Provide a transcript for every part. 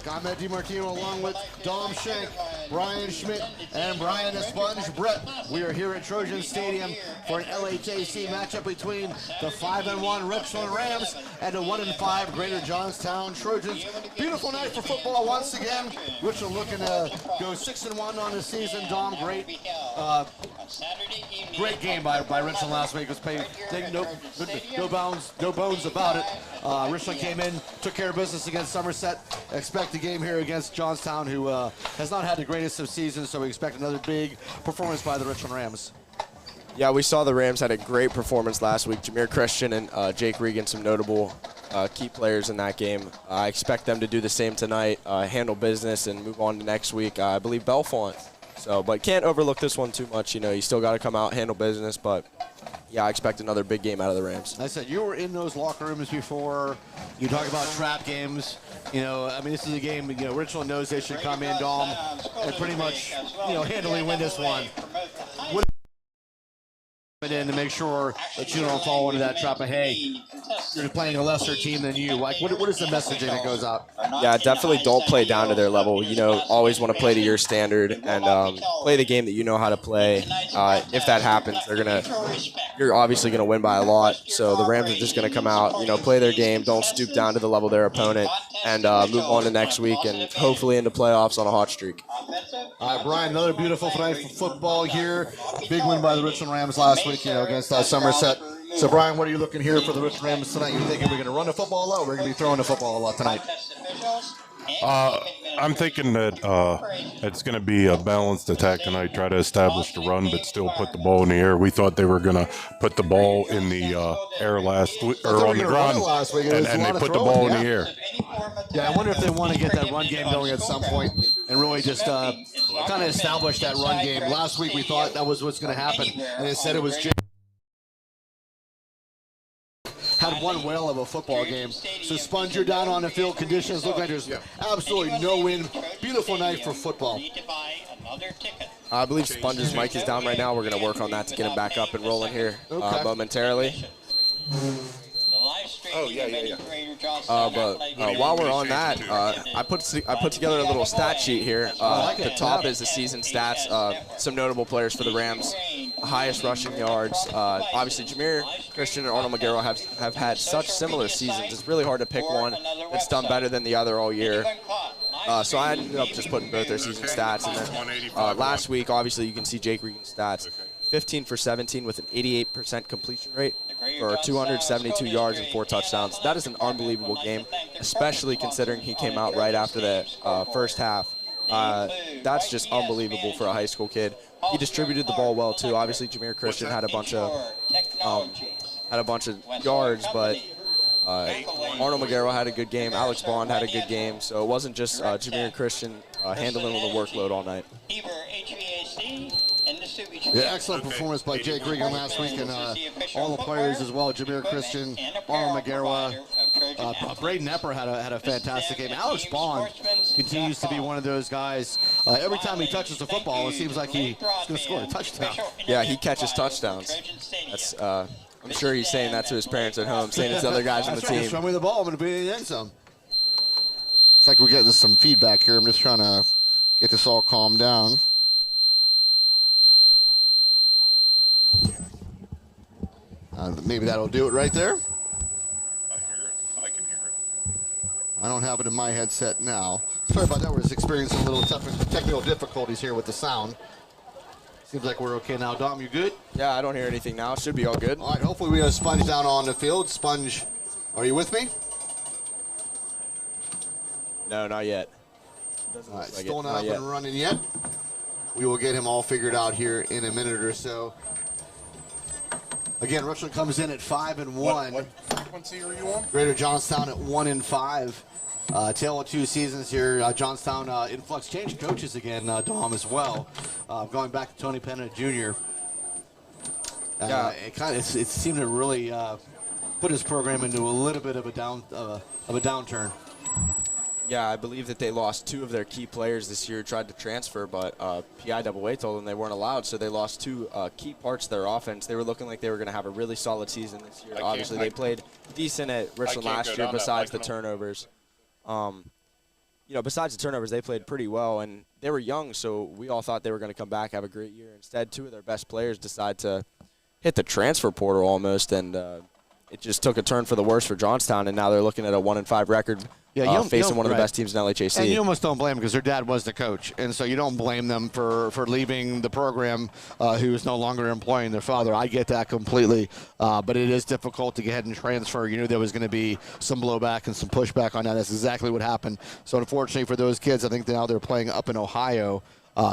Network. I'm Ed DiMartino along with Dom Schenk, Brian Schmidt, and Brian the Sponge Brett. We are here at Trojan Stadium for an LHAC matchup between the 5-1 Richland Rams and the 1-5 Greater Johnstown Trojans. Beautiful night for football once again. Richland looking to go 6-1 on the season. Dom, great game by Richland last week. Was paid no bones about it. Richland came in, took care of business against Somerset. Expect a game here against Johnstown, who has not had the greatest of seasons, so we expect another big performance by the Richland Rams. Yeah, we saw the Rams had a great performance last week. Jameer Christian and Jake Regan, some notable key players in that game. I expect them to do the same tonight, handle business, and move on to next week. I believe Bellefonte. But can't overlook this one too much. You know, you still got to come out, handle business, but yeah, I expect another big game out of the Rams. I said you were in those locker rooms before. You talk about trap games. You know, I mean, this is a game, you know, Richland knows they should come in, Dom, and pretty much, you know, handily win this one. In to make sure that you don't fall into that trap of, hey, you're playing a lesser team than you. Like, what is the messaging that goes out? Yeah, definitely don't play down to their level. You know, always want to play to your standard and play the game that you know how to play. If that happens, you're obviously gonna win by a lot. So the Rams are just gonna come out, you know, play their game, don't stoop down to the level of their opponent, and move on to next week and hopefully into playoffs on a hot streak. All right, Brian, another beautiful night for football here. Big win by the Richland Rams last week, you know, against Somerset. So, Brian, what are you looking here for the Richland Rams tonight? You thinking we're going to run the football a lot, or we're going to be throwing the football a lot tonight? I'm thinking that it's going to be a balanced attack tonight. Try to establish the run, but still put the ball in the air. We thought they were going to put the ball in the air last week, or on the ground, and they put the ball in the air. Yeah, I wonder if they want to get that run game going at some point and really just kind of establish that run game. Last week we thought that was what's going to happen, and they said it was had one whale of a football game. So, Sponge, you're down on the field. Conditions look like there's absolutely no wind. Beautiful night for football. I believe Sponge's mic is down right now. We're going to work on that to get him back up and rolling here momentarily. Oh, yeah. While we're on that, I put together a little stat sheet here. The top is the season stats. Some notable players for the Rams. Highest rushing yards. Obviously, Jameer Christian and Arnold Magaro have had such similar seasons. It's really hard to pick one that's done better than the other all year. So I ended up just putting both their season stats. And then last week, obviously, you can see Jake Regan's stats. 15 for 17 with an 88% completion rate for 272 yards and 4 touchdowns. That is an unbelievable game, especially considering he came out right after the first half. That's just unbelievable for a high school kid. He distributed the ball well too. Obviously, Jameer Christian had a bunch of yards, but Arnold Magaro had a good game. Alex Bond had a good game. So it wasn't just Jameer Christian handling the workload all night. Yeah, excellent performance by Jake Regan last week, and all the players as well. Jameer Christian, Arnold Magaro, Braden Epper had a fantastic game. Alex Bond continues to be one of those guys. Every time he touches the football, it seems like he's going to score a touchdown. Yeah, he catches touchdowns. That's I'm sure he's saying that to his parents at home, saying it to other guys on the team. Show me the ball, I'm going to be in the end zone. It's like we're getting some feedback here. I'm just trying to get this all calmed down. Maybe that'll do it right there. I hear it. I can hear it. I don't have it in my headset now. Sorry about that. We're just experiencing a little technical difficulties here with the sound. Seems like we're okay now. Dom, you good? Yeah, I don't hear anything now. Should be all good. All right, hopefully we have Sponge down on the field. Sponge, are you with me? No, not yet. All right, still not up and running yet. We will get him all figured out here in a minute or so. Again, Richland comes in at 5-1. What frequency are you on? Greater Johnstown at 1-5. Tale of 2 seasons here. Johnstown influx changed coaches again, Dom, as well. Going back to Tony Pena Jr. It seemed to really put his program into a little bit of a downturn. Yeah, I believe that they lost 2 of their key players this year, tried to transfer, but PIAA told them they weren't allowed, so they lost 2 key parts of their offense. They were looking like they were going to have a really solid season this year. Obviously, they played decent at Richland last year besides the turnovers. besides the turnovers, they played pretty well, and they were young, so we all thought they were going to come back, have a great year. Instead, 2 of their best players decide to hit the transfer portal almost, and it just took a turn for the worse for Johnstown, and now they're looking at a 1-5 record. Facing one of the best teams in LHAC. And you almost don't blame them because their dad was the coach. And so you don't blame them for leaving the program who is no longer employing their father. I get that completely. But it is difficult to get ahead and transfer. You knew there was going to be some blowback and some pushback on that. That's exactly what happened. So unfortunately for those kids, I think now they're playing up in Ohio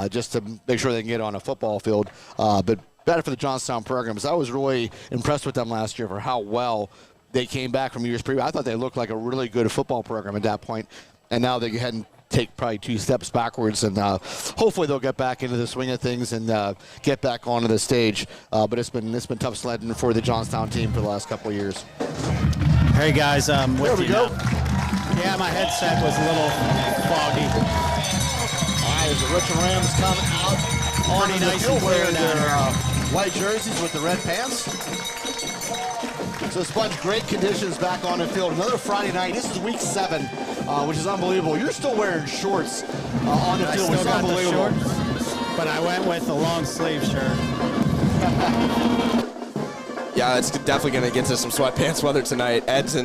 just to make sure they can get on a football field. But better for the Johnstown programs. I was really impressed with them last year for how well they came back from years previous. I thought they looked like a really good football program at that point, and now they go ahead and take probably 2 steps backwards, and hopefully they'll get back into the swing of things and get back onto the stage. But it's been tough sledding for the Johnstown team for the last couple of years. Hey guys, There we go. Yeah, my headset was a little foggy. All right, as the Richland Rams come out on the nice field and clear wearing down their white jerseys with the red pants. So Sponge, great conditions back on the field. Another Friday night. This is week 7, which is unbelievable. You're still wearing shorts on the field, which is unbelievable. But I went with a long sleeve shirt. Yeah, it's definitely going to get to some sweatpants weather tonight. Ed's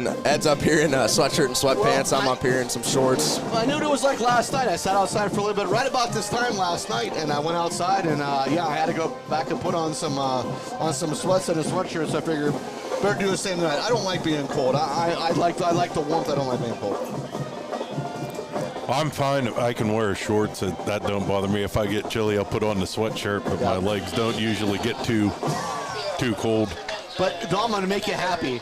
up here in a sweatshirt and sweatpants. I'm up here in some shorts. I knew what it was like last night. I sat outside for a little bit right about this time last night, and I went outside, and I had to go back and put on some sweats and a sweatshirt, so I figured better do the same tonight. I don't like being cold. I like the warmth. I don't like being cold. I'm fine. I can wear shorts. That don't bother me. If I get chilly, I'll put on the sweatshirt, but my legs don't usually get too cold. But, Dom, I'm going to make you happy.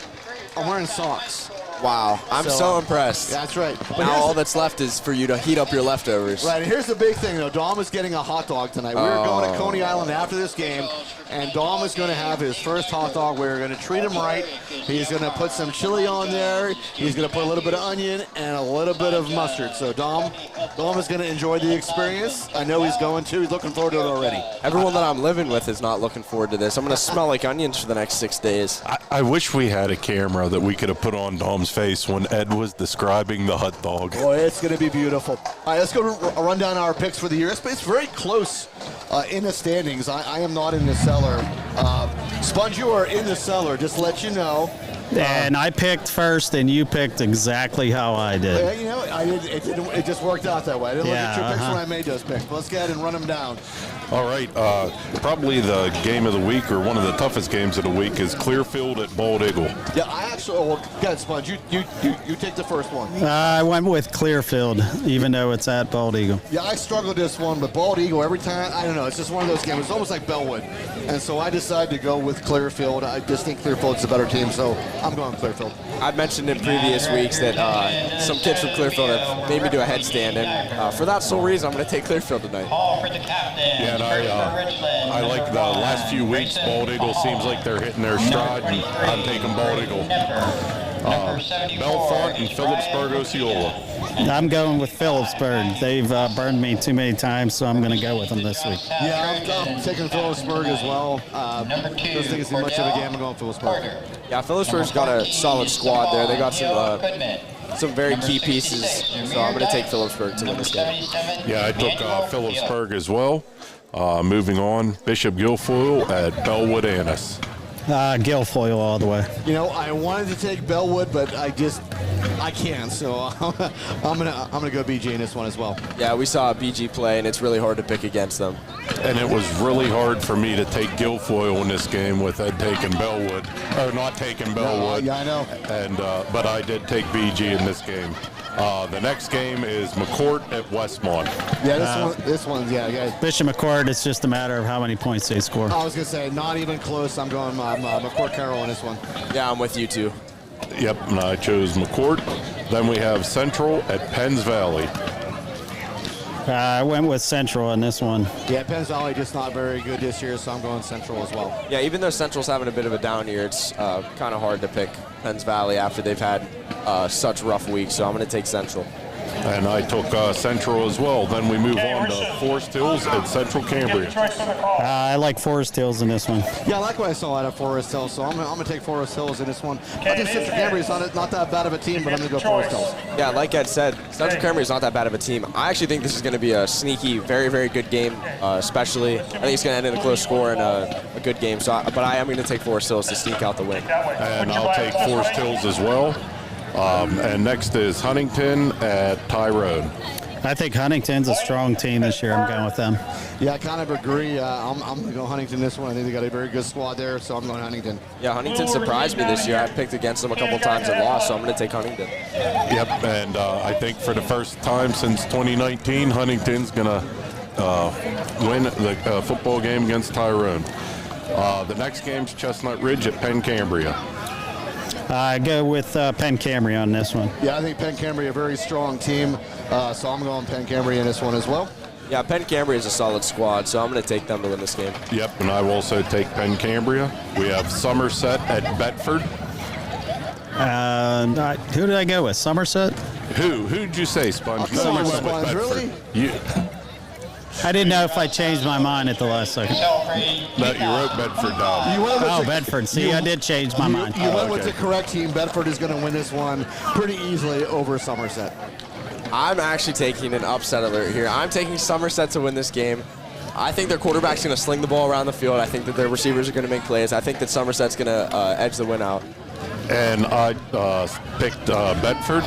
I'm wearing socks. Wow, I'm so impressed. That's right. But now all that's left is for you to heat up your leftovers. Right, and here's the big thing, though. Dom is getting a hot dog tonight. We're going to Coney Island after this game, and Dom is going to have his first hot dog. We're going to treat him right. He's going to put some chili on there. He's going to put a little bit of onion and a little bit of mustard. So Dom is going to enjoy the experience. I know he's going to. He's looking forward to it already. Everyone that I'm living with is not looking forward to this. I'm going to smell like onions for the next 6 days. I wish we had a camera that we could have put on Dom's face when Ed was describing the hot dog. Boy, it's going to be beautiful. All right, let's go run down our picks for the year. It's very close in the standings. I am not in the cellar. Sponge, you are in the cellar, just to let you know. And I picked first, and you picked exactly how I did. You know, it just worked out that way. I didn't look at your picks when I made those picks. But let's go ahead and run them down. All right, probably the game of the week, or one of the toughest games of the week, is Clearfield at Bald Eagle. Yeah, I actually, go ahead, Sponge. You take the first one. I went with Clearfield, even though it's at Bald Eagle. Yeah, I struggled this one, but Bald Eagle, every time, I don't know, it's just one of those games. It's almost like Bellwood. And so I decided to go with Clearfield. I just think Clearfield's a better team, so I'm going Clearfield. I've mentioned in previous weeks that some kids from Clearfield have made me do a headstand, and for that sole reason, I'm going to take Clearfield tonight. Yeah, and I like the last few weeks. Bald Eagle seems like they're hitting their stride, and I'm taking Bald Eagle. Belfont and Phillipsburg Osceola. I'm going with Phillipsburg. They've burned me too many times, so I'm going to go with them this week. Yeah, I'm taking Phillipsburg as well. Don't think it's much of a game. I'm going Phillipsburg. Yeah, Phillipsburg's got a solid squad there. They got some very key pieces, so I'm going to take Phillipsburg to win this game. Yeah, I took Phillipsburg as well. Moving on, Bishop Guilfoyle at Bellwood Annis. Guilfoyle all the way. You know, I wanted to take Bellwood, but I can't. So I'm gonna go BG in this one as well. Yeah, we saw BG play, and it's really hard to pick against them. And it was really hard for me to take Guilfoyle in this game with Ed taking Bellwood, or not taking Bellwood. Yeah, I know. And but I did take BG in this game. The next game is McCourt at Westmont. Yeah, this one's Bishop McCourt, it's just a matter of how many points they score. I was going to say, not even close. I'm going McCourt Carroll in this one. Yeah, I'm with you too. Yep, and I chose McCourt. Then we have Central at Penns Valley. I went with Central in this one. Yeah, Penns Valley just not very good this year, so I'm going Central as well. Yeah, even though Central's having a bit of a down year, it's kind of hard to pick Penns Valley after they've had such rough weeks, so I'm going to take Central. And I took Central as well. Then we move on to Forest Hills and Central Cambria. I like Forest Hills in this one. Yeah, I like what I saw out of Forest Hills, so I'm going to take Forest Hills in this one. I think Central Cambria is not that bad of a team, but I'm going to go Forest Hills. Yeah, like Ed said, Central Cambria is not that bad of a team. I actually think this is going to be a sneaky, very, very good game, especially. I think it's going to end in a close score and a good game. But I am going to take Forest Hills to sneak out the win. And I'll take Forest Hills as well. And next is Huntington at Tyrone. I think Huntington's a strong team this year. I'm going with them. Yeah, I kind of agree. I'm going to go Huntington this one. I think they got a very good squad there, so I'm going Huntington. Yeah, Huntington surprised me this year. I picked against them a couple times and lost, so I'm going to take Huntington. Yep, and I think for the first time since 2019, Huntington's going to win the football game against Tyrone. The next game's Chestnut Ridge at Penn Cambria. I go with Penn Cambria on this one. Yeah, I think Penn Cambria a very strong team, so I'm going Penn Cambria in this one as well. Yeah, Penn Cambria is a solid squad, so I'm going to take them to win this game. Yep, and I will also take Penn Cambria. We have Somerset at Bedford. Who did I go with? Somerset? Who'd you say, Sponge? Somerset, Sponge, really? I didn't know if I changed my mind at the last second. No, you wrote Bedford down. Bedford. See, I did change my mind. You went with the correct team. Bedford is going to win this one pretty easily over Somerset. I'm actually taking an upset alert here. I'm taking Somerset to win this game. I think their quarterback's going to sling the ball around the field. I think that their receivers are going to make plays. I think that Somerset's going to edge the win out. And I picked Bedford.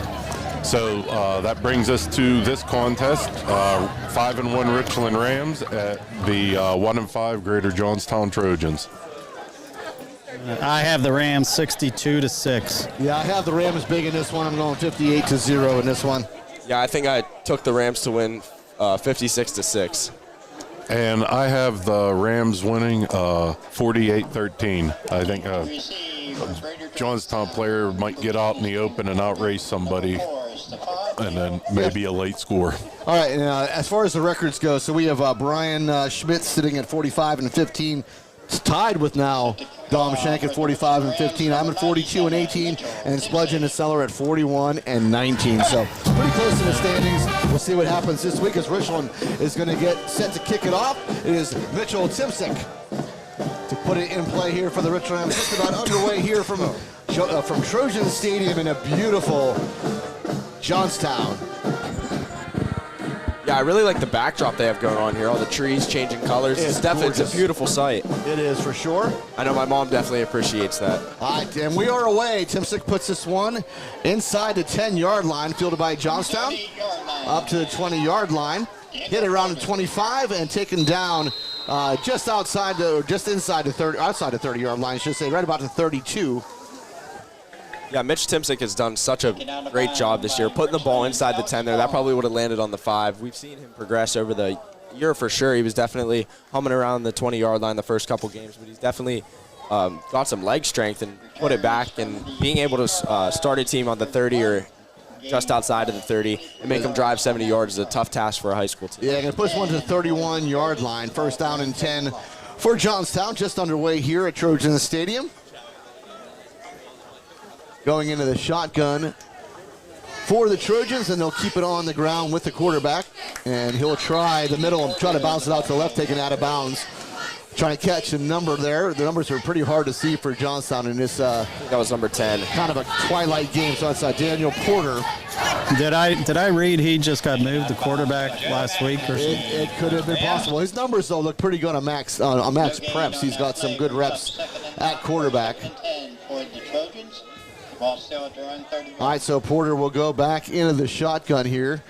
So that brings us to this contest, 5-1 Richland Rams at the 1-5 Greater Johnstown Trojans. I have the Rams 62-6. Yeah, I have the Rams big in this one. I'm going 58-0 in this one. Yeah, I think I took the Rams to win 56-6. And I have the Rams winning 48-13. I think a Johnstown player might get out in the open and outrace somebody, and then maybe a late score. All right, and, as far as the records go, so we have Brian Schmidt sitting at 45-15. It's tied with now Dom Shank at 45-15. I'm at 42-18, and Spludge and Seller at 41-19. So pretty close in the standings. We'll see what happens this week as Richland is going to get set to kick it off. It is Mitchell Timsick to put it in play here for the Richland Rams. Just about underway here from Trojan Stadium in a beautiful Johnstown. Yeah, I really like the backdrop they have going on here. All the trees changing colors. It's definitely a beautiful sight. It is for sure. I know my mom definitely appreciates that. All right, and we are away. Timsick puts this one inside the 10-yard line, fielded by Johnstown, up to the 20-yard line. Hit around the 25 and taken down just inside the 30-yard line, I should say, right about the 32. Yeah, Mitch Timsick has done such a great job this year, putting the ball inside the 10 there. That probably would have landed on the 5. We've seen him progress over the year for sure. He was definitely humming around the 20-yard line the first couple games, but he's definitely got some leg strength and put it back. And being able to start a team on the 30 or just outside of the 30 and make them drive 70 yards is a tough task for a high school team. Yeah, going to push one to the 31-yard line. First down and 10 for Johnstown, just underway here at Trojan Stadium. Going into the shotgun for the Trojans, and they'll keep it on the ground with the quarterback. And he'll try the middle and try to bounce it out to the left, taken out of bounds. Trying to catch a number there. The numbers are pretty hard to see for Johnstown in this. I think that was number 10. Kind of a twilight game. So it's Daniel Porter. Did I read he just got moved to quarterback last week or something? It could have been possible. His numbers though look pretty good on max preps. He's got some good reps at quarterback. All right, so Porter will go back into the shotgun here.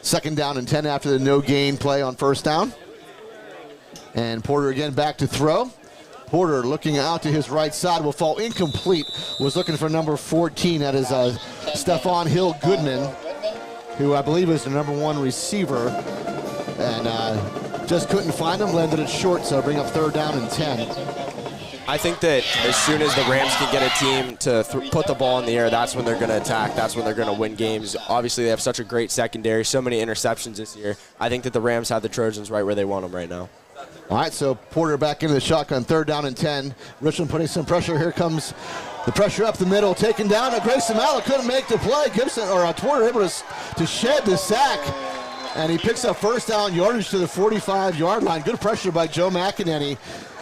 Second down and 10 after the no gain play on first down. And Porter again back to throw. Porter looking out to his right side will fall incomplete. Was looking for number 14. That is Stephon Hill Goodman, who I believe is the number 1 receiver. And just couldn't find him, landed it short, so bring up third down and 10. I think that as soon as the Rams can get a team to put the ball in the air, that's when they're going to attack. That's when they're going to win games. Obviously, they have such a great secondary, so many interceptions this year. I think that the Rams have the Trojans right where they want them right now. All right, so Porter back into the shotgun, 3rd down and 10. Richland putting some pressure. Here comes the pressure up the middle, taken down. Grayson Malla couldn't make the play. Porter able to shed the sack, and he picks up 1st down yardage to the 45-yard line. Good pressure by Joe McEnany,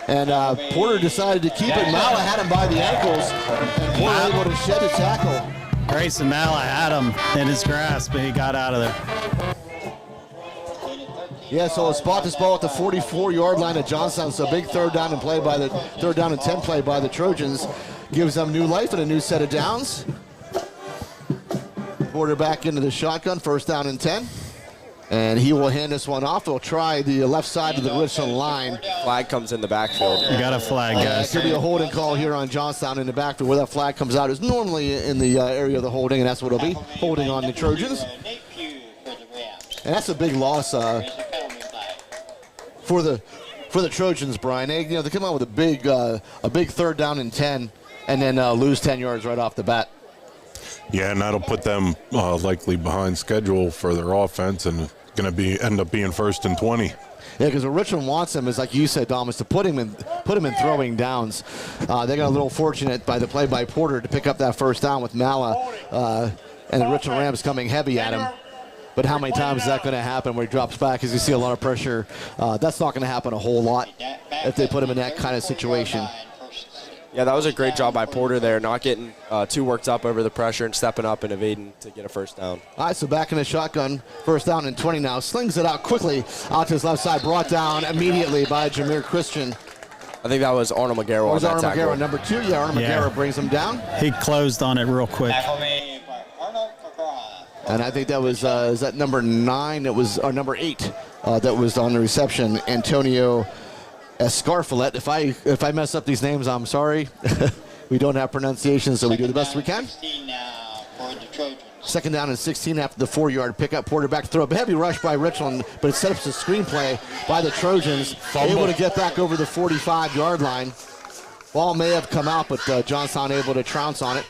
and Porter decided to keep it. Malla had him by the ankles, and Porter able to shed the tackle. Grayson Malla had him in his grasp, but he got out of there. Yeah, so a spot this ball at the 44-yard line of Johnstown. So big 3rd down and 10 play by the Trojans gives them new life and a new set of downs. Porter back into the shotgun, 1st down and 10. And he will hand this one off. He'll try the left side of the Richland line. Flag comes in the backfield. You got a flag, guys. It could be a holding call here on Johnstown in the backfield. Where that flag comes out is normally in the area of the holding, and that's what it'll be, holding on the Trojans. And that's a big loss for the Trojans, Brian. They come out with a big 3rd down and 10, and then lose 10 yards right off the bat. Yeah, and that'll put them likely behind schedule for their offense, and going to end up being 1st and 20. Yeah, because what Richland wants them is, like you said, Dom, is to put him in throwing downs. They got a little fortunate by the play by Porter to pick up that 1st down with Malla, and the Richland Rams coming heavy at him. But how many times is that going to happen where he drops back? As you see a lot of pressure, that's not going to happen a whole lot if they put him in that kind of situation. Yeah, that was a great job by Porter there, not getting too worked up over the pressure and stepping up and evading to get a 1st down. All right, so back in the shotgun, 1st down and 20 now. Slings it out quickly out to his left side, brought down immediately by Jameer Christian. I think that was Arnold McGarrell on that Arnold tackle. McGarrell, number 2. Yeah, Arnold McGarrell brings him down. He closed on it real quick. And I think that was, is that number 9? It was, or number 8 that was on the reception, Antonio Escarfolet. If I mess up these names, I'm sorry. We don't have pronunciation, so we do the best we can. 2nd down and 16 after the 4-yard pickup. Porter back to throw. A heavy rush by Richland, but it set up the screenplay by the Trojans. Able to get back over the 45-yard line. Ball may have come out, but Johnstown able to trounce on it.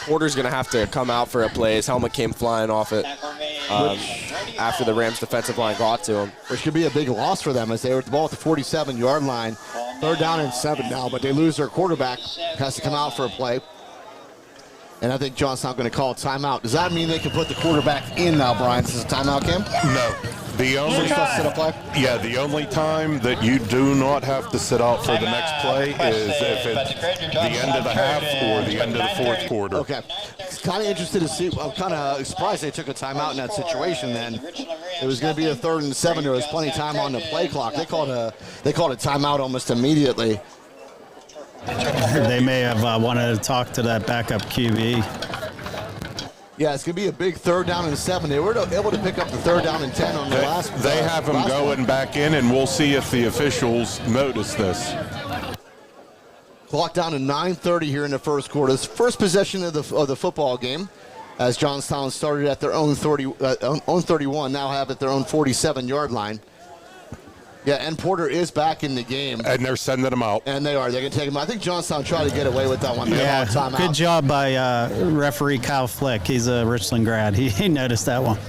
Porter's going to have to come out for a play. His helmet came flying off it after the Rams' defensive line got to him. Which could be a big loss for them as they were at the ball at the 47-yard line. 3rd down and 7 now, but they lose their quarterback. Has to come out for a play. And I think Johnstown going to call a timeout. Does that mean they can put the quarterback in now, Brian? This is a timeout, Kim? No. The only time that you do not have to sit out for the next play is if it's the end of the half or the end of the 4th quarter. Okay. Kind of interested to see. I'm kind of surprised they took a timeout in that situation then. It was going to be a 3rd and 7. There was plenty of time on the play clock. They called a timeout almost immediately. They may have wanted to talk to that backup QB. Yeah, it's going to be a big 3rd down and 7. They were able to pick up the 3rd down and 10 on the last. They have them going back in, and we'll see if the officials notice this. Clock down to 9:30 here in the 1st quarter. This first possession of the football game, as Johnstown started at their own 31, now have at their own 47-yard line. Yeah, and Porter is back in the game. And they're sending him out. And they are. They're going to take him out. I think Johnstown tried to get away with that one. Yeah, good job by referee Kyle Flick. He's a Richland grad. He noticed that one.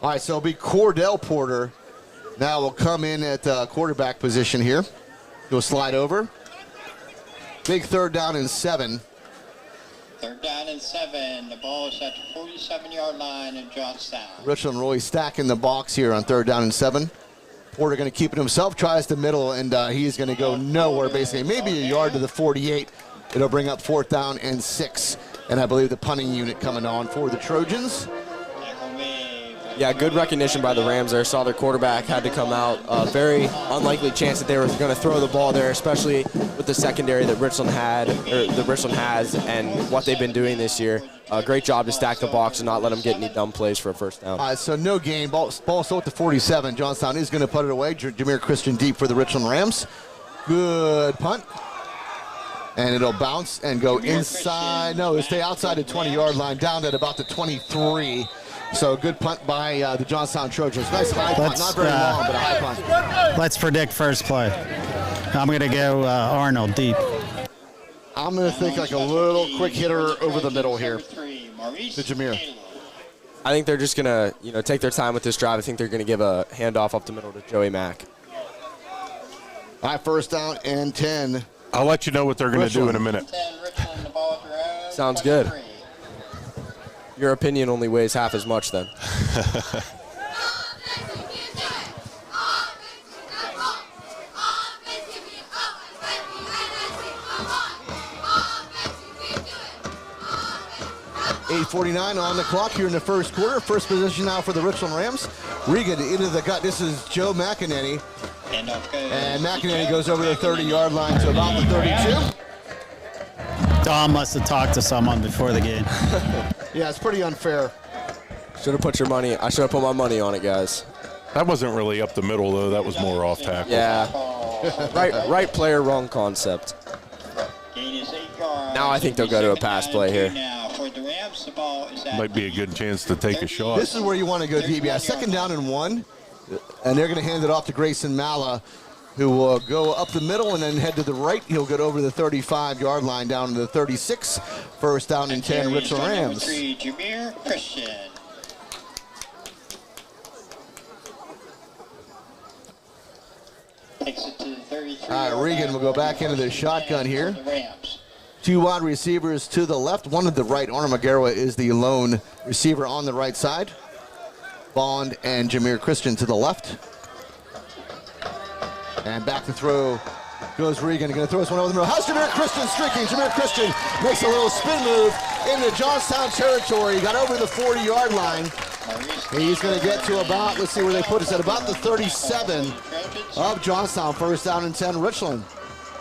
All right, so it'll be Cordell Porter. Now will come in at quarterback position here. He'll slide over. Big 3rd down and 7. 3rd down and 7. The ball is at the 47-yard line in Johnstown. Richland really stacking the box here on 3rd down and 7. Porter going to keep it himself, tries the middle, and he's going to go nowhere, basically. Maybe a yard to the 48. It'll bring up 4th down and 6. And I believe the punting unit coming on for the Trojans. Yeah, good recognition by the Rams there. Saw their quarterback had to come out. Very unlikely chance that they were going to throw the ball there, especially with the secondary that Richland has, and what they've been doing this year. Great job to stack the box and not let them get any dumb plays for a 1st down. So no gain. Ball still at the 47. Johnstown is going to put it away. Jameer Christian deep for the Richland Rams. Good punt. And it'll bounce and go inside. No, it'll stay outside the 20-yard line, down at about the 23. So good punt by the Johnstown Trojans. Nice high punt, not very long, but a high punt. Let's predict first play. I'm going to go Arnold deep. I'm going to think like a little quick hitter over the middle here to Jameer. I think they're just going to take their time with this drive. I think they're going to give a handoff up the middle to Joey Mack. All right, first down and 10. I'll let you know what they're going to do in a minute. 10, Richland, the ball at their own Sounds good. 23. Your opinion only weighs half as much then. .8:49 on the clock here in the first quarter. First position now for the Richland Rams. Regan into the gut. This is Joe McEnany. And McEnany goes over the 30-yard line to about the 32. Dom must have talked to someone before the game. Yeah, it's pretty unfair. Should have put your money. I should have put my money on it, guys. That wasn't really up the middle, though. That was more off tackle. Yeah. Right player, wrong concept. Gain is 8 yards. Now I think they'll go to a pass play here. Now for the Rams, the ball is at Might be a good chance to take a shot. This is where you want to go deep. Yeah, second down and 1. And they're going to hand it off to Grayson Malla, who will go up the middle and then head to the right. He'll get over the 35-yard line down to the 36. First down and 10, Richland Rams. 3, Jameer Christian. Takes it to the 33. All right, Regan will go back into the shotgun here. The Rams. 2 wide receivers to the left, 1 to the right. Armagera is the lone receiver on the right side. Bond and Jameer Christian to the left. And back to throw goes Regan. Going to throw this one over the middle. How's Jameer Christian streaking? Jameer Christian makes a little spin move into Johnstown territory. He got over the 40-yard line. He's going to get to about, let's see where they put us, at about the 37 of Johnstown. First down and 10, Richland.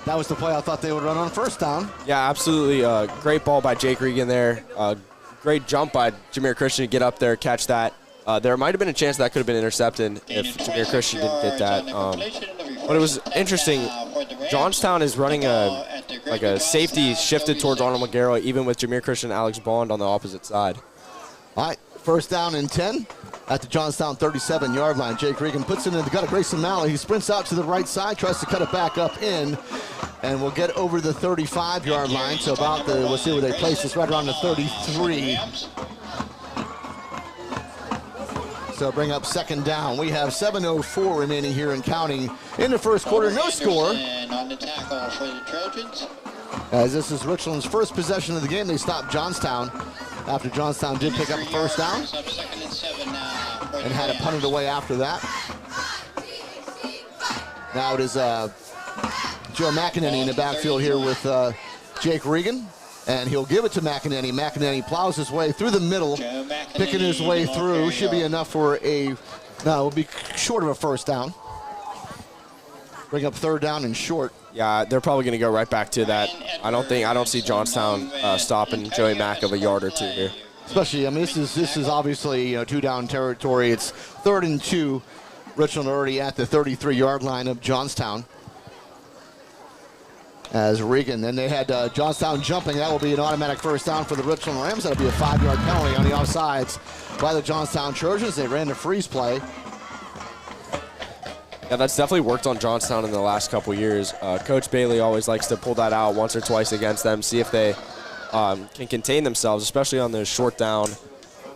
That was the play I thought they would run on first down. Yeah, absolutely. Great ball by Jake Regan there. Great jump by Jameer Christian to get up there, catch that. There might have been a chance that could have been intercepted if Jameer Christian didn't get that. But it was interesting. Johnstown is running a safety shifted towards Arnold McGarrow, even with Jameer Christian and Alex Bond on the opposite side. All right, first down and 10 at the Johnstown 37-yard line. Jake Regan puts it in the gut of Grayson Malla. He sprints out to the right side, tries to cut it back up in, and will get over the 35-yard line. So about the, we'll see where they place this, right around the 33. So bring up second down. We have 7:04 remaining here and counting in the first quarter. No score. On the tackle for the Trojans. As this is Richland's first possession of the game, they stopped Johnstown after Johnstown did pick up a first down and had it punted away after that. Now it is Joe McEnany in the backfield here with Jake Regan. And he'll give it to McEnany. McEnany plows his way through the middle, picking his way through. Should be enough for no, it will be short of a first down. Bring up third down and short. Yeah, they're probably going to go right back to that. I don't see Johnstown stopping Joey Mack of a yard or 2 here. Especially, I mean, this is obviously 2-down territory. It's 3rd and 2. Richland already at the 33-yard line of Johnstown. As Regan, then they had Johnstown jumping. That will be an automatic first down for the Richland Rams. That'll be a 5-yard penalty on the offsides by the Johnstown Trojans. They ran the freeze play. Yeah, that's definitely worked on Johnstown in the last couple years. Coach Bailey always likes to pull that out once or twice against them, see if they can contain themselves, especially on those short down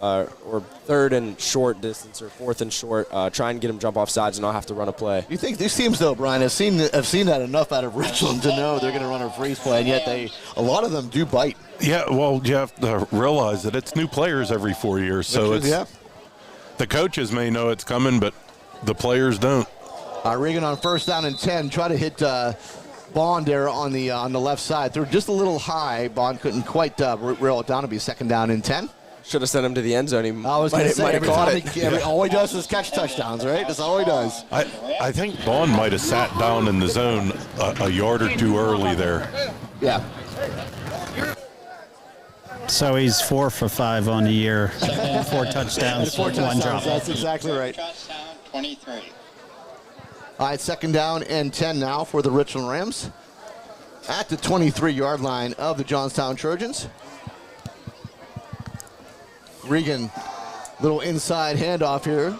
or 3rd and short distance or 4th and short. Try and get them jump off sides and not have to run a play. You think these teams, though, Brian, have seen that enough out of Richland to know they're going to run a freeze play, and yet a lot of them do bite. Yeah, well, you have to realize that it's new players every 4 years, so the coaches may know it's coming, but the players don't. Regan on first down and 10, try to hit Bond there on the left side. They're just a little high. Bond couldn't quite reel it down. It'll be second down and 10. Should have sent him to the end zone. He I was going to say, every time all he does is catch touchdowns, right? That's all he does. I think Bond might have sat down in the zone a yard or 2 early there. Yeah. So he's 4 for 5 on the year. 4 touchdowns, 4 1 touchdowns. drop. That's exactly right. Johnstown 23. All right, second down and 10 now for the Richland Rams at the 23-yard line of the Johnstown Trojans. Regan, little inside handoff here.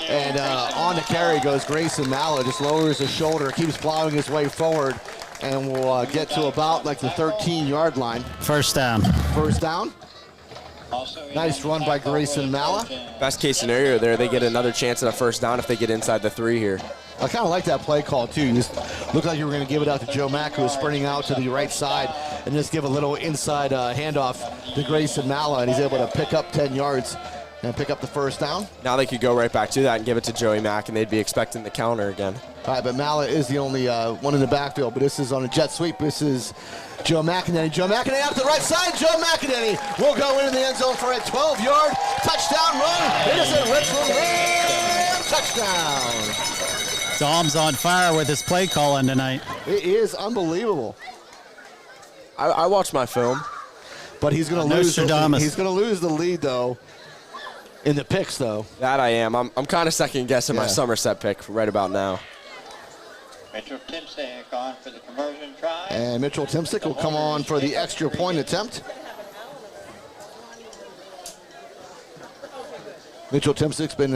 And on the carry goes Grayson Malla, just lowers his shoulder, keeps plowing his way forward, and will get to about like the 13-yard line. First down. First down. Nice run by Grayson Malla. Best case scenario there, they get another chance at a first down if they get inside the 3 here. I kind of like that play call, too. You just looked like you were going to give it out to Joe Mack, who was sprinting out to the right side, and just give a little inside handoff to Grayson Malla, and he's able to pick up 10 yards and pick up the first down. Now they could go right back to that and give it to Joey Mack, and they'd be expecting the counter again. All right, but Malla is the only one in the backfield, but this is on a jet sweep. This is Joe McEnany. Joe McEnany out to the right side. Joe McEnany will go into the end zone for a 12-yard touchdown run. It is a Richland Rams touchdown. Dom's on fire with his play calling tonight. It is unbelievable. I watched my film. But he's going to lose. He's going to lose the lead, though, in the picks, though. That I am. I'm kind of second-guessing my Somerset pick right about now. Mitchell Timsick on for the conversion try. And Mitchell Timsick will come on for the extra point attempt. Mitchell Timsick's been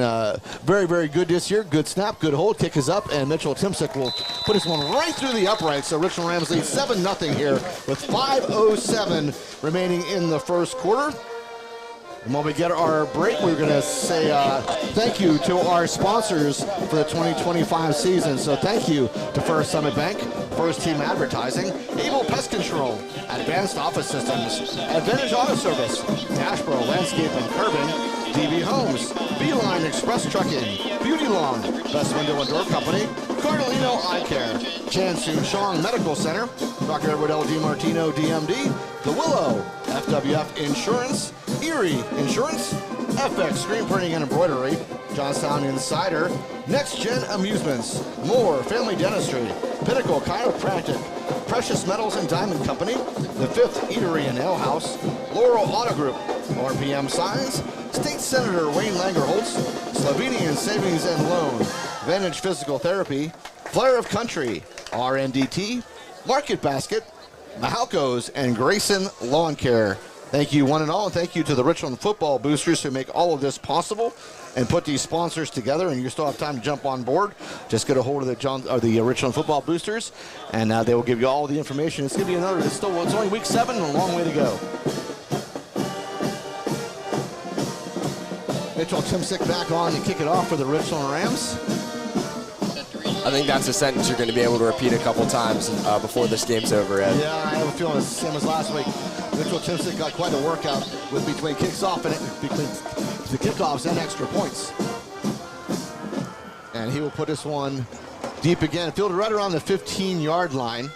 very, very good this year. Good snap, good hold, kick is up, and Mitchell Timsick will put this one right through the upright. So Richland Rams lead 7-0 here with 5:07 remaining in the first quarter. And when we get our break, we're going to say thank you to our sponsors for the 2025 season. So thank you to First Summit Bank, First Team Advertising, Able Pest Control, Advanced Office Systems, Advantage Auto Service, Dashboro Landscape and Curbing, DB Homes, Beeline Express Trucking, Beauty Lawn, Best Window and Door Company, Cardolino Eye Care, Chansun Chong Medical Center, Dr. Edward L. DiMartino, DMD, The Willow, FWF Insurance, Erie Insurance, FX Screen Printing and Embroidery, Johnstown Insider, Next Gen Amusements, Moore Family Dentistry, Pinnacle Chiropractic, Precious Metals and Diamond Company, The Fifth Eatery and Ale House, Laurel Auto Group, RPM Signs, State Senator Wayne Langerholtz, Slovenian Savings and Loan, Vantage Physical Therapy, Flair of Country, RNDT, Market Basket, Mahalco's, and Grayson Lawn Care. Thank you one and all, and thank you to the Richland Football Boosters who make all of this possible and put these sponsors together, and you still have time to jump on board. Just get a hold of the Richland Football Boosters, and they will give you all the information. It's going to be another, it's only week 7 and a long way to go. Mitchell Timsick back on to kick it off for the Richland Rams. I think that's a sentence you're going to be able to repeat a couple times before this game's over, Ed. Yeah, I have a feeling it's the same as last week. Mitchell Timsick got quite a workout with between kickoffs and extra points. And he will put this one deep again, fielded right around the 15-yard line.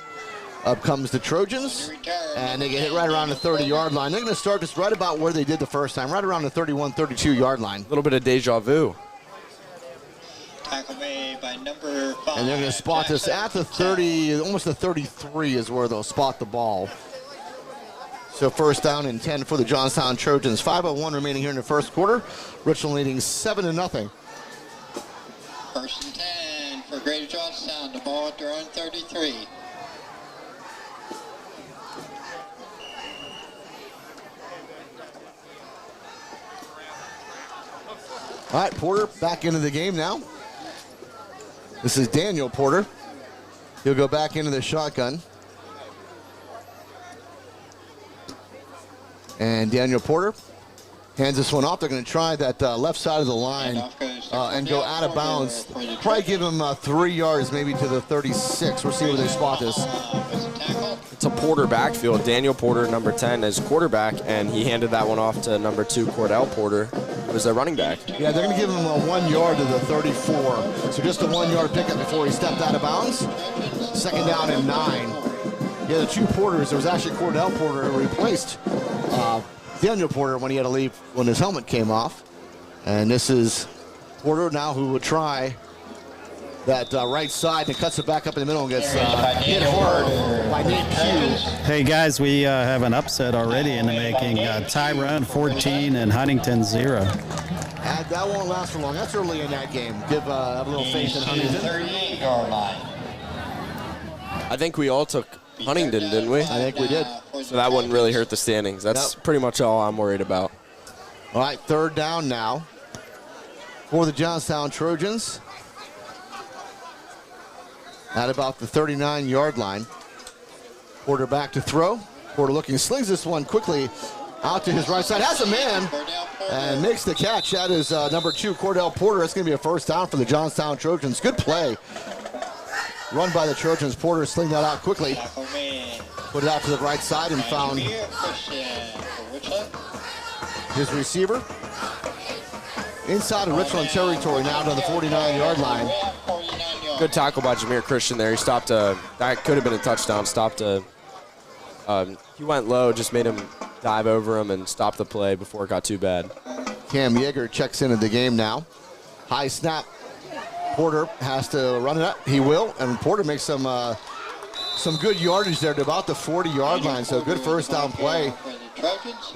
Up comes the Trojans, and they get hit right around the 30-yard line. They're going to start this right about where they did the first time, right around the 31, 32-yard line. A little bit of deja vu. Tackle made by number 5. And they're going to spot this at the 30, almost the 33 is where they'll spot the ball. So first down and 10 for the Johnstown Trojans. 5:01 remaining here in the first quarter. Richland leading 7-0. First and 10 for Greater Johnstown. The ball at their own 33. All right, Porter back into the game now. This is Daniel Porter. He'll go back into the shotgun. And Daniel Porter hands this one off. They're going to try that left side of the line and go out of bounds. Probably give him 3 yards, maybe to the 36. We'll see where they spot this. It's a Porter backfield. Daniel Porter, number 10, is quarterback, and he handed that one off to number 2, Cordell Porter, who was a running back. Yeah, they're going to give him a 1 yard to the 34. So just a 1 yard pickup before he stepped out of bounds. Second down and 9. Yeah, the 2 Porters, there was actually Cordell Porter who replaced Daniel Porter when he had to leave when his helmet came off. And this is Porter now who will try that right side and cuts it back up in the middle and gets hit hard by Nate Pugh. Hey guys, we have an upset already in the making. Tyrone 14 and Huntington 0. And that won't last for long. That's early in that game. Have a little faith in Huntington. 38-yard line. I think we all took Huntington, didn't we? I think we did. So that wouldn't really hurt the standings. That's pretty much all I'm worried about. All right, third down now for the Johnstown Trojans. At about the 39-yard line. Porter back to throw. Porter looking, slings this one quickly Out to his right side, has a man, and makes the catch. That is number 2, Cordell Porter. That's going to be a first down for the Johnstown Trojans. Good play. Run by the Trojans. Porter sling that out quickly. Put it out to the right side and found his receiver. Inside of Richland territory now to the 49-yard line. Good tackle by Jameer Christian there. He stopped that could have been a touchdown. He went low, just made him dive over him and stop the play before it got too bad. Cam Yeager checks into the game now. High snap. Porter has to run it up. He will, and Porter makes some good yardage there to about the 40-yard line. So good first down play.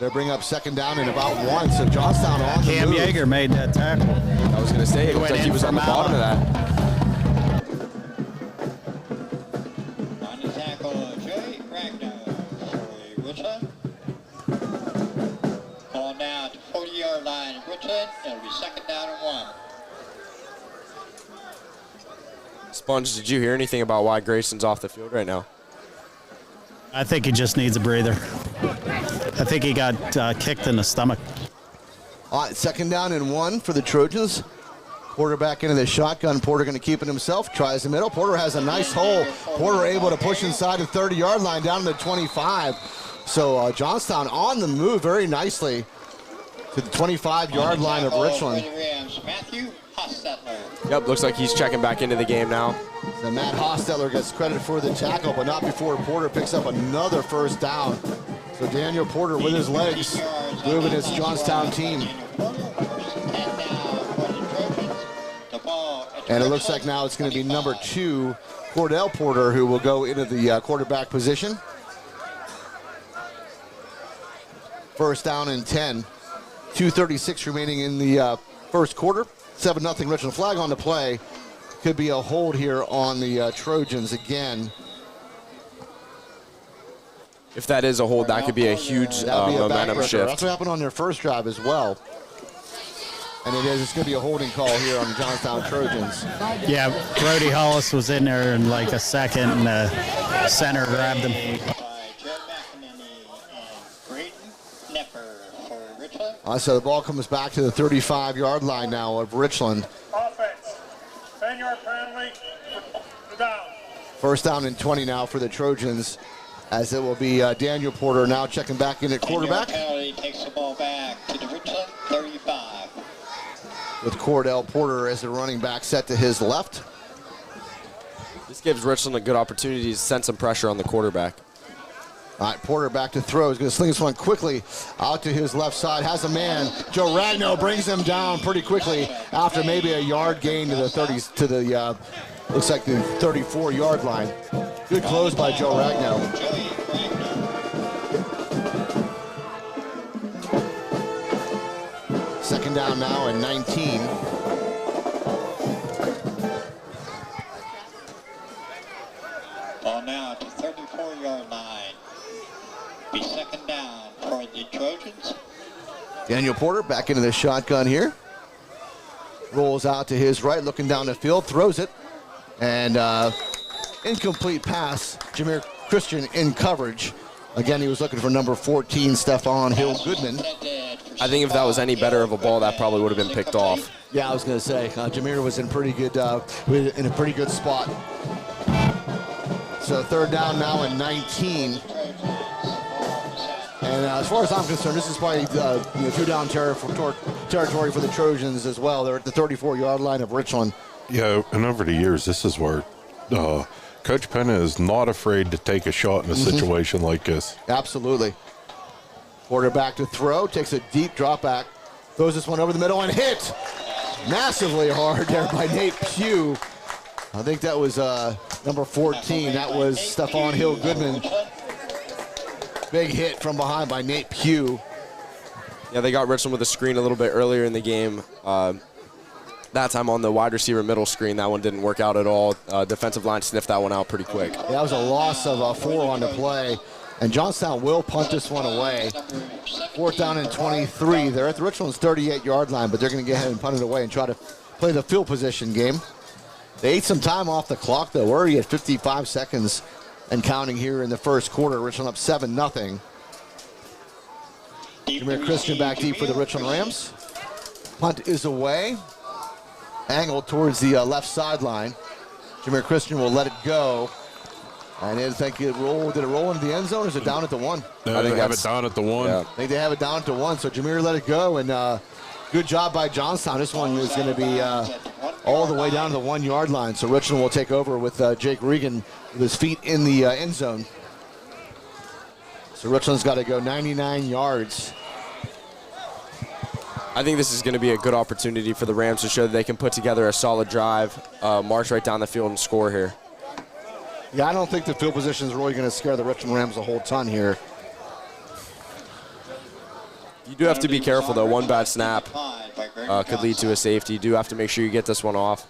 They bring up second down and about 1. So Johnstown on the Cam move. Yeager made that tackle. I was going to say, it looked like he was on the bottom of that. On the tackle, Jay Ragnar for Richland. Ball now to 40-yard line of Richland. It'll be second down and 1. Sponge, did you hear anything about why Grayson's off the field right now? I think he just needs a breather. I think he got kicked in the stomach. All right, second down and 1 for the Trojans. Porter back into the shotgun. Porter going to keep it himself. Tries the middle. Porter has a nice hole. Porter able to push inside the 30-yard line down to the 25. So Johnstown on the move very nicely to the 25-yard line of Richland. Yep, looks like he's checking back into the game now. So Matt Hostetler gets credit for the tackle, but not before Porter picks up another first down. So Daniel Porter with his legs moving his Johnstown team. And it looks like now it's going to be number 2, Cordell Porter, who will go into the quarterback position. First down and 10. 2:36 remaining in the first quarter. 7-0 Richland. Flag on the play. Could be a hold here on the Trojans again. If that is a hold, that could be a huge momentum shift. That's what happened on their first drive as well. And it's going to be a holding call here on the Johnstown Trojans. Yeah, Brody Hollis was in there in like a second, and the center grabbed him. So the ball comes back to the 35-yard line now of Richland. Offense, 10-yard penalty, down. First down and 20 now for the Trojans, as it will be Daniel Porter now checking back in at quarterback. Penalty takes the ball back to the Richland 35. With Cordell Porter as the running back set to his left. This gives Richland a good opportunity to send some pressure on the quarterback. All right, Porter back to throw. He's going to sling this one quickly out to his left side. Has a man. Joe Ragno brings him down pretty quickly after maybe a yard gain to the 30s, to the looks like the 34-yard line. Good close by Joe Ragno. Second down now and 19. Ball now to 34-yard line. Be second down for the Trojans. Daniel Porter back into the shotgun here. Rolls out to his right, looking down the field, throws it. And incomplete pass. Jameer Christian in coverage. Again, he was looking for number 14, Stephon Hill-Goodman. I think if that was any better of a ball, that probably would have been picked off. Yeah, I was going to say, Jameer was in a pretty good spot. So third down now and 19. And as far as I'm concerned, this is probably two-down territory for the Trojans as well. They're at the 34-yard line of Richland. Yeah, and over the years, this is where Coach Penna is not afraid to take a shot in a situation like this. Absolutely. Quarterback to throw, takes a deep drop back, throws this one over the middle and hit massively hard there by Nate Pugh. I think that was number 14. That was Stephon Hill-Goodman. Big hit from behind by Nate Pugh. Yeah, they got Richland with a screen a little bit earlier in the game. That time on the wide receiver middle screen, that one didn't work out at all. Defensive line sniffed that one out pretty quick. Yeah, that was a loss of 4 on the play. And Johnstown will punt this one away. Fourth down and 23. They're at the Richland's 38-yard line, but they're going to get ahead and punt it away and try to play the field position game. They ate some time off the clock, though. We're already at 55 seconds and counting here in the first quarter. Richland up 7-0. Jameer Christian back deep for the Richland Rams. Punt is away. Angled towards the left sideline. Jameer Christian will let it go. And I think it rolled. Did it roll into the end zone or is it down at the 1? I think they have it down at the 1. Yeah. I think they have it down at the 1. So Jameer let it go. And good job by Johnstown. This one is going to be all the way down to the 1 yard line. So Richland will take over with Jake Regan with his feet in the end zone. So Richland's got to go 99 yards. I think this is going to be a good opportunity for the Rams to show that they can put together a solid drive, march right down the field and score here. Yeah, I don't think the field position is really going to scare the Richland Rams a whole ton here. You do have to be careful, though. One bad snap could lead to a safety. You do have to make sure you get this one off.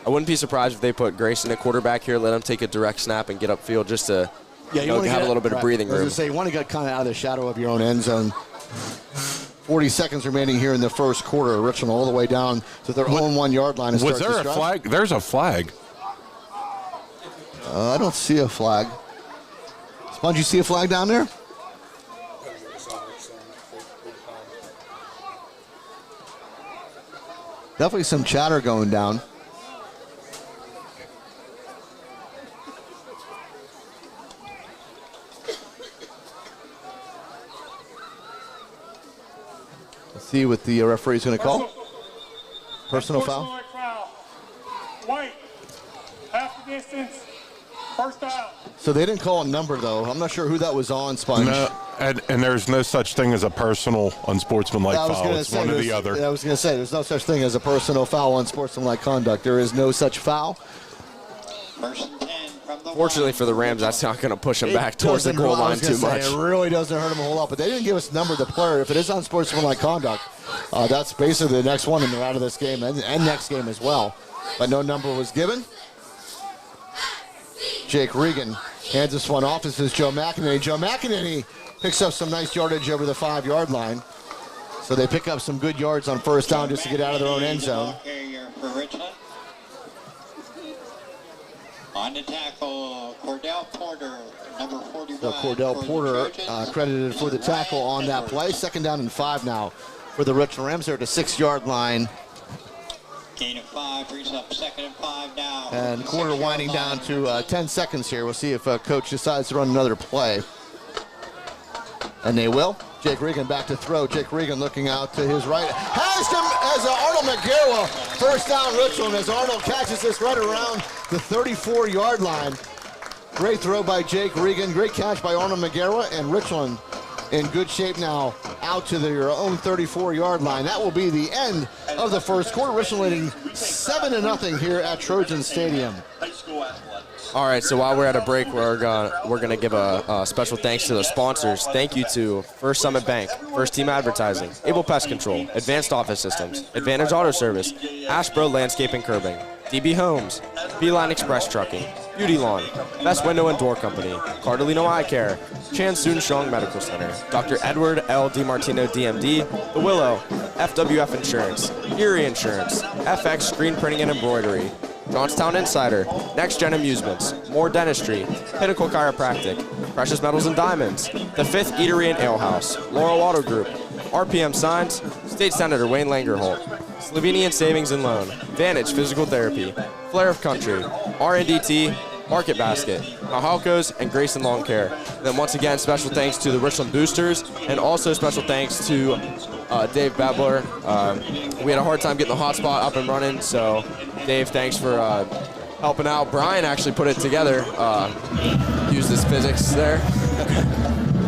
I wouldn't be surprised if they put Grayson at quarterback here, let him take a direct snap and get upfield just to have a little bit of breathing room. I was going to say, you want to get kind of out of the shadow of your own end zone. 40 seconds remaining here in the first quarter. Richland all the way down to their own 1 yard line. Was there a flag? There's a flag. I don't see a flag. Sponge, you see a flag down there? Definitely some chatter going down. Let's see what the referee's going to call. Personal foul. White, half the distance, first down. So they didn't call a number, though. I'm not sure who that was on, Sponge. No, and there's no such thing as a personal unsportsmanlike foul. It's one or the other. I was going to say, there's no such thing as a personal foul unsportsmanlike conduct. There is no such foul. Fortunately for the Rams, that's not going to push them back towards the goal line too much. It really doesn't hurt them a whole lot, but they didn't give us a number of the player. If it is unsportsmanlike conduct, that's basically the next one, and they're out of this game and next game as well. But no number was given. Jake Regan hands this one off. This is Joe McEnany. Joe McEnany picks up some nice yardage over the 5 yard line. So they pick up some good yards on first down just to get out of their own end zone. On the tackle, Cordell Porter, number 41. So Cordell Porter credited for the tackle on that play. 2nd down and 5 now for the Richland Rams. They're at the 6 yard line. Gain of 5, brings up 2nd and 5 now. And quarter winding down to 10 seconds here. We'll see if Coach decides to run another play. And they will. Jake Regan back to throw. Jake Regan looking out to his right. Has him as Arnold McGarrett. First down Richland as Arnold catches this right around the 34 yard line. Great throw by Jake Regan. Great catch by Arnold McGarrett. And Richland in good shape now out to their own 34 yard line. That will be the end of the first quarter. Richland leading 7-0 here at Trojan Stadium. All right, so while we're at a break, we're gonna give a special thanks to the sponsors. Thank you to First Summit Bank, First Team Advertising, Able Pest Control, Advanced Office Systems, Advantage Auto Service, Ashbro Landscape and Curbing, DB Homes, Beeline Express Trucking, Beauty Lawn, Best Window and Door Company, Cardellino Eye Care, Chan Soon Shong Medical Center, Dr. Edward L. DiMartino DMD, The Willow, FWF Insurance, Erie Insurance, FX Screen Printing and Embroidery, Johnstown Insider, Next Gen Amusements, More Dentistry, Pinnacle Chiropractic, Precious Metals and Diamonds, The Fifth Eatery and Ale House, Laurel Auto Group, RPM Signs, State Senator Wayne Langerholt, Slovenian Savings and Loan, Vantage Physical Therapy, Flair of Country, RNDT, Market Basket, Mahalco's, and Grayson Lawn Care. And then once again, special thanks to the Richland Boosters, and also special thanks to Dave Babler. We had a hard time getting the hotspot up and running, so Dave, thanks for helping out. Brian actually put it together, used his physics there.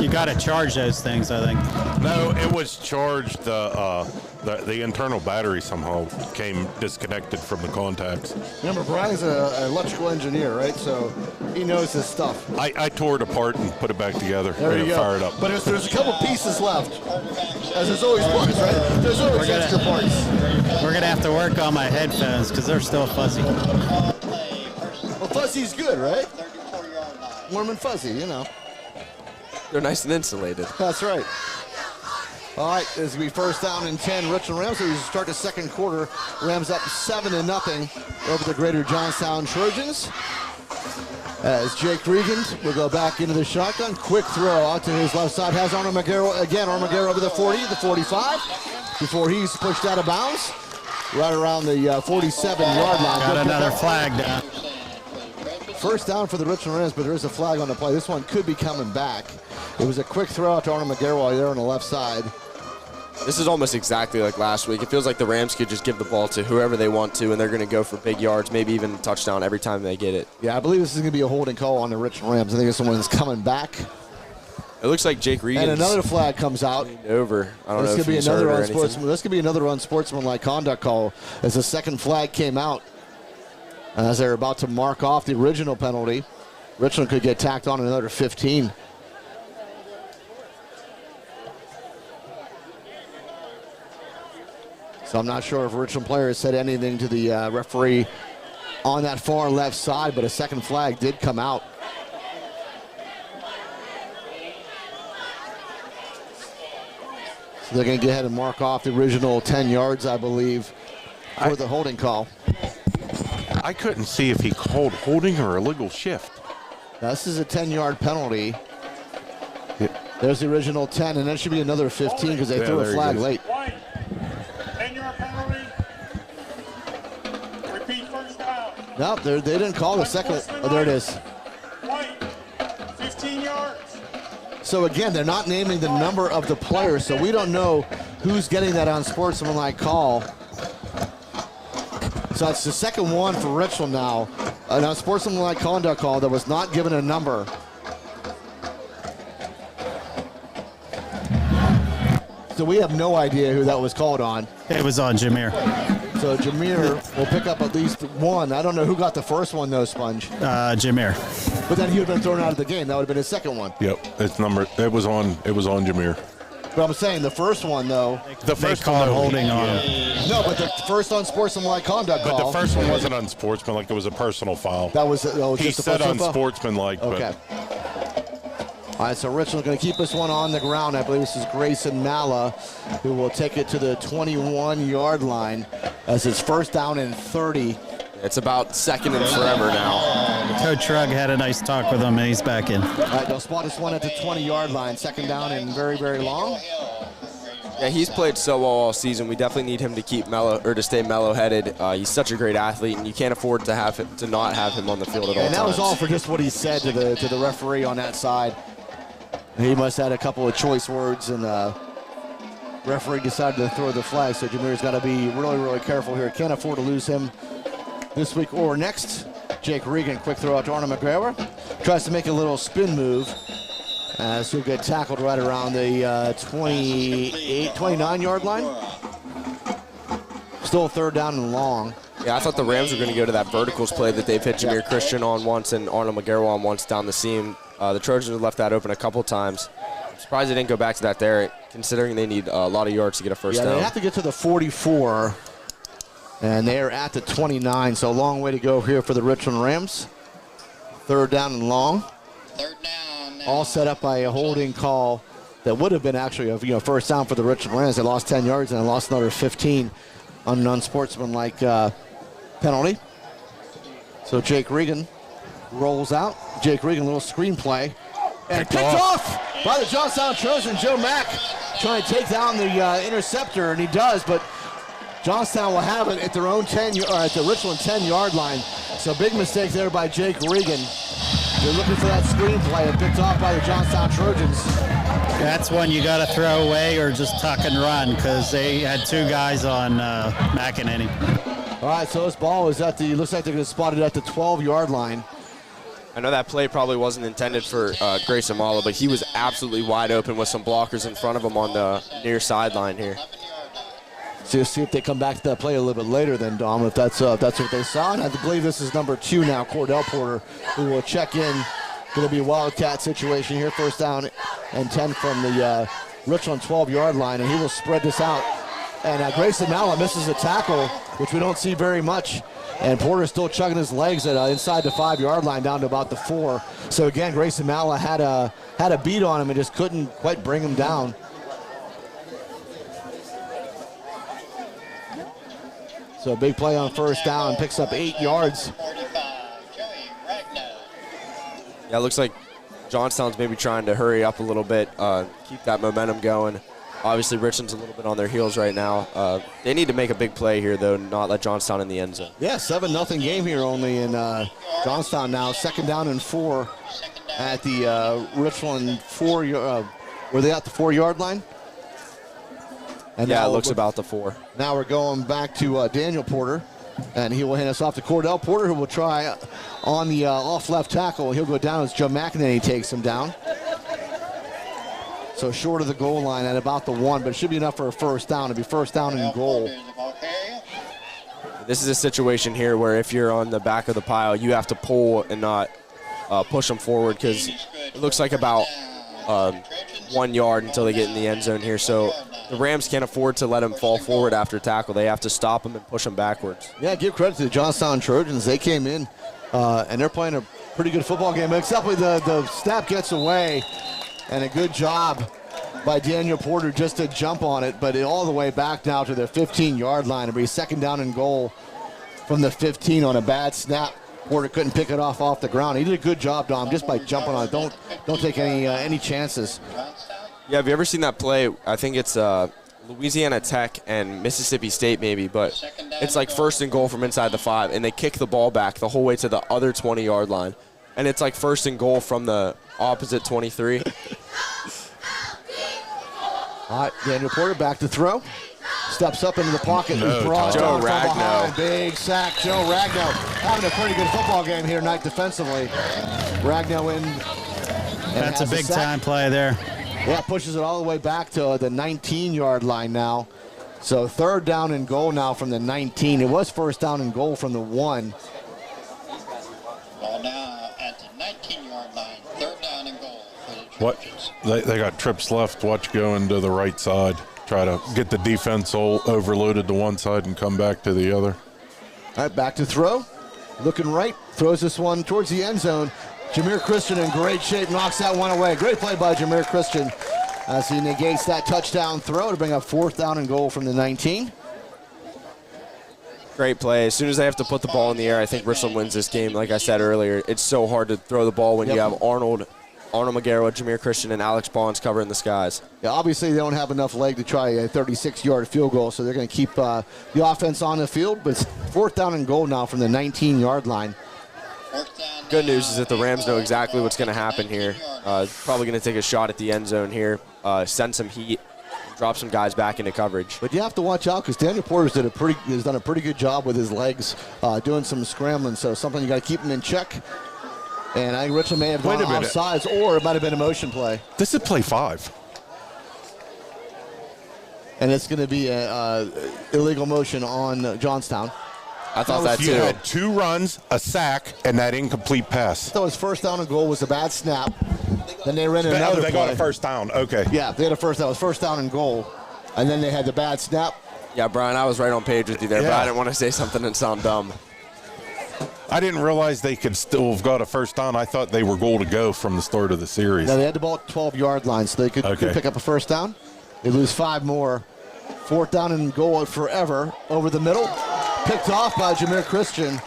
You got to charge those things, I think. No, it was charged. The internal battery somehow came disconnected from the contacts. Remember, Brian's an electrical engineer, right? So he knows his stuff. I tore it apart and put it back together. There you go. Fire it up. But there's a couple pieces left, as there's always parts, right? There's always extra parts. We're going to have to work on my headphones because they're still fuzzy. Well, fuzzy's good, right? Warm and fuzzy, you know. They're nice and insulated. That's right. All right, this will be first down and 10. Richland Rams. So we start the second quarter. Rams up 7-0 over the Greater Johnstown Trojans. As Jake Regan will go back into the shotgun. Quick throw out to his left side. Has Arnold Magaro again. Arnold Magaro over the 40, the 45, before he's pushed out of bounds. Right around the 47-yard line. Got another flag down. First down for the Richland Rams, but there is a flag on the play. This one could be coming back. It was a quick throw out to Arnold Magaro there on the left side. This is almost exactly like last week. It feels like the Rams could just give the ball to whoever they want to, and they're going to go for big yards, maybe even a touchdown every time they get it. Yeah, I believe this is going to be a holding call on the Richland Rams. I think this one is coming back. It looks like Jake Regan. And another flag comes out. Over. I don't know if This could be another unsportsmanlike conduct call as the second flag came out. As they're about to mark off the original penalty, Richland could get tacked on another 15. So I'm not sure if Richland players said anything to the referee on that far left side, but a second flag did come out. So they're going to go ahead and mark off the original 10 yards, I believe, for the holding call. I couldn't see if he called holding or illegal shift. Now, this is a 10-yard penalty. There's the original 10, and that should be another 15 because they threw a flag late. White, 10-yard penalty. Repeat first down. No, they didn't call the second. Oh, there it is. White, 15 yards. So again, they're not naming the number of the players, so we don't know who's getting that unsportsmanlike call. So it's the second one for Richland now. An unsportsmanlike conduct call that was not given a number. So we have no idea who that was called on. It was on Jameer. So Jameer will pick up at least one. I don't know who got the first one though, Sponge. Jameer. But then he would have been thrown out of the game. That would have been his second one. Yep, it's number. It was on Jameer. But I'm saying the first one though. The first called one, holding on. No, but the first unsportsmanlike conduct But call. the first one wasn't unsportsmanlike. It was a personal foul. That was He just a said personal foul? unsportsmanlike. Okay. All right, so Richland's going to keep this one on the ground. I believe this is Grayson Malla, who will take it to the 21-yard line as it's first down and 30. It's about second and forever now. Coach Rugg had a nice talk with him, and he's back in. All right, they'll spot this one at the 20-yard line. Second down and very, very long. Yeah, he's played so well all season. We definitely need him to keep to stay mellow-headed. He's such a great athlete, and you can't afford to not have him on the field at all times. And that was all for just what he said to the referee on that side. He must have had a couple of choice words, and referee decided to throw the flag. So Jameer's got to be really, really careful here. Can't afford to lose him this week or next. Jake Regan, quick throw out to Arnold McGregor. Tries to make a little spin move. As he'll get tackled right around the 29-yard line. Still third down and long. Yeah, I thought the Rams were going to go to that verticals play that they've hit Jameer Christian on once and Arnold McGarrow on once down the seam. The Trojans have left that open a couple times. I'm surprised they didn't go back to that there, considering they need a lot of yards to get a first down. They have to get to the 44, and they are at the 29, so a long way to go here for the Richland Rams. Third down and long. Third down. Now. All set up by a holding call that would have been actually a first down for the Richland Rams. They lost 10 yards and they lost another 15 on an unsportsmanlike penalty. So Jake Regan rolls out. Jake Regan, a little screen play. And picked off by the Johnstown Trojan. Joe Mack trying to take down the interceptor, and he does, but Johnstown will have it at their own at the Richland 10-yard line. So big mistake there by Jake Regan. They're looking for that screen play and picked off by the Johnstown Trojans. That's one you got to throw away or just tuck and run because they had two guys on McEnany. All right, so this ball is looks like they're going to spot it at the 12-yard line. I know that play probably wasn't intended for Grayson Malla, but he was absolutely wide open with some blockers in front of him on the near sideline here. So see if they come back to that play a little bit later then, Dom, if that's what they saw. And I believe this is number 2 now, Cordell Porter, who will check in. Going to be a Wildcat situation here, first down and 10 from the Richland 12-yard line, and he will spread this out. And Grayson Malla misses a tackle, which we don't see very much. And Porter's still chugging his legs at inside the 5-yard line down to about the 4. So again, Grayson Malla had a beat on him and just couldn't quite bring him down. So a big play on first down, picks up 8 yards. Yeah, it looks like Johnstown's maybe trying to hurry up a little bit, keep that momentum going. Obviously, Richland's a little bit on their heels right now. They need to make a big play here, though, not let Johnstown in the end zone. Yeah, 7-0 game here only in Johnstown now. 2nd down and 4 at the Richland 4. Were they at the 4-yard line? And yeah, now it looks about the 4. Now we're going back to Daniel Porter, and he will hand us off to Cordell Porter, who will try on the off left tackle. He'll go down as Joe McEnany takes him down. So short of the goal line at about the 1, but it should be enough for a first down. It'll be first down and goal. This is a situation here where if you're on the back of the pile, you have to pull and not push them forward, because it looks like about 1 yard until they get in the end zone here. So the Rams can't afford to let them fall forward after tackle. They have to stop them and push them backwards. Yeah, give credit to the Johnstown Trojans. They came in, and they're playing a pretty good football game, except the snap gets away. And a good job by Daniel Porter just to jump on it, but all the way back now to the 15-yard line. It'll be 2nd down and goal from the 15 on a bad snap. Porter couldn't pick it off the ground. He did a good job, Dom, just by jumping on it. Don't take any chances. Yeah, have you ever seen that play? I think it's Louisiana Tech and Mississippi State maybe, but it's like 1st and goal from inside the 5, and they kick the ball back the whole way to the other 20-yard line. And it's like 1st and goal from the opposite 23. All right, Daniel Porter back to throw. Steps up into the pocket. No, Brought Joe down from Ragnow. behind. Big sack. Joe Ragnow having a pretty good football game here tonight defensively. Ragnow in. That's a big time play there. Yeah, pushes it all the way back to the 19-yard line now. So 3rd down and goal now from the 19. It was 1st down and goal from the 1. Well, now at the 19-yard line, 3rd down and goal for the What? Trojans. They got trips left. Watch going to the right side. Try to get the defense all overloaded to one side and come back to the other. All right, back to throw. Looking right. Throws this one towards the end zone. Jameer Christian in great shape. Knocks that one away. Great play by Jameer Christian as he negates that touchdown throw to bring up 4th down and goal from the 19. Great play. As soon as they have to put the ball in the air, I think Richland wins this game. Like I said earlier, it's so hard to throw the ball when you have Arnold Magaro, Jameer Christian, and Alex Bonds covering the skies. Yeah, obviously they don't have enough leg to try a 36-yard field goal, so they're going to keep the offense on the field. But it's 4th down and goal now from the 19-yard line. Good news is that the Rams know exactly what's going to happen here. Probably going to take a shot at the end zone here, send some heat, drop some guys back into coverage. But you have to watch out because Daniel Porter's has done a pretty good job with his legs, doing some scrambling. So something you got to keep him in check. And I think Richland may have gone offsides, or it might have been a motion play. This is play 5. And it's going to be an illegal motion on Johnstown. I thought that You too. had 2 runs, a sack, and that incomplete pass. So his 1st down and goal was a bad snap. Then they ran another They play. got a first down. Okay. Yeah, they had a first. That was 1st down and goal. And then they had the bad snap. Yeah, Brian, I was right on page with you there, but I didn't want to say something and sound dumb. I didn't realize they could still have got a first down. I thought they were goal to go from the start of the series. Now they had the ball at 12-yard line, so they could pick up a first down. They lose 5 more. 4th down and goal forever. Over the middle. Picked off by Jameer Christian.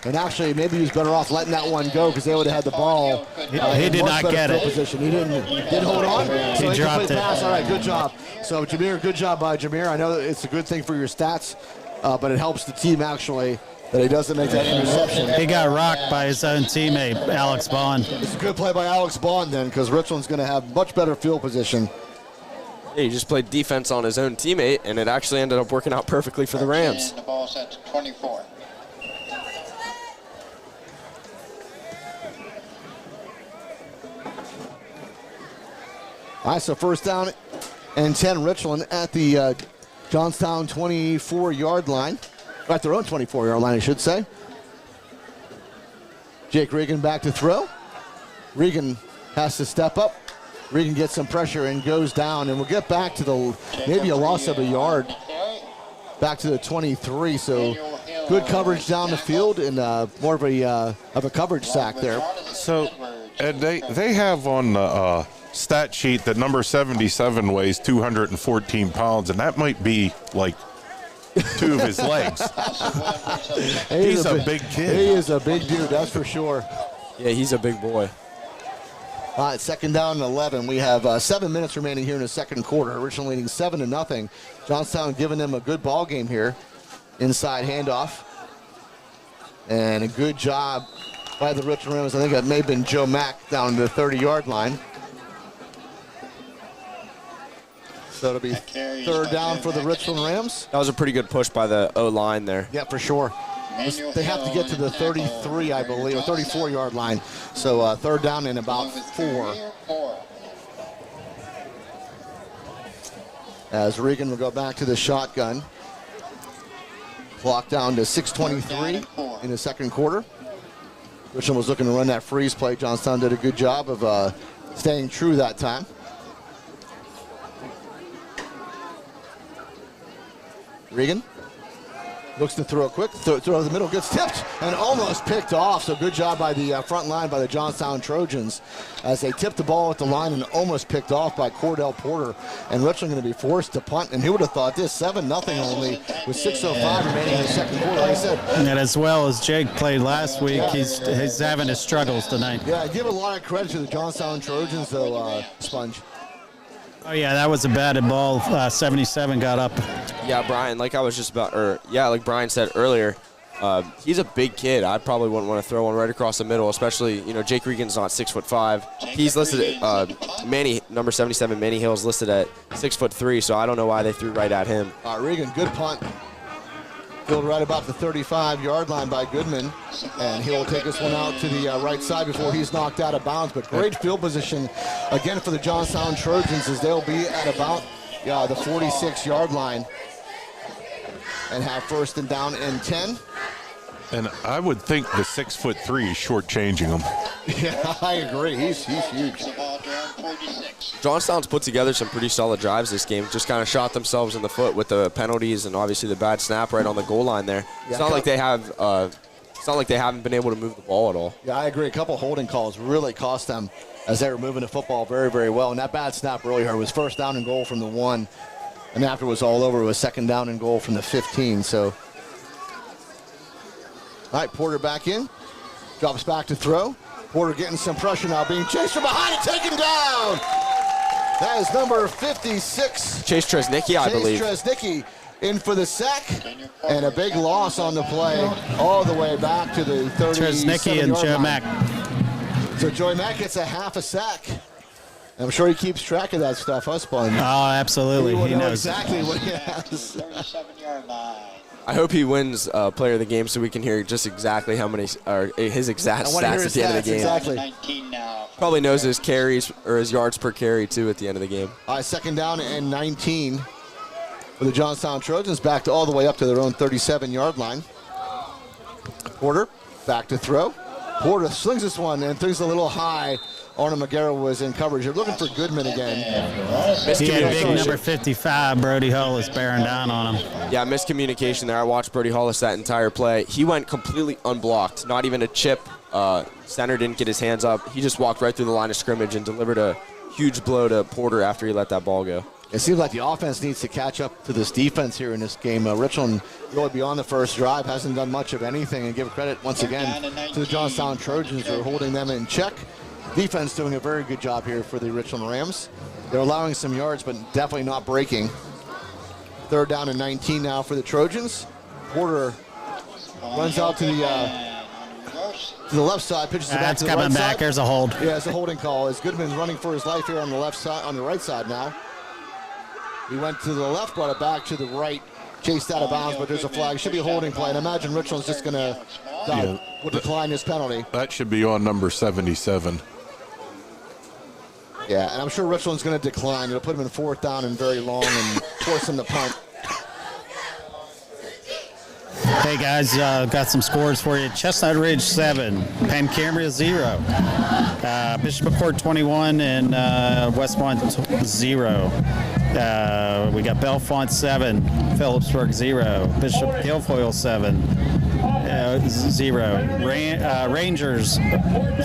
And actually, maybe he was better off letting that one go because they would have had the ball. He did not get it. Position. He didn't hold on. So He dropped it. pass. All right, good job. So Jameer, good job by Jameer. I know that it's a good thing for your stats, but it helps the team actually that he doesn't make that interception. He got rocked by his own teammate, Alex Bond. It's a good play by Alex Bond then because Richland's going to have much better field position. Yeah, he just played defense on his own teammate, and it actually ended up working out perfectly for the Rams. And the ball set to 24. All right, so 1st down and 10 Richland at the Johnstown 24-yard line. At their own 24-yard line, I should say. Jake Regan back to throw. Regan has to step up. Regan gets some pressure and goes down, and we'll get back to maybe a loss of a yard. Back to the 23, so good coverage down the field and more of a coverage sack there. So, Ed, they have on the stat sheet that number 77 weighs 214 pounds, and that might be like 2 of his legs. He's a big kid. He is a big dude, that's for sure. Yeah, he's a big boy. All right, second down and 11. We have 7 minutes remaining here in the second quarter. Richland leading 7-0. Johnstown giving them a good ball game here. Inside handoff. And a good job by the Richland Rams. I think that may have been Joe Mack down to the 30-yard line. So it'll be third down for the Richland Rams. That was a pretty good push by the O-line there. Yeah, for sure. They have to get to the 33, I believe, or 34-yard line. So third down and about 4. As Regan will go back to the shotgun. Clock down to 6:23 in the second quarter. Richland was looking to run that freeze play. Johnstown did a good job of staying true that time. Regan looks to throw quick, throw to the middle, gets tipped and almost picked off. So good job by the front line by the Johnstown Trojans as they tipped the ball at the line and almost picked off by Cordell Porter. And Richland going to be forced to punt. And who would have thought this? 7-0 only with 6:05 remaining in the second quarter. Like I said, And as well as Jake played last week, he's having his struggles tonight. yeah, I give a lot of credit to the Johnstown Trojans, though, Sponge. Oh, yeah, that was a batted ball. 77 got up. Yeah, Brian, like like Brian said earlier, he's a big kid. I probably wouldn't want to throw one right across the middle, especially, Jake Regan's not 6'5". He's listed at, Manny, number 77, Manny Hill's listed at 6'3", so I don't know why they threw right at him. Regan, good punt. Filled right about the 35-yard line by Goodman, and he'll take this one out to the right side before he's knocked out of bounds. But great field position again for the Johnstown Trojans as they'll be at about the 46-yard line and have first and down and 10. And I would think the 6'3" is shortchanging him. Yeah, I agree. He's huge. Johnstown's put together some pretty solid drives this game. Just kind of shot themselves in the foot with the penalties and obviously the bad snap right on the goal line there. It's not like they have. It's not like they haven't been able to move the ball at all. Yeah, I agree. A couple holding calls really cost them as they were moving the football very, very well. And that bad snap earlier was first down and goal from the 1, and after it was all over, it was second down and goal from the 15. So, all right, Porter back in, drops back to throw. Porter getting some pressure now, being chased from behind and taken down. That is number 56. Chase Tresnicki, I believe. Chase Tresnicki in for the sack, and a big loss on the play all the way back to the 37-yard Tresnicki and Joe line. Mack. So Joey Mack gets a half a sack. I'm sure he keeps track of that stuff, huh, Spun? Oh, absolutely. He He knows exactly what he has. 37-yard line. I hope he wins Player of the Game so we can hear just exactly how many his exact stats at the end of the game. Exactly. 19 now. Probably knows his carries or his yards per carry too at the end of the game. All right, second down and 19 for the Johnstown Trojans, back to all the way up to their own 37-yard line. Porter back to throw. Porter slings this one and throws a little high. Arnold McGarrett was in coverage. You're looking for Goodman again. he had big number 55. Brody Hull is bearing down on him. Yeah, miscommunication there. I watched Brody Hollis that entire play. He went completely unblocked, not even a chip. Center didn't get his hands up. He just walked right through the line of scrimmage and delivered a huge blow to Porter after he let that ball go. It seems like the offense needs to catch up to this defense here in this game. Richland, really beyond the first drive, hasn't done much of anything, and give credit once again to the Johnstown Trojans who are holding them in check. Defense doing a very good job here for the Richland Rams. They're allowing some yards, but definitely not breaking. Third down and 19 now for the Trojans. Porter runs out to the left side, pitches it back That's to the coming right back. side. There's a hold. Yeah, it's a holding call as Goodman's running for his life here on the left side, on the right side now. He went to the left, brought it back to the right, chased out of bounds, but there's a flag. Should be a holding play, and I imagine Richland's just going to decline this penalty. That should be on number 77. Yeah, and I'm sure Richland's going to decline. It'll put him in fourth down and very long and force him to punt. Hey, guys, got some scores for you. Chestnut Ridge 7, Pancamera 0, Bishop McCourt 21, and Westmont 0. We got Bellefonte 7, Phillipsburg 0, Bishop Guilfoyle 7. 0. Rangers,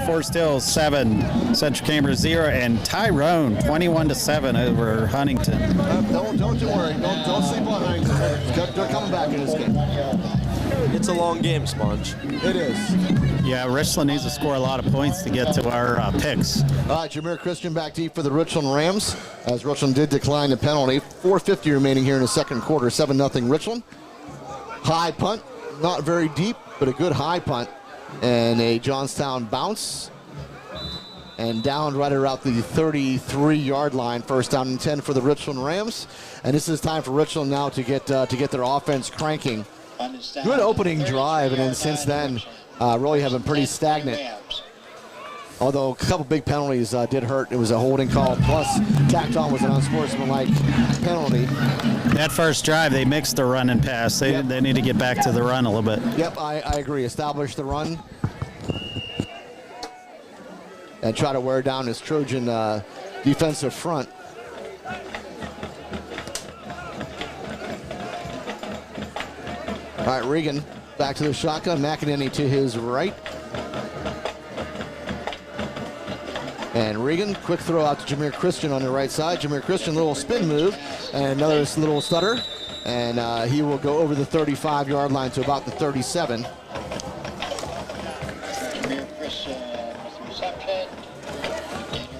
Forest Hills 7, Central Cambridge 0, and Tyrone 21-7 over Huntington. Don't worry. Don't sleep on Huntington. They're coming back in this game. It's a long game, Sponge. It is. Yeah, Richland needs to score a lot of points to get to our picks. All right, Jameer Christian back deep for the Richland Rams, as Richland did decline the penalty. 4:50 remaining here in the second quarter, 7-0 Richland. High punt, not very deep, but a good high punt. And a Johnstown bounce. And down right around the 33-yard line, first down and 10 for the Richland Rams. And this is time for Richland now to get their offense cranking. Good opening drive, and then since then, really have been pretty stagnant. Although a couple big penalties did hurt. It was a holding call, plus tacked on was an unsportsmanlike penalty. That first drive, they mixed the run and pass. They need to get back to the run a little bit. Yep, I agree. Establish the run. And try to wear down this Trojan defensive front. All right, Regan back to the shotgun. McEnany to his right. And Regan, quick throw out to Jameer Christian on the right side. Jameer Christian, little spin move, and another little stutter. And he will go over the 35-yard line to about the 37.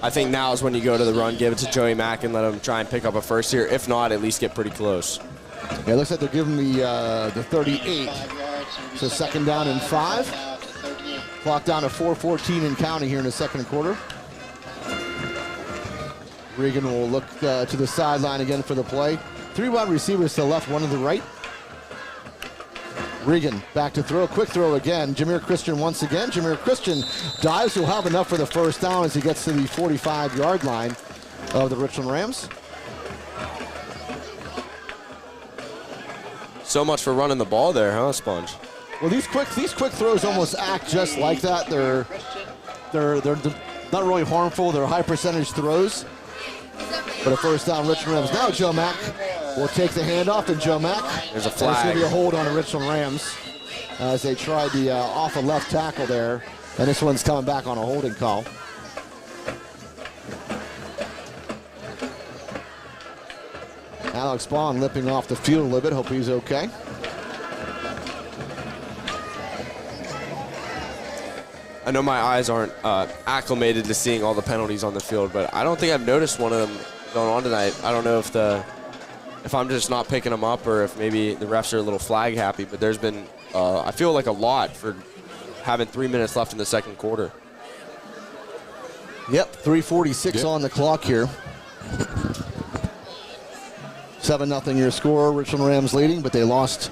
I think now is when you go to the run, give it to Joey Mack and let him try and pick up a first here. If not, at least get pretty close. Yeah, it looks like they're giving the 38. So second down and 5. Clock down to 4:14 and counting here in the second quarter. Regan will look to the sideline again for the play. 3 wide receivers to the left, 1 to the right. Regan back to throw, quick throw again. Jameer Christian once again. Jameer Christian dives, will have enough for the first down as he gets to the 45-yard line of the Richland Rams. So much for running the ball there, huh, Sponge? Well, these quick throws almost act just like that. They're not really harmful. They're high percentage throws. But a first down, Richland Rams. Now Joe Mack will take the handoff, and Joe Mack. There's a It's flag. going to be a hold on the Richland Rams as they tried the off a left tackle there. And this one's coming back on a holding call. Alex Bond limping off the field a little bit. Hope he's okay. I know my eyes aren't acclimated to seeing all the penalties on the field, but I don't think I've noticed one of them going on tonight. I don't know if I'm just not picking them up or if maybe the refs are a little flag happy, but there's been, I feel like a lot for having 3 minutes left in the second quarter. Yep, 3:46 on the clock here. 7-0 your score. Richland Rams leading, but they lost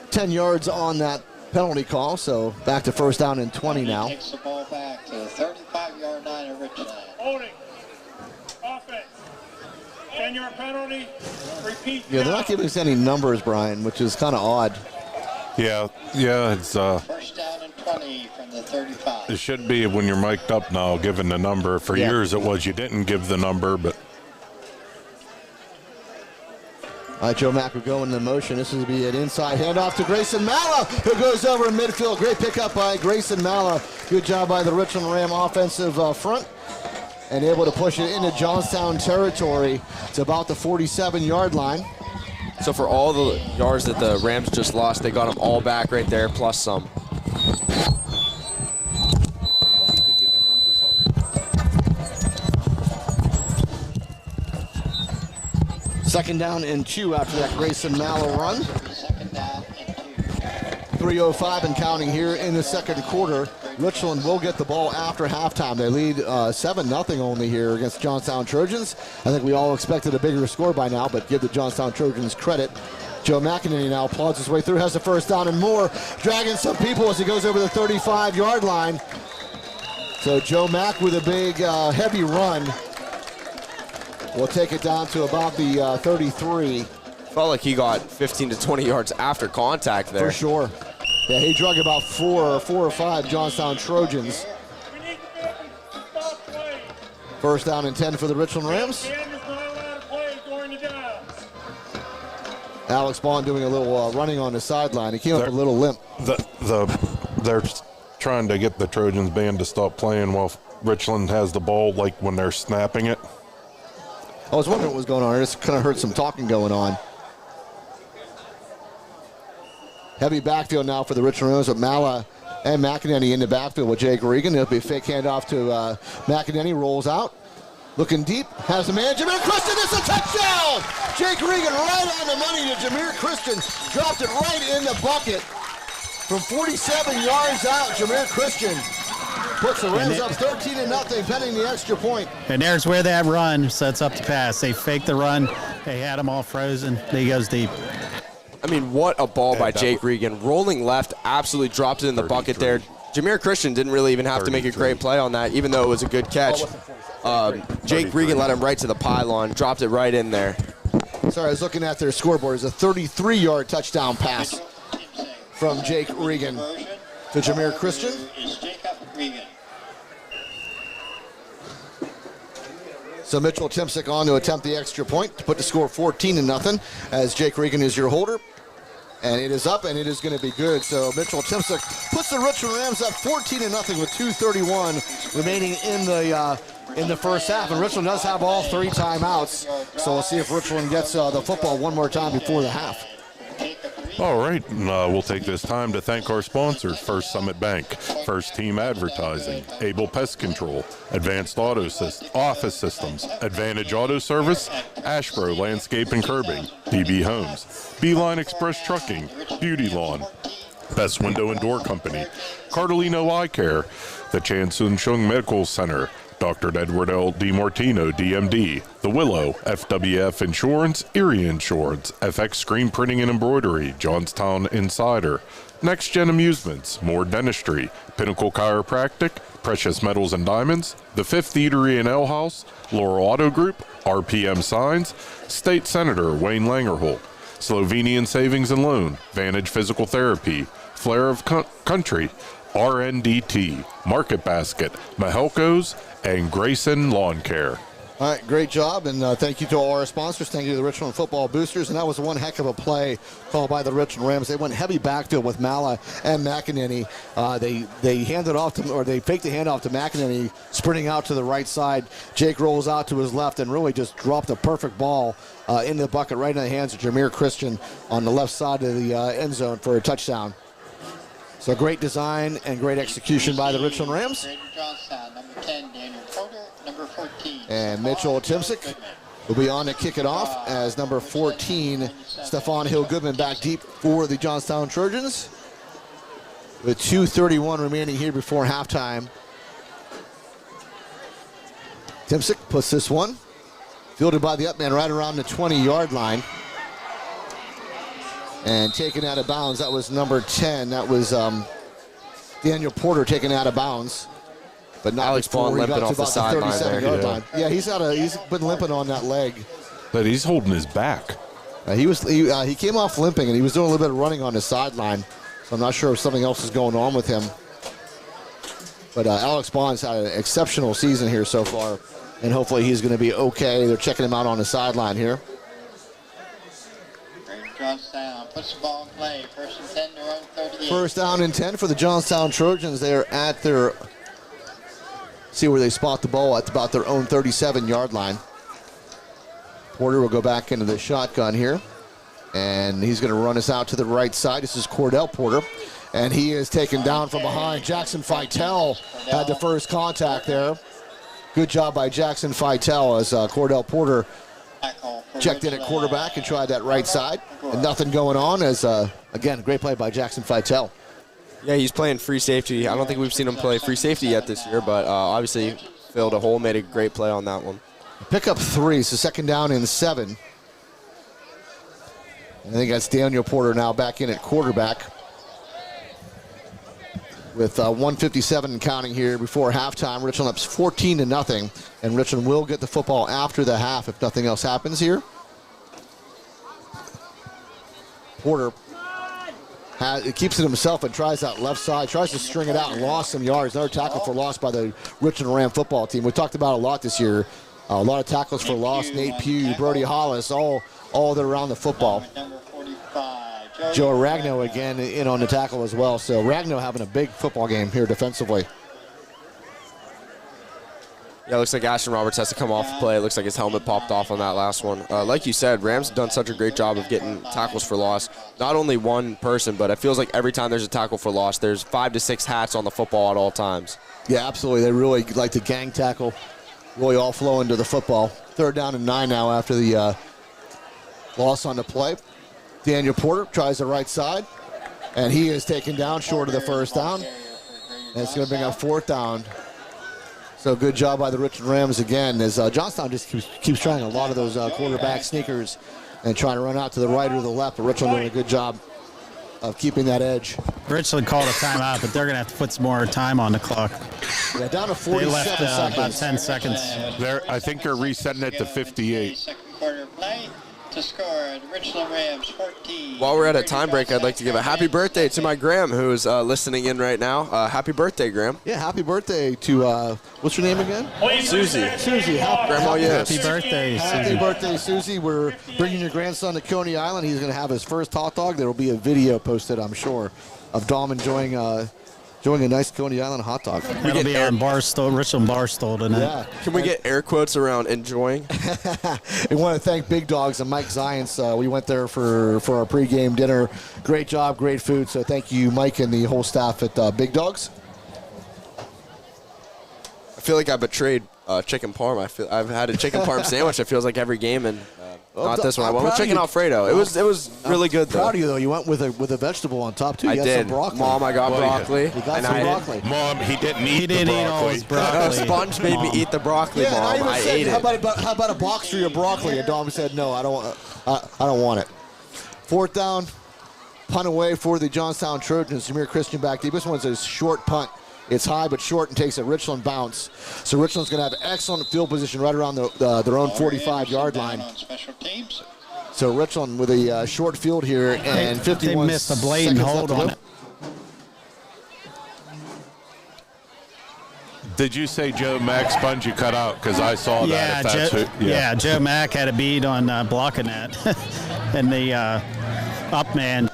10 yards on that penalty call, so back to first down and 20 now. Takes the ball back to the 35-yard line of Richland. Holding. Offense. 10-yard penalty. Repeat. Yeah, they're not giving us any numbers, Brian, which is kind of odd. Yeah, it's First down and 20 from the 35. it should be when you're mic'd up now, given the number. For Yeah. years it was you didn't give the number, but All right, Joe Mack will go into motion. This will be an inside handoff to Grayson Malla, who goes over in midfield. Great pickup by Grayson Malla. Good job by the Richland Ram offensive front. And able to push it into Johnstown territory. It's about the 47-yard line. So for all the yards that the Rams just lost, they got them all back right there, plus some. Second down and 2 after that Grayson Malla run. Second down and 2. 3:05 and counting here in the second quarter. Richland will get the ball after halftime. They lead 7-0 only here against Johnstown Trojans. I think we all expected a bigger score by now, but give the Johnstown Trojans credit. Joe McEnany now plods his way through, has the first down and more, dragging some people as he goes over the 35-yard line. So Joe Mack with a big, heavy run will take it down to about the 33. Felt like he got 15 to 20 yards after contact there. For sure. Yeah, he drug about four or five Johnstown Trojans. We need to be able to stop play. First down and 10 for the Richland Rams. The end is not allowed to play during the downs. Alex Bond doing a little running on the sideline. He came up a little limp. they're trying to get the Trojans band to stop playing while Richland has the ball, like when they're snapping it. I was wondering what was going on. I just kind of heard some talking going on. Heavy backfield now for the Richland Rams with Mala and McEnany in the backfield with Jake Regan. It'll be a fake handoff to McEnany, rolls out. Looking deep, has a man, Jameer Christian, it's a touchdown! Jake Regan right on the money to Jameer Christian, dropped it right in the bucket. From 47 yards out, Jameer Christian puts the Rams up 13-0, pending the extra point. And there's where that run sets up the pass. They faked the run. They had him all frozen. He goes deep. I mean, what a ball by Jake Regan. Rolling left, absolutely dropped it in the bucket there. Jameer Christian didn't really even have to make a great play on that, even though it was a good catch. Jake Regan led him right to the pylon, dropped it right in there. Sorry, I was looking at their scoreboard. It's a 33-yard touchdown pass from Jake Regan to Jameer Christian. So Mitchell Timsick on to attempt the extra point to put the score 14-0 as Jake Regan is your holder. And it is up, and it is going to be good. So Mitchell Timsick puts the Richland Rams up 14-0 with 2:31 remaining in the first half. And Richland does have all 3 timeouts. So we'll see if Richland gets the football one more time before the half. All right, we'll take this time to thank our sponsors, First Summit Bank, First Team Advertising, Able Pest Control, Advanced Office Systems, Advantage Auto Service, Ashbro Landscape and Curbing, DB Homes, Beeline Express Trucking, Beauty Lawn, Best Window and Door Company, Cardellino Eye Care, the Chan Soon Chung Medical Center, Dr. Edward L. DiMartino, DMD, The Willow, FWF Insurance, Erie Insurance, FX Screen Printing and Embroidery, Johnstown Insider, Next Gen Amusements, More Dentistry, Pinnacle Chiropractic, Precious Metals and Diamonds, The Fifth Eatery and Ale House, Laurel Auto Group, RPM Signs, State Senator Wayne Langerholt, Slovenian Savings and Loan, Vantage Physical Therapy, Flair of Country, RNDT, Market Basket, Mahelco's, and Grayson Lawn Care. All right, great job, and thank you to all our sponsors. Thank you to the Richland Football Boosters, and that was one heck of a play called by the Richland Rams. They went heavy backfield with Mala and McEnany. They handed off to, or they faked the handoff to McEnany, sprinting out to the right side. Jake rolls out to his left and really just dropped a perfect ball in the bucket right in the hands of Jameer Christian on the left side of the end zone for a touchdown. So great design and great execution by the Richland Rams. Johnstown, number 10, Daniel Porter, number 14. And Mitchell Timsick will be on to kick it off as number 14, Stephon Hill-Goodman, back deep for the Johnstown Trojans. With 2:31 remaining here before halftime. Timsick puts this one, fielded by the up man right around the 20-yard line. And taken out of bounds, that was number 10. That was Daniel Porter taken out of bounds. But not Alex before Vaughn he got limping to off the about the sideline 37-yard line. Yeah, he's been limping on that leg. But he's holding his back. He came off limping, and he was doing a little bit of running on the sideline. So I'm not sure if something else is going on with him. But Alex Bond's had an exceptional season here so far, and hopefully he's going to be okay. They're checking him out on the sideline here. Johnstown puts the ball in play. First and 10, their own 38. First down and 10 for the Johnstown Trojans. They're at their, see where they spot the ball at about their own 37-yard line. Porter will go back into the shotgun here, and he's going to run us out to the right side. This is Cordell Porter, and he is taken down from behind. Jackson Feitel had the first contact there. Good job by Jackson Feitel as Cordell Porter checked in at quarterback and tried that right side. And nothing going on as, again, great play by Jackson Feitel. Yeah, he's playing free safety. I don't think we've seen him play free safety yet this year, but obviously filled a hole, made a great play on that one. Pick up 3, so second down and 7. I think that's Daniel Porter now back in at quarterback. With 1:57 counting here before halftime. Richland up's 14-0, and Richland will get the football after the half if nothing else happens here. Porter keeps it himself and tries that left side, tries to string it out and lost some yards. Another tackle for loss by the Richland Ram football team. We talked about a lot this year. A lot of tackles for loss. Nate Pugh, Brody Hollis, all that around the football. Joe Ragno again in on the tackle as well. So Ragno having a big football game here defensively. Yeah, it looks like Ashton Roberts has to come off the play. It looks like his helmet popped off on that last one. Like you said, Rams have done such a great job of getting tackles for loss. Not only one person, but it feels like every time there's a tackle for loss, there's 5 to 6 hats on the football at all times. Yeah, absolutely. They really like to gang tackle, really all flow into the football. 3rd down and 9 now after the loss on the play. Daniel Porter tries the right side, and he is taken down short of the 1st down. And it's going to bring up 4th down. So good job by the Richland Rams again, as Johnstown just keeps trying a lot of those quarterback sneakers and trying to run out to the right or the left, but Richland doing a good job of keeping that edge. Richland called a timeout, but they're going to have to put some more time on the clock. Yeah, down to 47 they left, seconds. about 10 seconds. I think they're resetting it to 58. Second quarter play to score the Richland Rams 14. While we're at a time break, I'd like to give a happy birthday to my Graham, who's listening in right now. Happy birthday, Graham. Yeah, happy birthday to, what's your name again? Susie. Susie. Grandma, yes. Happy birthday, Happy Susie. birthday, Susie. We're bringing your grandson to Coney Island. He's going to have his first hot dog. There will be a video posted, I'm sure, of Dom enjoying a nice Coney Island hot dog. That'll be on Barstool, Richland Barstool tonight. Yeah. Can we get air quotes around enjoying? We want to thank Big Dogs and Mike Zients. We went there for our pregame dinner. Great job, great food. So thank you, Mike, and the whole staff at Big Dogs. I feel like I betrayed chicken parm. I've had a chicken parm sandwich. It feels like every game, and not this one. I went with chicken Alfredo. It was really good though. Proud of you though. You went with a vegetable on top too. You I got did. Some broccoli. Mom, I got broccoli. You got and some I broccoli. Mom, he didn't eat didn't the eat all broccoli. his broccoli. Sponge made me eat the broccoli, Yeah, Mom. I ate how it. about a box for your broccoli? And Dom said, no, I don't want it. 4th down, punt away for the Johnstown Trojans. Jameer Christian back deep. This one's a short punt. It's high but short and takes a Richland bounce. So Richland's going to have excellent field position right around their own 45-yard line. On special teams. So Richland with a short field here and 51 They missed the blatant seconds hold left to on go. it. Did you say Joe Mack sponge you cut out? Because I saw that. If that's who, Joe Mack had a bead on blocking that. And the up man.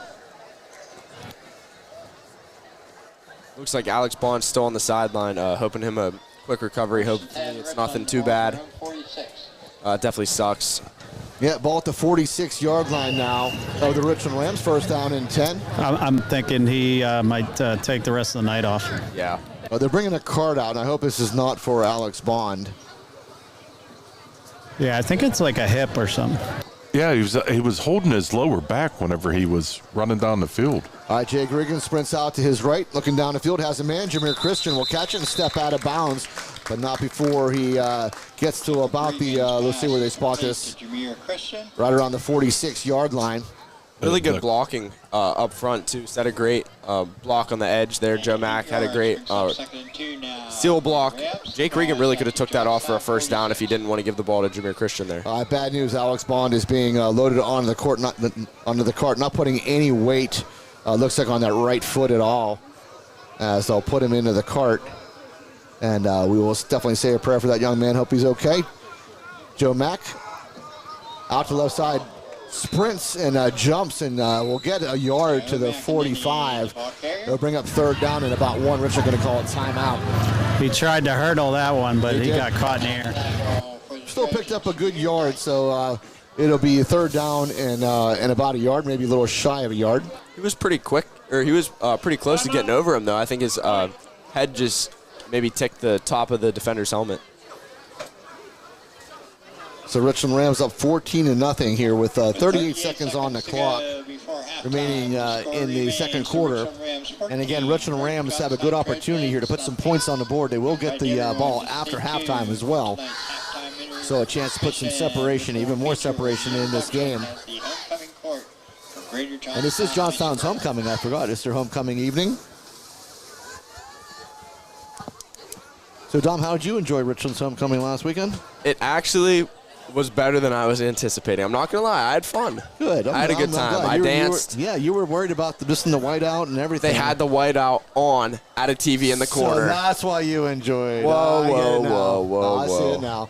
Looks like Alex Bond's still on the sideline, hoping him a quick recovery. Hopefully it's nothing too bad. Definitely sucks. Yeah, ball at the 46-yard line now of the Richland Rams. 1st down and 10. I'm thinking he might take the rest of the night off. Yeah. They're bringing a card out, and I hope this is not for Alex Bond. Yeah, I think it's like a hip or something. Yeah, he was holding his lower back whenever he was running down the field. All right, Jay Griggin sprints out to his right, looking down the field, has a man. Jameer Christian will catch it and step out of bounds, but not before he gets to about the, let's see where they spot this, right around the 46-yard line. Really good blocking up front, too. Set a great block on the edge there. Joe Mack had a great seal block. Jake Regan really could have took that off for a 1st down if he didn't want to give the ball to Jameer Christian there. Bad news, Alex Bond is being loaded onto the cart, not putting any weight, looks like on that right foot at all, as they'll put him into the cart. And we will definitely say a prayer for that young man. Hope he's okay. Joe Mack out to the left side. Sprints and jumps and will get a yard to the 45. They'll bring up 3rd down and about 1. Richard going to call it timeout. He tried to hurdle that one, but he got caught in the air. Still picked up a good yard, so it'll be 3rd down and about a yard, maybe a little shy of a yard. He was pretty quick, or he was pretty close to getting over him, though. I think his head just maybe ticked the top of the defender's helmet. So Richland Rams up 14-0 here with 38 seconds on the clock remaining in the 2nd quarter. And again, Richland Rams have a good opportunity here to put some points on the board. They will get the ball after halftime as well. So a chance to put some separation, even more separation in this game. And this is Johnstown's homecoming, I forgot. It's their homecoming evening. So Dom, how did you enjoy Richland's homecoming last weekend? It actually was better than I was anticipating. I'm not going to lie. I had fun. Good. I had a good time. I danced. You were worried about just in the whiteout and everything. They had the whiteout on at a TV in the corner. So that's why you enjoyed. Whoa, I get it whoa, now. whoa, whoa, I see whoa. it now.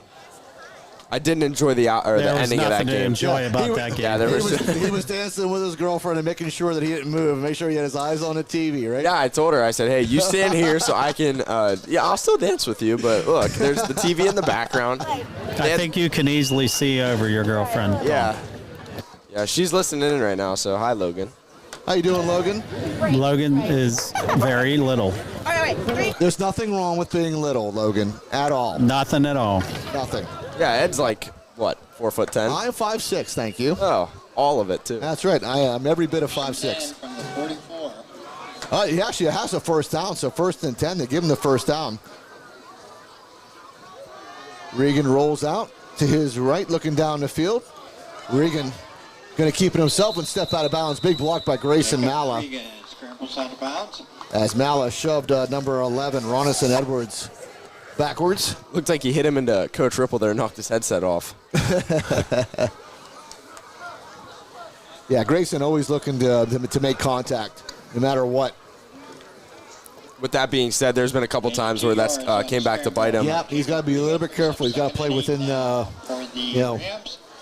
I didn't enjoy the ending of that to game. enjoy about that game. Yeah, he was dancing with his girlfriend and making sure that he didn't move, make sure he had his eyes on the TV, right? Yeah, I told her, I said, hey, you stand here so I can, I'll still dance with you, but look, there's the TV in the background. I think you can easily see over your girlfriend. Yeah. Yeah, she's listening in right now, so hi, Logan. How you doing, Logan? Logan is very little. There's nothing wrong with being little, Logan, at all. Nothing at all. Nothing. Yeah, Ed's like, what, 4'10"? I'm 5'6", thank you. Oh, all of it, too. That's right. I am every bit of 5'6". From the 44. He actually has a first down, so 1st and 10, they give him the first down. Regan rolls out to his right, looking down the field. Regan going to keep it himself and step out of bounds. Big block by Grayson Malla. Regan scrambles out of bounds. As Malla shoved number 11, Ronison Edwards, backwards. Looked like he hit him into Coach Ripple there and knocked his headset off. Yeah, Grayson always looking to make contact, no matter what. With that being said, there's been a couple times where that's came back to bite him. Yep, he's got to be a little bit careful. He's got to play within,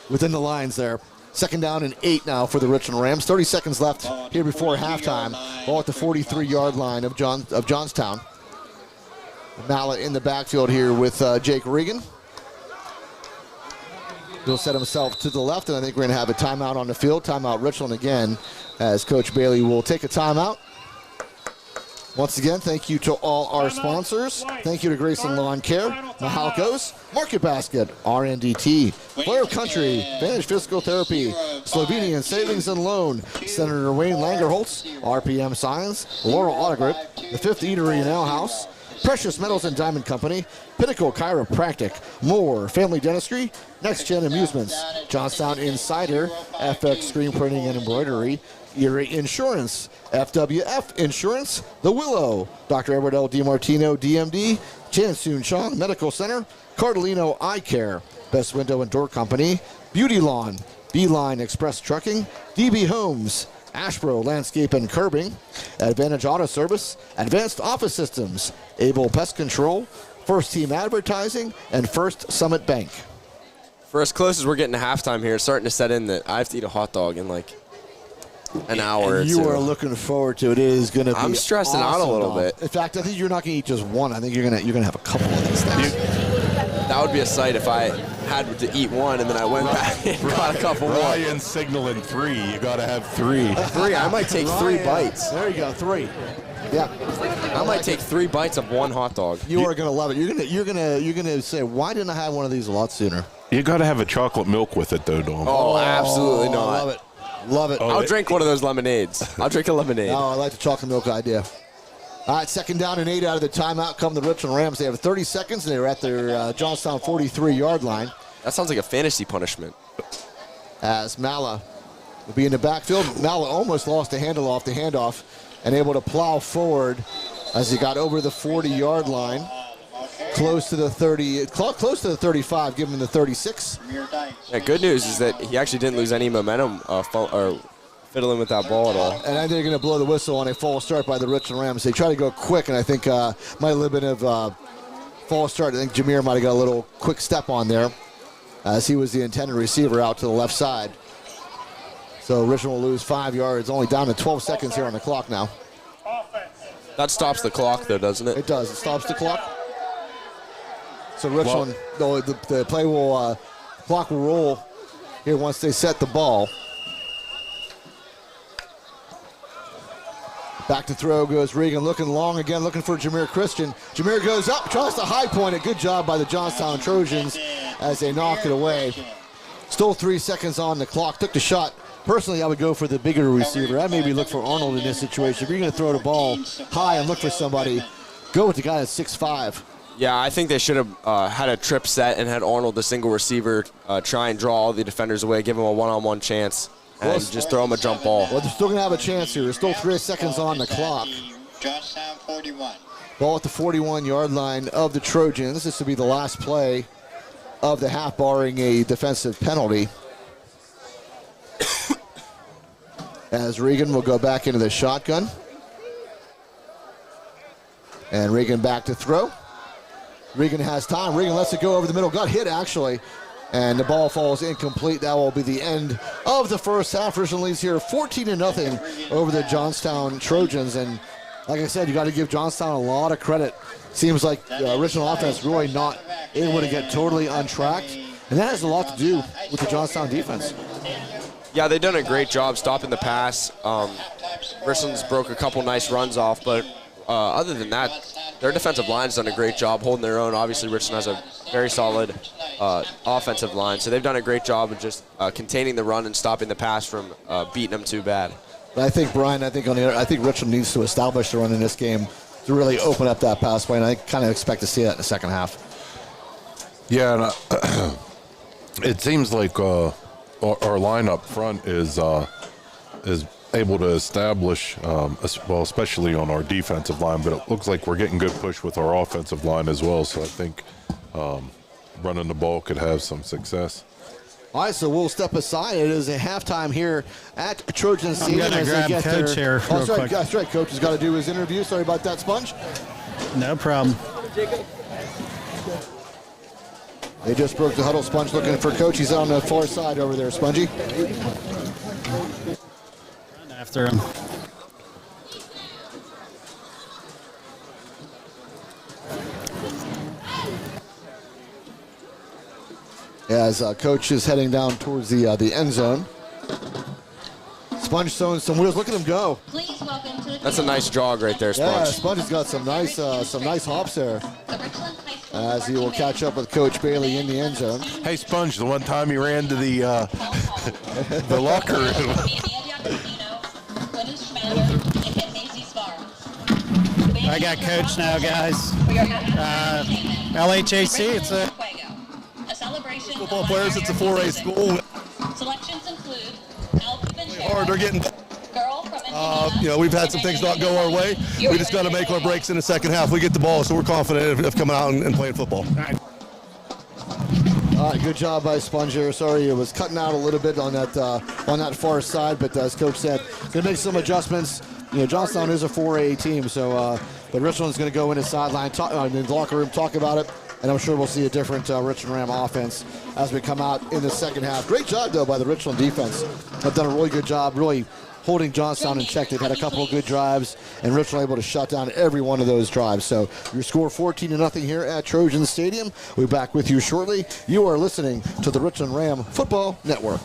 within the lines there. 2nd down and 8 now for the Richland Rams. 30 seconds left here before halftime. Ball at the 43-yard line of Johnstown. Malla in the backfield here with Jake Regan. He'll set himself to the left, and I think we're going to have a timeout on the field. Timeout Richland again, as Coach Bailey will take a timeout. Once again, thank you to all our sponsors. Thank you to Grayson Lawn Care, Mahalco's, Market Basket, RNDT, Flare of Country, Vantage Physical Therapy, Slovenian Savings and Loan, Senator Wayne Langerholtz, RPM Science, Laurel Autogrip, the 5th Eatery and Ale House, Precious Metals and Diamond Company, Pinnacle Chiropractic, Moore Family Dentistry, Next Gen Amusements, Johnstown Insider, FX Screen Printing and Embroidery, Erie Insurance, FWF Insurance, The Willow, Dr. Edward L. DiMartino, DMD, Chan Soon Chong Medical Center, Cardellino Eye Care, Best Window and Door Company, Beauty Lawn, Beeline Express Trucking, DB Homes, Ashbro Landscape and Curbing, Advantage Auto Service, Advanced Office Systems, Able Pest Control, First Team Advertising, and First Summit Bank. For as close as we're getting to halftime here, it's starting to set in that I have to eat a hot dog in like an hour or two. You are looking forward to it. It is going to be I'm stressing out a little bit. In fact, I think you're not going to eat just one. I think you're going to have a couple of these things. That would be a sight if I had to eat one and then I went back and got a couple more. Ryan signaling 3. You got to have 3. 3. I might take 3 bites. There you go, 3. Yeah. I might take 3 bites of one hot dog. You are going to love it. You're going to say, why didn't I have one of these a lot sooner? You got to have a chocolate milk with it, though, Dom. Oh, absolutely not. Love it. Love it. I'll drink one of those lemonades. I'll drink a lemonade. Oh, I like the chocolate milk idea. All right, 2nd down and 8 out of the timeout come the Richland Rams. They have 30 seconds, and they're at their Johnstown 43-yard line. That sounds like a fantasy punishment. As Malla will be in the backfield. Malla almost lost the handle off the handoff and able to plow forward as he got over the 40-yard line. Close to the 30, close to the 35, give him the 36. Yeah, good news is that he actually didn't lose any momentum or fiddling with that ball at all. And I think they're going to blow the whistle on a false start by the Richland Rams. They try to go quick, and I think might have a little bit of false start. I think Jameer might have got a little quick step on there as he was the intended receiver out to the left side. So Richland will lose 5 yards, only down to 12 seconds here on the clock now. That stops the clock, though, doesn't it? It does. It stops the clock. So Richland, the play will, clock will roll here once they set the ball. Back to throw goes Regan, looking long again, looking for Jameer Christian. Jameer goes up, tries to high point it. Good job by the Johnstown Trojans as they knock it away. Still 3 seconds on the clock, took the shot. Personally, I would go for the bigger receiver. I'd maybe look for Arnold in this situation. If you're going to throw the ball high and look for somebody, go with the guy that's 6'5". Yeah, I think they should have had a trip set and had Arnold, the single receiver, try and draw all the defenders away, give him a one-on-one chance, and just throw him a jump ball. Well, they're still going to have a chance here. There's still 3 seconds on the clock. Johnstown 41. Ball at the 41-yard line of the Trojans. This will be the last play of the half, barring a defensive penalty. As Regan will go back into the shotgun. And Regan back to throw. Regan has time. Regan lets it go over the middle. Got hit, actually. And the ball falls incomplete. That will be the end of the first half. Richland leads here 14-0 over the Johnstown Trojans. And like I said, you got to give Johnstown a lot of credit. Seems like Richland offense really not able to get totally untracked. And that has a lot to do with the Johnstown defense. Yeah, they've done a great job stopping the pass. Richland's broke a couple nice runs off, but other than that, their defensive line's done a great job holding their own. Obviously, Richland has a very solid offensive line, so they've done a great job of just containing the run and stopping the pass from beating them too bad. But I think, Brian, I think Richland needs to establish the run in this game to really open up that pass play, and I kind of expect to see that in the second half. Yeah, and it seems like our line up front is able to establish, well, especially on our defensive line, but it looks like we're getting good push with our offensive line as well, so I think running the ball could have some success. All right, so we'll step aside. It is a halftime here at Trojan Stadium. I'm going to grab Coach here real quick. That's right. Coach has got to do his interview. Sorry about that, Sponge. No problem. They just broke the huddle. Sponge looking for Coach. He's on the far side over there, Spongy. Run after him. As Coach is heading down towards the end zone. Sponge throwing some wheels. Look at him go. Please welcome to the That's a nice jog right there, Sponge. Yeah, Sponge has got some nice hops there. As he will catch up with Coach Bailey in the end zone. Hey, Sponge, the one time you ran to the the locker room. I got Coach now, guys. LHAC, it's a celebration. Football players, it's a 4A school. Selections include Hard, they're getting. We've had some things not go our way. We just got to make our breaks in the second half. We get the ball, so we're confident of coming out and playing football. All right, good job by Sponge here. Sorry, it was cutting out a little bit on that far side, but as Coach said, going to make some adjustments. Johnstown is a 4A team, so but Richland's going to go in the sideline, in the locker room, talk about it, and I'm sure we'll see a different Richland Ram offense as we come out in the second half. Great job, though, by the Richland defense. They've done a really good job, really holding Johnstown in check. They've had a couple of good drives, and Richland able to shut down every one of those drives. So your score 14-0 here at Trojan Stadium. We'll be back with you shortly. You are listening to the Richland Ram Football Network.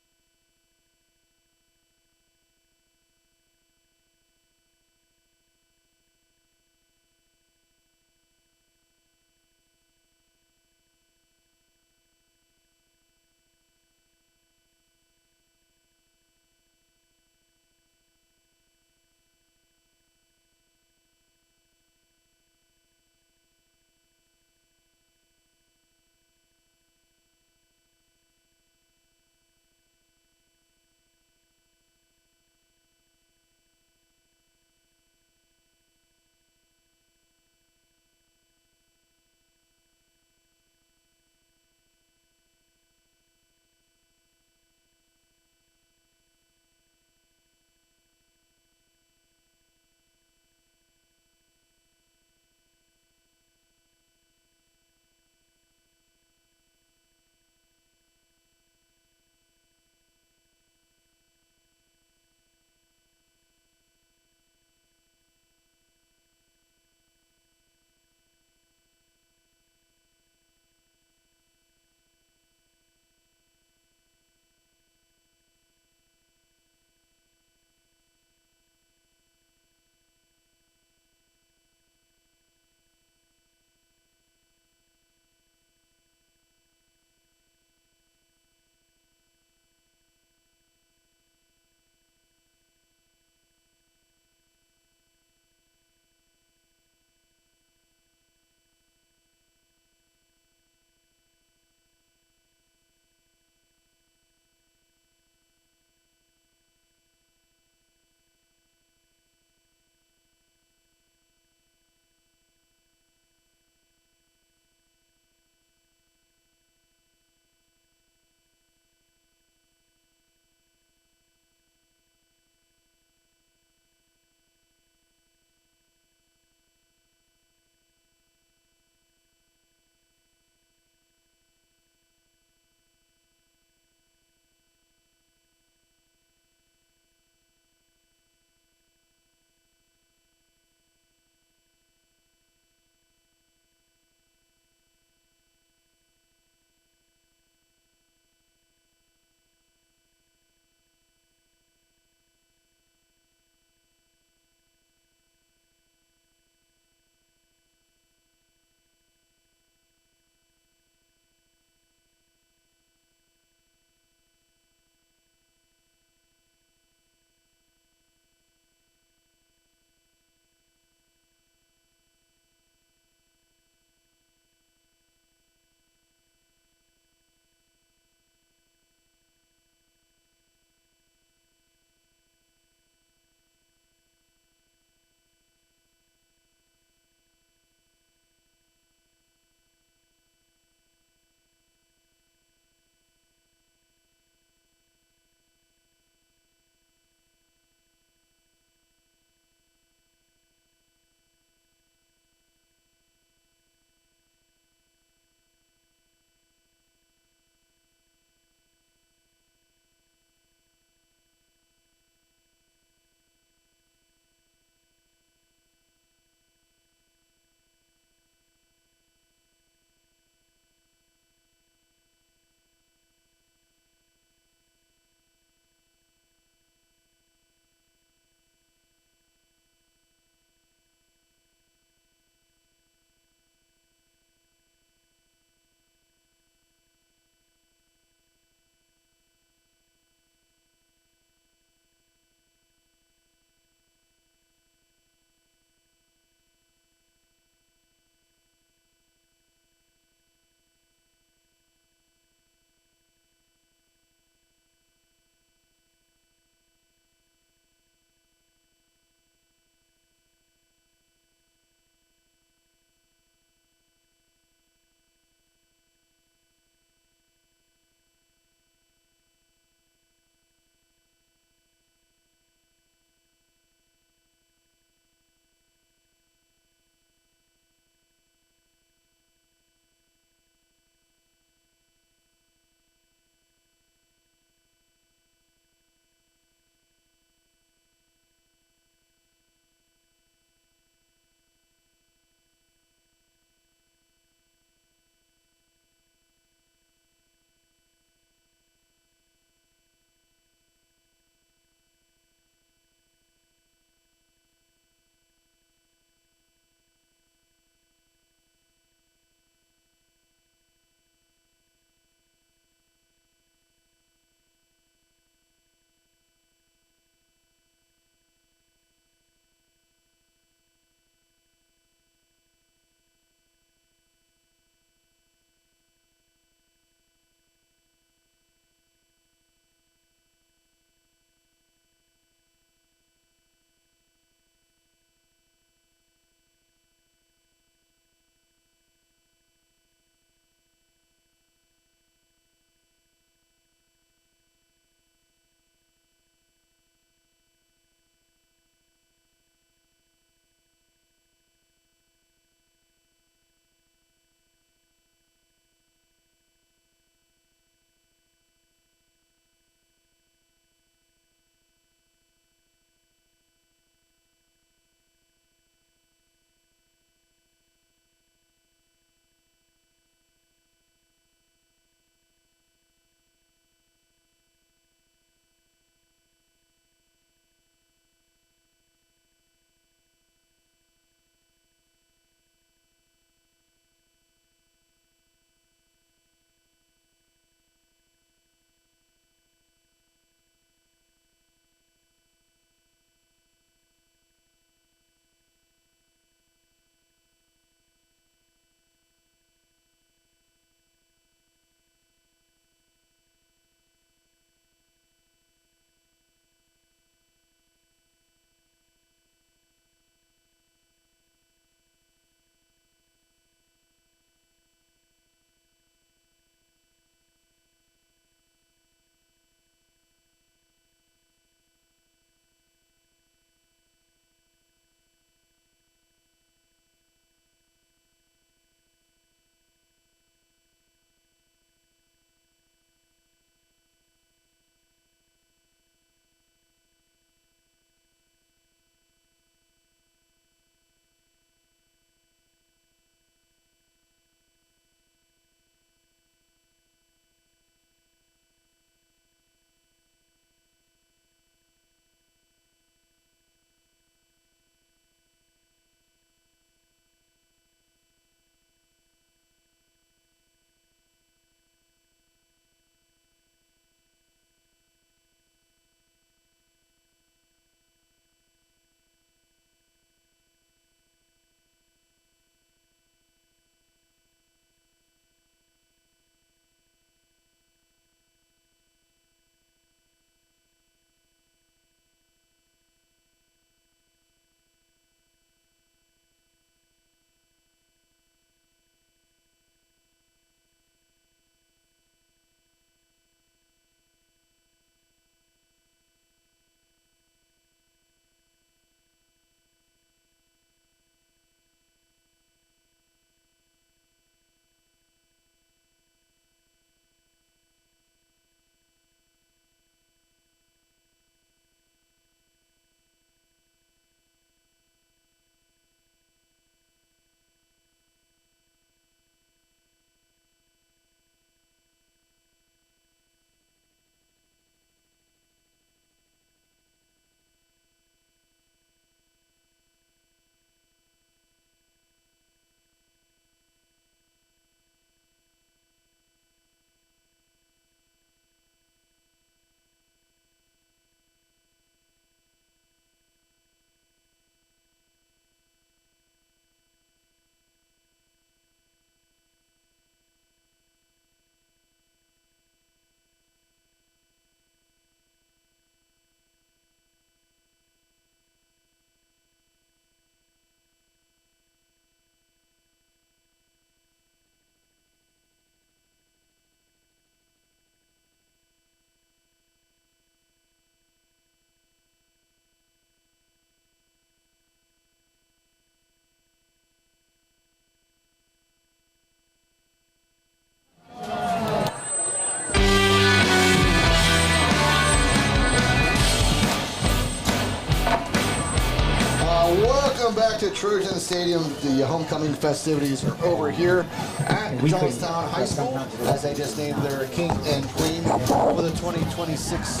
Welcome back to Trojan Stadium. The homecoming festivities are over here at Johnstown High School as they just named their king and queen for the 2026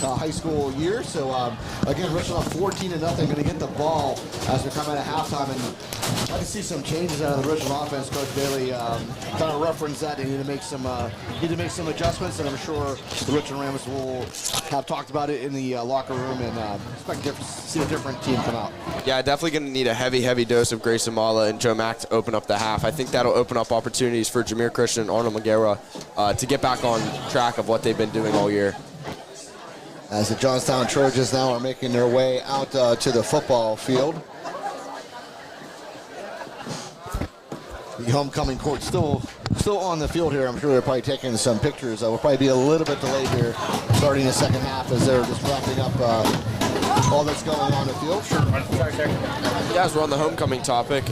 high school year. So again, Richland up 14-0, going to get the ball as we come out of halftime, and I can see some changes out of the Richland offense. Coach Bailey kind of referenced that they need to make some adjustments, and I'm sure the Richland Rams will have talked about it in the locker room and expect to see a different team come out. Yeah, definitely going to need a heavy dose of Grayson Mala and Joe Mack to open up the half. I think that'll open up opportunities for Jameer Christian and Arnold Maguera to get back on track of what they've been doing all year. As the Johnstown Trojans now are making their way out to the football field. The homecoming court still on the field here. I'm sure they're probably taking some pictures. We'll probably be a little bit delayed here starting the second half as they're just wrapping up all that's going on the field. Sure. Yeah, as we're on the homecoming topic,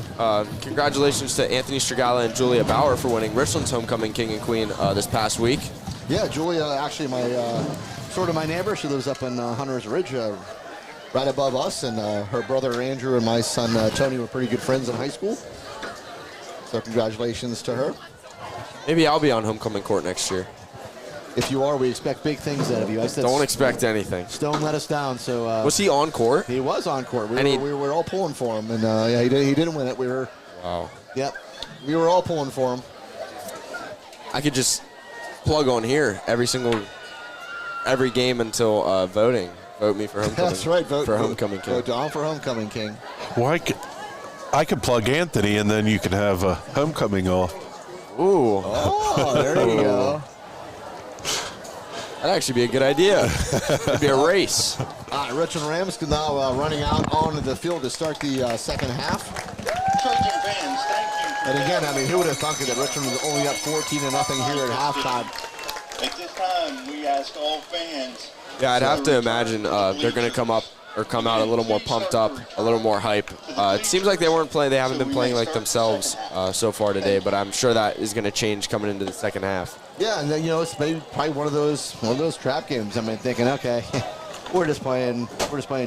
congratulations to Anthony Strigala and Julia Bauer for winning Richland's homecoming king and queen this past week. Yeah, Julia, actually my neighbor. She lives up in Hunter's Ridge, right above us, and her brother Andrew and my son Tony were pretty good friends in high school. So congratulations to her. Maybe I'll be on homecoming court next year. If you are, we expect big things out of you. I said don't expect anything. Stone let us down. So was he on court? He was on court. We were all pulling for him, and yeah, he didn't win it. Wow. Yep, we were all pulling for him. I could just plug on here every game until voting. Vote me for homecoming. That's right. Vote for homecoming king. Vote Don for homecoming king. Well, I could plug Anthony, and then you could have a homecoming off. Ooh. Oh, there you go. That'd actually be a good idea. It'd be a race. Richland Rams now running out onto the field to start the second half. Trojan fans, thank you. And again, I mean, who would have thunk it that Richland was only up 14-0 here at halftime? At this time, we ask all fans. Yeah, I'd have to imagine they're going to come out a little more pumped up, a little more hype. It seems like they haven't been playing like themselves so far today, but I'm sure that is going to change coming into the second half. Yeah, and then, it's probably one of those trap games. I mean, thinking, okay, we're just playing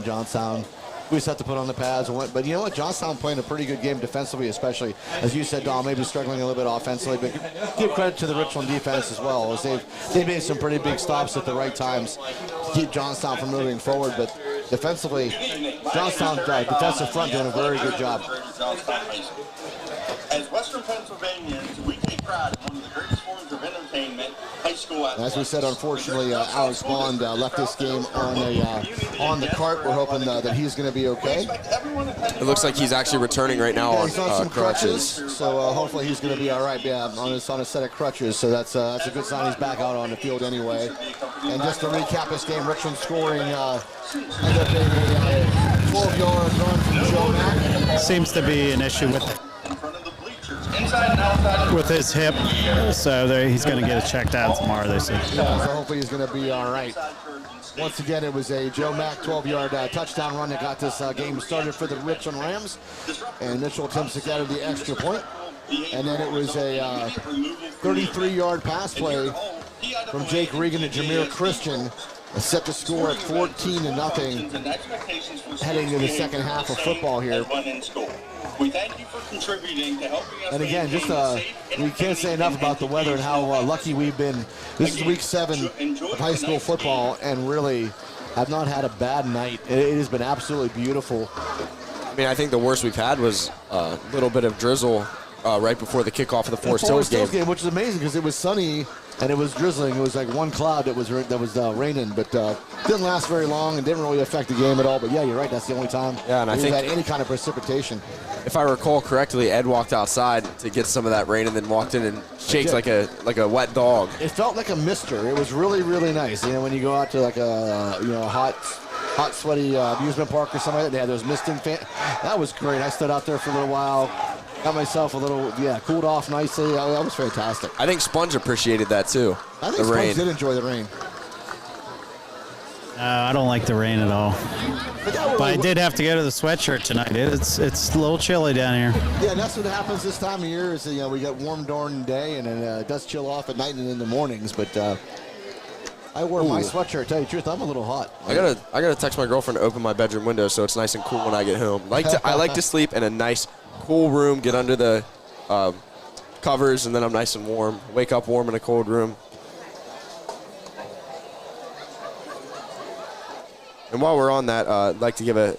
Johnstown. We just have to put on the pads. But you know what? Johnstown playing a pretty good game defensively, especially, as you said, Dom, maybe struggling a little bit offensively. But give credit to the Richland defense as well, as they've made some pretty big stops at the right times to keep Johnstown from moving forward. But defensively, Johnstown defensive front doing a very good job. As Western Pennsylvanians, we take pride in one of the greatest forms of entertainment, high school athletics. As we said, unfortunately, Alex Bond left this game on the cart. We're hoping that he's going to be okay. It looks like he's actually returning right now he's on some crutches. So hopefully he's going to be all right. Yeah, on a set of crutches. So that's a good sign. He's back out on the field anyway. And just to recap this game, Richland scoring ended up being a 12-yard run from Joe Mack. Seems to be an issue with his hip, so he's going to get it checked out tomorrow, they said. Yeah, so hopefully he's going to be all right. Once again, it was a Joe Mack 12-yard touchdown run that got this game started for the Richland Rams. And Mitchell attempts to get the extra point. And then it was a 33-yard pass play from Jake Regan to Jameer Christian, set to score at 14-0 heading to the second half of football here. We thank you for contributing to helping us. And again, just we can't say enough about the weather and how lucky we've been. This is week 7 of high school football, and really have not had a bad night. It has been absolutely beautiful. I mean, I think the worst we've had was a little bit of drizzle right before the kickoff of the Forest Hills game, which is amazing because it was sunny and it was drizzling. It was like one cloud that was raining, but didn't last very long and didn't really affect the game at all. But yeah, you're right. That's the only time we've had any kind of precipitation. If I recall correctly, Ed walked outside to get some of that rain and then walked in and shakes like a wet dog. It felt like a mister. It was really, really nice. When you go out to like a hot, sweaty amusement park or something like that, they had those misting fans. That was great. I stood out there for a little while. Got myself a little, cooled off nicely. That was fantastic. I think Sponge appreciated that too. I think Sponge did enjoy the rain. I don't like the rain at all. But I did have to go to the sweatshirt tonight. It's a little chilly down here. Yeah, and that's what happens this time of year is, we get warm during the day and then it does chill off at night and in the mornings. But I wore my sweatshirt. Tell you the truth, I'm a little hot. I gotta text my girlfriend to open my bedroom window so it's nice and cool when I get home. I like to sleep in a nice, cool room. Get under the covers, and then I'm nice and warm. Wake up warm in a cold room. And while we're on that, I'd like to give a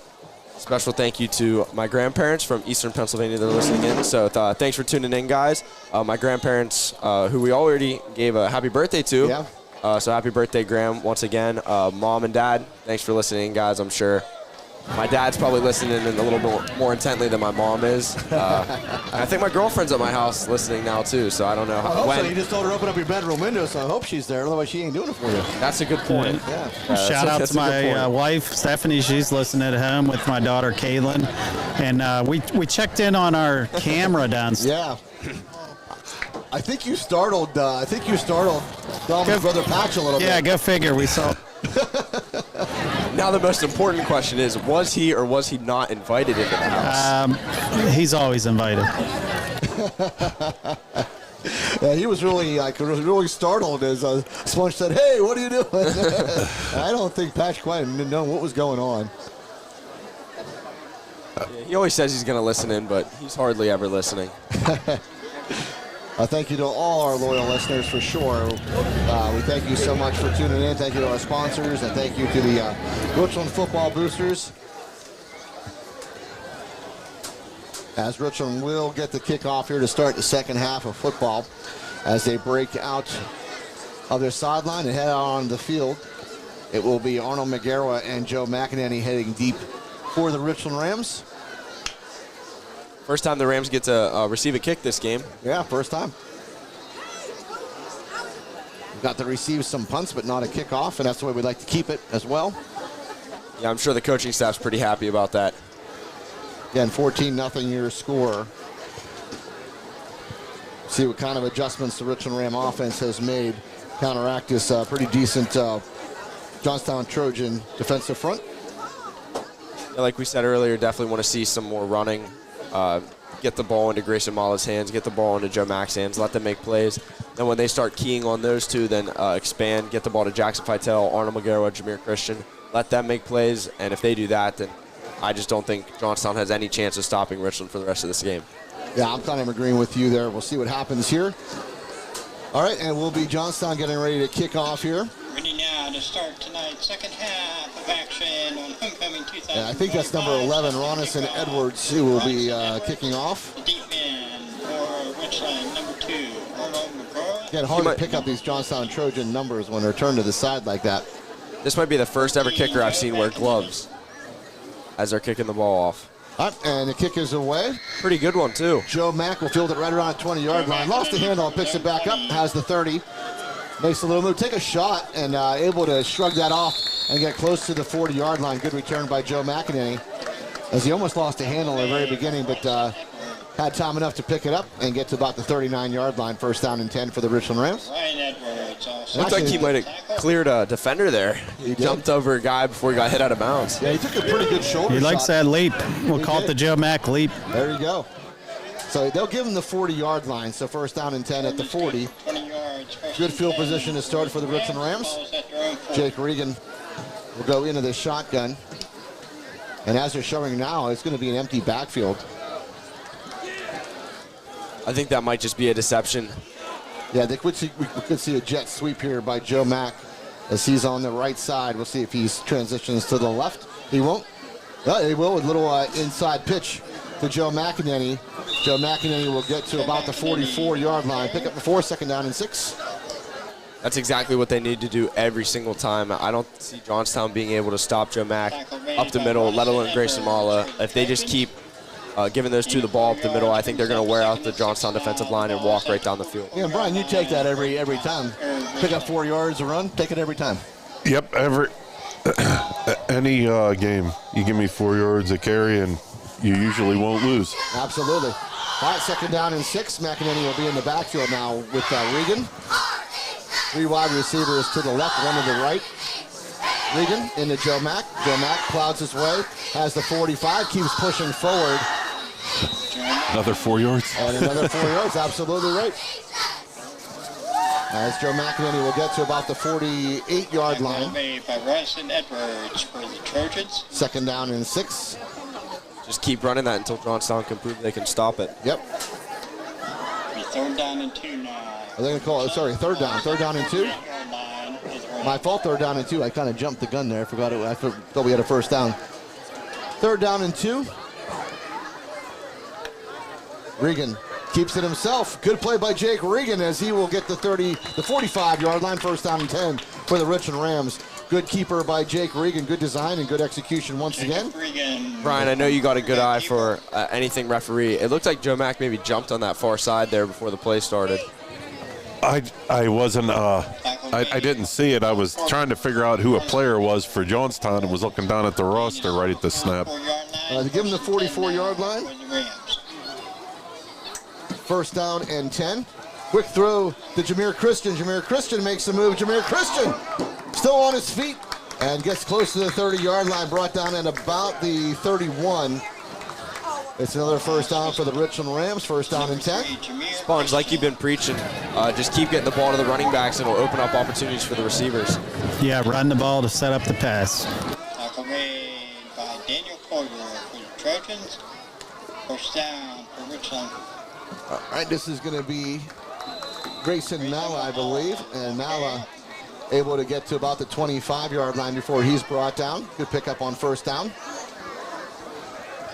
special thank you to my grandparents from Eastern Pennsylvania that are listening in. So thanks for tuning in, guys. My grandparents, who we already gave a happy birthday to. Yeah. So happy birthday, Graham, once again. Mom and Dad, thanks for listening, guys. I'm sure my dad's probably listening in a little bit more intently than my mom is. And I think my girlfriend's at my house listening now, too, so I don't know. I hope so. You just told her to open up your bedroom window, so I hope she's there. Otherwise, she ain't doing it for you. That's a good point. Yeah. Shout out to my wife, Stephanie. She's listening at home with my daughter, Kaylin. And we checked in on our camera downstairs. Yeah. I think you startled Dom's brother Patch a little bit. Yeah, go figure. We saw. Now the most important question is, was he or was he not invited into the house? He's always invited. Yeah, he was really startled as Sponge said, "Hey, what are you doing?" I don't think Patch quite knew what was going on. Yeah, he always says he's going to listen in, but he's hardly ever listening. Thank you to all our loyal listeners for sure. We thank you so much for tuning in. Thank you to our sponsors, and thank you to the Richland football boosters. As Richland will get the kickoff here to start the second half of football as they break out of their sideline and head out on the field. It will be Arnold McGarrett and Joe McEnany heading deep for the Richland Rams. First time the Rams get to receive a kick this game. Yeah, first time. Got to receive some punts, but not a kickoff, and that's the way we'd like to keep it as well. Yeah, I'm sure the coaching staff's pretty happy about that. Again, 14-0 your score. See what kind of adjustments the Richland Ram offense has made. Counteract this pretty decent Johnstown Trojan defensive front. Yeah, like we said earlier, definitely want to see some more running. Get the ball into Grayson Mala's hands, get the ball into Joe Mack's hands, let them make plays. Then when they start keying on those two, then expand, get the ball to Jackson Fitel, Arnold McGarrett, Jameer Christian. Let them make plays, and if they do that, then I just don't think Johnstown has any chance of stopping Richland for the rest of this game. Yeah, I'm kind of agreeing with you there. We'll see what happens here. All right, and we'll be Johnstown getting ready to kick off here. Ready now to start tonight's second half of action on Homecoming 2000. Yeah, I think that's number 11, Ronison Edwards, who will be kicking off. The deep end for Richland, number 2, Arnold McGarrett. Again, hard to pick up these Johnstown Trojan numbers when they're turned to the side like that. This might be the first ever kicker I've seen wear gloves as they're kicking the ball off. And the kick is away. Pretty good one, too. Joe Mack will field it right around the 20-yard line. Lost the handle, picks it back up, has the 30. Makes a little move, take a shot, and able to shrug that off and get close to the 40-yard line. Good return by Joe McEnany, as he almost lost the handle at the very beginning, but had time enough to pick it up and get to about the 39-yard line. First down and 10 for the Richland Rams. Ryan Edwards also. Looked like he might have cleared a defender there. He jumped over a guy before he got hit out of bounds. Yeah, he took a pretty good shoulder He shot. likes that leap. We'll call it the Joe Mack leap. There you go. So they'll give him the 40-yard line, so first down and 10 at the 40. 20 yards. Good field position to start for the Richland Rams. Jake Regan will go into the shotgun. And as they're showing now, it's going to be an empty backfield. I think that might just be a deception. Yeah, we could see a jet sweep here by Joe Mack as he's on the right side. We'll see if he transitions to the left. He won't. No, he will with a little inside pitch to Joe McEnany. Joe McEnany will get to about the 44-yard line. Pick up the 4, second down and 6. That's exactly what they need to do every single time. I don't see Johnstown being able to stop Joe Mack up the middle, let alone Grayson Mala. If they just keep giving those two the ball up the middle, I think they're going to wear out the Johnstown defensive line and walk right down the field. Yeah, Brian, you take that every time. Pick up 4 yards a run, take it every time. Yep, any game, you give me 4 yards a carry, and you usually won't lose. Absolutely. All right, second down and 6. McEnany will be in the backfield now with Regan. 3 wide receivers to the left, 1 to the right. Regan into Joe Mack. Joe Mack plows his way, has the 45, keeps pushing forward. Another 4 yards? And another 4 yards, absolutely right. As Joe McEnany will get to about the 48-yard line. Made by Ryson Edwards for the Trojans. Second down and 6. Just keep running that until Johnstown can prove they can stop it. Yep. Third down and 2 now. Are they going to call it? Sorry, third down. Third down and 2. My fault, third down and 2. I kind of jumped the gun there. I forgot it. I thought we had a first down. Third down and 2. Regan keeps it himself. Good play by Jake Regan as he will get the 45-yard line. First down and 10 for the Richland Rams. Good keeper by Jake Regan. Good design and good execution once again. Brian, I know you got a good eye for anything referee. It looked like Joe Mack maybe jumped on that far side there before the play started. I wasn't, I didn't see it. I was trying to figure out who a player was for Johnstown and was looking down at the roster right at the snap. To give him the 44-yard line. First down and 10. Quick throw to Jameer Christian. Jameer Christian makes the move. Jameer Christian still on his feet and gets close to the 30-yard line, brought down at about the 31. It's another first down for the Richland Rams. First down and 10. Sponge, like you've been preaching, just keep getting the ball to the running backs and it'll open up opportunities for the receivers. Yeah, run the ball to set up the pass. Tackle made by Daniel Collier for the Trojans. First down for Richland. All right, this is going to be Grayson Malla, I believe, and Malla able to get to about the 25-yard line before he's brought down. Good pickup on first down.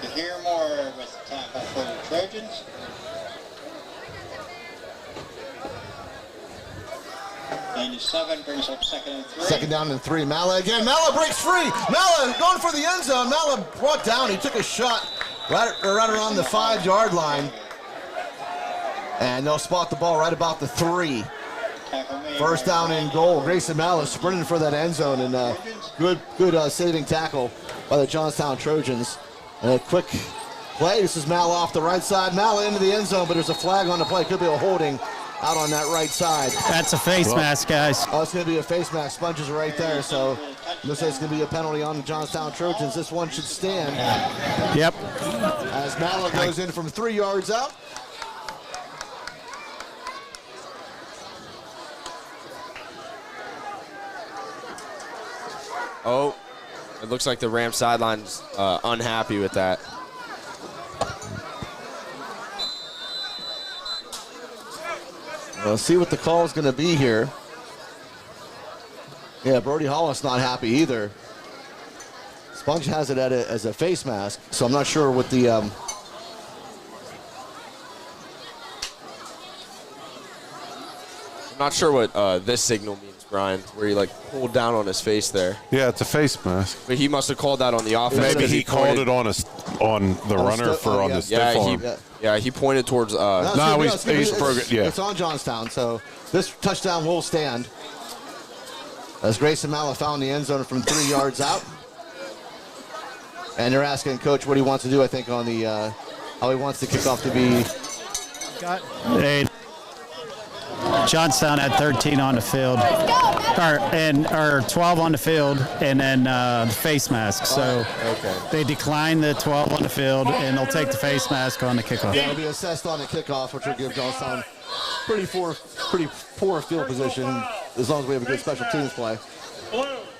To hear more with the tackle for the Trojans. '97 brings up second and 3. Second down and 3. Malla again. Malla breaks free. Malla going for the end zone. Malla brought down. He took a shot right around the 5-yard line. And they'll spot the ball right about the 3. First down and goal. Grayson Malla sprinting for that end zone, and good saving tackle by the Johnstown Trojans. And a quick play. This is Malla off the right side. Malla into the end zone, but there's a flag on the play. Could be a holding out on that right side. That's a face mask, guys. Oh, it's going to be a face mask. Sponges are right there, so looks like it's going to be a penalty on the Johnstown Trojans. This one should stand. Yep. As Malla goes in from 3 yards out. Oh, it looks like the Rams sideline's unhappy with that. We'll see what the call is going to be here. Yeah, Brody Hollis not happy either. Sponge has it as a face mask, so I'm not sure what the... I'm not sure what this signal means, Brian, where he like pulled down on his face there. Yeah, it's a face mask. But he must have called that on the offense. Maybe he called it on the runner for on the stiff arm. Yeah, he pointed towards. It's on Johnstown, so this touchdown will stand. As Grayson Malla found the end zone from 3 yards out. And they're asking Coach what he wants to do, I think, on the how he wants the kickoff to be. Hey, Johnstown had 13 on the field, or 12 on the field, and then the face mask. So they decline the 12 on the field, and they'll take the face mask on the kickoff. Yeah, it'll be assessed on the kickoff, which will give Johnstown pretty poor field position as long as we have a good special teams play.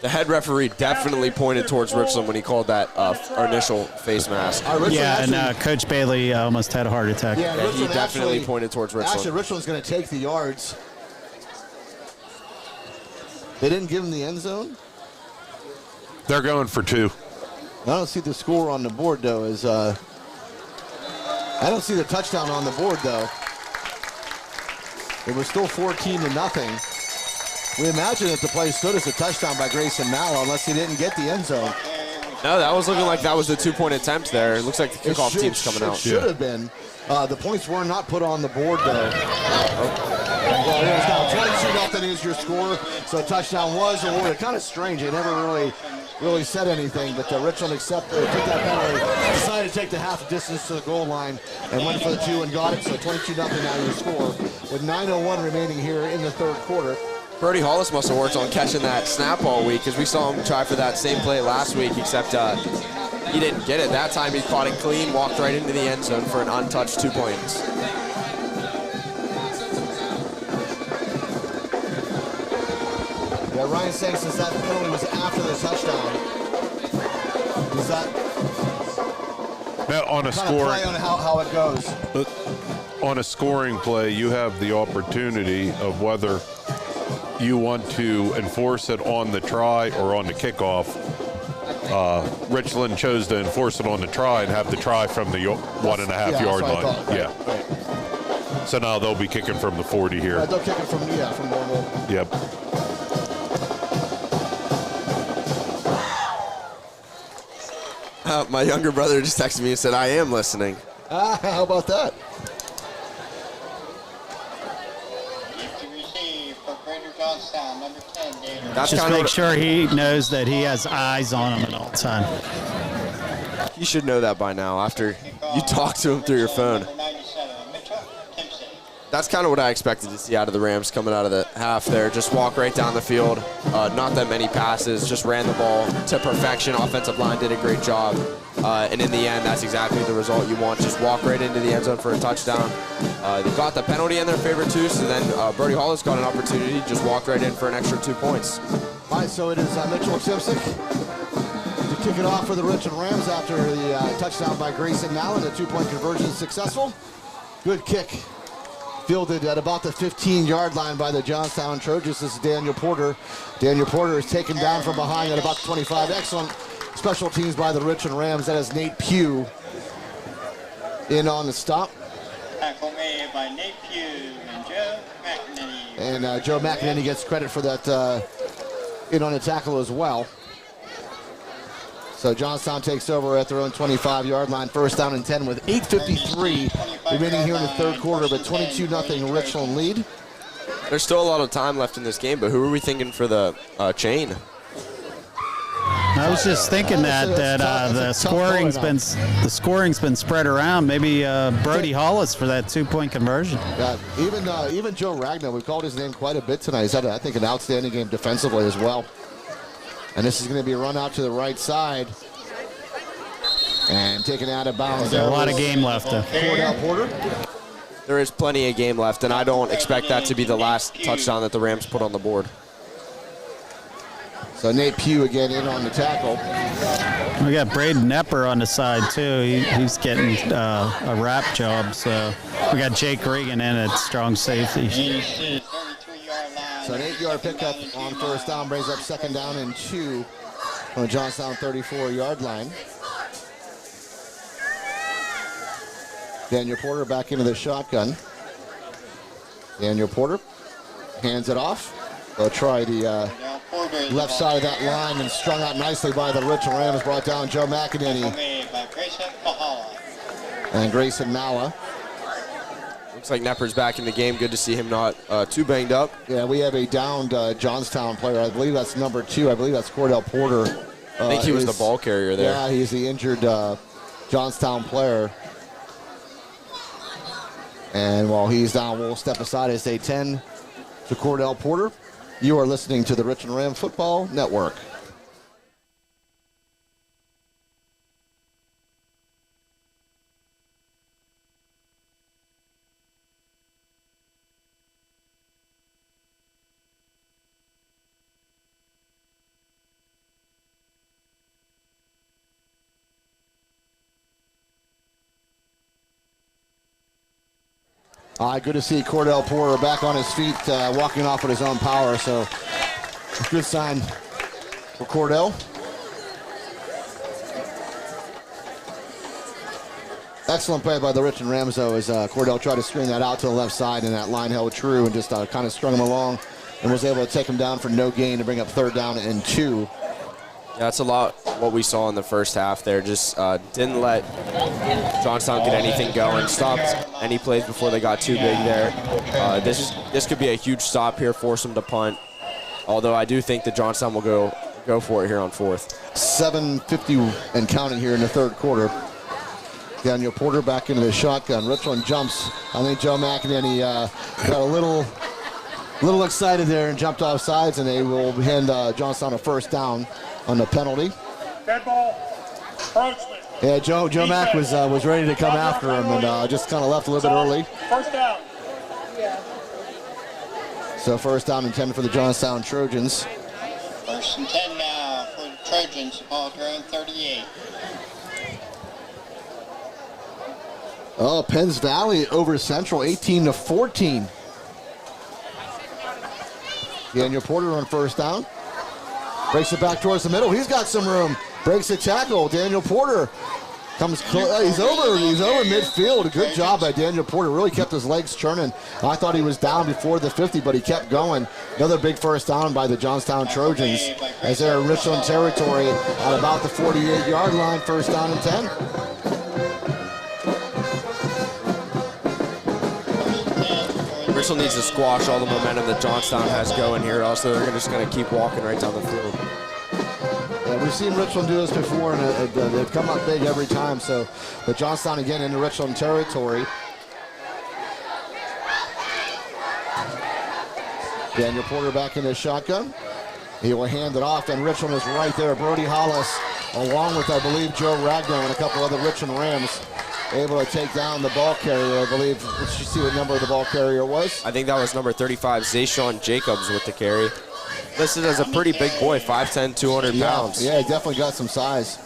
The head referee definitely pointed towards Richland when he called that initial face mask. Yeah, and Coach Bailey almost had a heart attack. Yeah, he definitely pointed towards Richland. Actually, Richland's going to take the yards. They didn't give him the end zone? They're going for 2. I don't see the score on the board, though. I don't see the touchdown on the board, though. It was still 14-0. We imagine that the play stood as a touchdown by Grayson Malla unless he didn't get the end zone. No, that was looking like that was the 2-point attempt there. It looks like the kickoff team's coming out. It should have been. The points were not put on the board, though. Well, it is now 22-0 is your score, so a touchdown was awarded. Kind of strange. They never really said anything, but Richland took that penalty, decided to take the half distance to the goal line, and went for the 2 and got it, so 22-0 now your score, with 9:01 remaining here in the third quarter. Brody Hollis must have worked on catching that snap all week because we saw him try for that same play last week, except he didn't get it. That time he caught it clean, walked right into the end zone for an untouched 2 points. Ryan saying since that penalty was after the touchdown, is that Now, on a kind of scoring play on how it goes? on a scoring play, you have the opportunity of whether you want to enforce it on the try or on the kickoff. Richland chose to enforce it on the try and have the try from the 1.5 yard line. Right. So now they'll be kicking from the 40 here. They'll kick it from normal. Yep. My younger brother just texted me and said, I am listening. How about that? To receive for Greater Johnstown, number 10, Daniel. That's Just kind make of sure he knows that he has eyes on him at all time. You should know that by now after you talk to him through your phone. Number 97, Mitchell Timpson. That's kind of what I expected to see out of the Rams coming out of the half there. Just walk right down the field. Not that many passes, just ran the ball to perfection. Offensive line did a great job. And in the end, that's exactly the result you want. Just walk right into the end zone for a touchdown. They got the penalty in their favor too, so then Brody Hollis got an opportunity, just walked right in for an extra 2 points. All right, so it is Mitchell Timpson to kick it off for the Richland Rams after the touchdown by Grayson Mallon. The 2-point conversion successful. Good kick. Fielded at about the 15-yard line by the Johnstown Trojans. This is Daniel Porter. Daniel Porter is taken down from behind at about the 25. Excellent special teams by the Richland Rams. That is Nate Pugh in on the stop. Tackle made by Nate Pugh and Joe McEnany. And Joe McEnany gets credit for that in on the tackle as well. So Johnstown takes over at their own 25-yard line. First down and 10 with 8:53 remaining here in the third quarter, but 22-0 Richland lead. There's still a lot of time left in this game, but who are we thinking for the chain? I was just thinking that the scoring's been spread around. Maybe Brody Hollis for that 2-point conversion. Yeah, even Joe Ragnar, we called his name quite a bit tonight. He's had, I think, an outstanding game defensively as well. And this is going to be a run out to the right side. And taken out of bounds. There's a lot of game left. Cordell Porter. There is plenty of game left, and I don't expect that to be the last touchdown that the Rams put on the board. So Nate Pugh again in on the tackle. We got Braden Nepper on the side too. He's getting a wrap job. So we got Jake Regan in at strong safety. So an 8-yard pickup on first down brings up second down and 2 on the Johnstown 34-yard line. Daniel Porter back into the shotgun. Daniel Porter hands it off. They'll try the left side of that line and strung out nicely by the Richland Rams. Brought down Joe McEnany and Grayson Malla. Looks like Nepper's back in the game. Good to see him not too banged up. Yeah, we have a downed Johnstown player. I believe that's number 2. I believe that's Cordell Porter. I think he was the ball carrier there. Yeah, he's the injured Johnstown player. And while he's down, we'll step aside as they 10 to Cordell Porter. You are listening to the Richland Ram Football Network. All right, good to see Cordell Porter back on his feet, walking off with his own power. So, good sign for Cordell. Excellent play by the Richland Rams, though, as Cordell tried to screen that out to the left side, and that line held true and just kind of strung him along and was able to take him down for no gain to bring up third down and 2. Yeah, that's a lot what we saw in the first half there. Just didn't let Johnstown get anything going. Stopped any plays before they got too big there. This could be a huge stop here, force them to punt. Although I do think that Johnstown will go for it here on fourth. 7:50 and counting here in the third quarter. Daniel Porter back into the shotgun. Richland jumps. I think Joe McEnany got a little excited there and jumped off sides, and they will hand Johnstown a first down on the penalty. Dead ball. Approachment. Yeah, Joe Mack was ready to come after him and just kind of left a little bit early. First down. So first down and 10 for the Johnstown Trojans. First and 10 now for the Trojans, ball at their own 38. Oh, Penns Valley over Central, 18-14. Daniel Porter on first down. Breaks it back towards the middle. He's got some room. Breaks the tackle. Daniel Porter comes close. He's over midfield. Good job by Daniel Porter. Really kept his legs churning. I thought he was down before the 50, but he kept going. Another big first down by the Johnstown Trojans as they're in Richland territory at about the 48-yard line. First down and 10. Richland needs to squash all the momentum that Johnstown has going here. Also, they're just going to keep walking right down the field. Yeah, we've seen Richland do this before, and they've come up big every time. So, but Johnstown again into Richland territory. Daniel Porter back in his shotgun. He will hand it off, and Richland is right there. Brody Hollis, along with, I believe, Joe Ragno and a couple other Richland Rams, able to take down the ball carrier, I believe. Let's just see what number the ball carrier was. I think that was number 35, Zayshawn Jacobs with the carry. Listed as a pretty big boy, 5'10", 200 pounds. Yeah, he definitely got some size.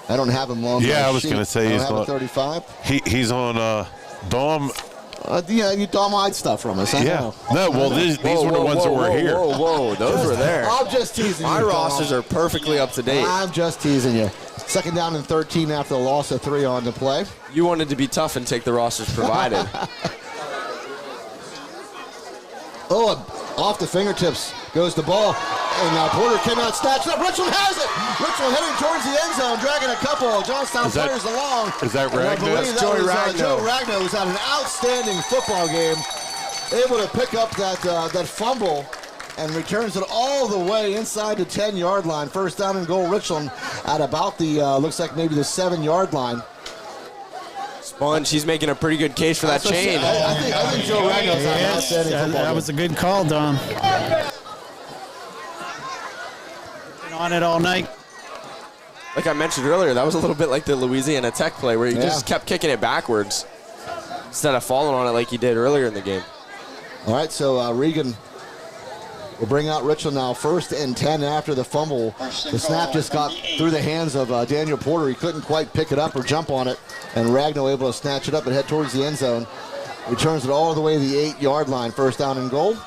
I don't have him on. Yeah, I was going to say he's on 35. He's on Dom. Yeah, you Dom hide stuff from us. I know. No, well, these were the ones that were here. Whoa, those were there. I'm just teasing you. My rosters are perfectly up to date. I'm just teasing you. Second down and 13 after the loss of 3 on the play. You wanted to be tough and take the rosters provided. Oh, off the fingertips goes the ball. And Porter came out, snatched up. Richland has it. Richland heading towards the end zone, dragging a couple of Johnstown players along. Is that Ragno? That's Joey Ragno. Joe Ragno was had an outstanding football game, able to pick up that fumble and returns it all the way inside the 10-yard line. First down and goal, Richland at about the, looks like maybe the 7-yard line. Sponge, he's making a pretty good case for that chain. I think Joe Ragno's had an outstanding football game. That was a good call, Don. Been on it all night. Like I mentioned earlier, that was a little bit like the Louisiana Tech play where he just kept kicking it backwards instead of falling on it like he did earlier in the game. All right, so Regan will bring out Richland now. First and 10 after the fumble. The snap just got through the hands of Daniel Porter. He couldn't quite pick it up or jump on it, and Ragno able to snatch it up and head towards the end zone. Returns it all the way to the 8-yard line. First down and goal.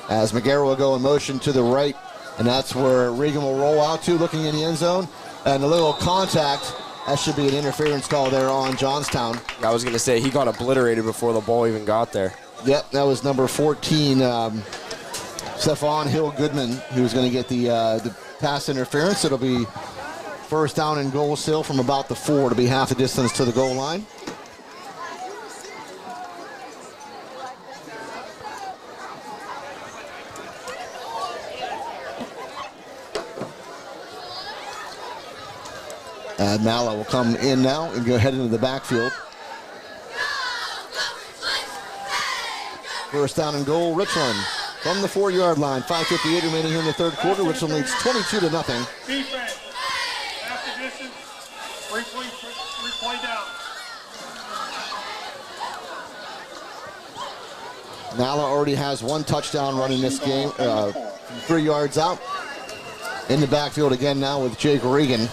As McGarrett will go in motion to the right, and that's where Regan will roll out to, looking in the end zone. And a little contact. That should be an interference call there on Johnstown. I was going to say, he got obliterated before the ball even got there. Yep, that was number 14, Stephon Hill-Goodman, who's going to get the pass interference. It'll be first down and goal still from about the 4 to be half the distance to the goal line. Mala will come in now and go ahead into the backfield. First down and goal, Richland from the 4-yard line. 5:58 remaining here in the third quarter. Richland leads 22-0. Defense. After distance. Replay down. Nala already has 1 touchdown running this game, 3 yards out. In the backfield again now with Jake Regan.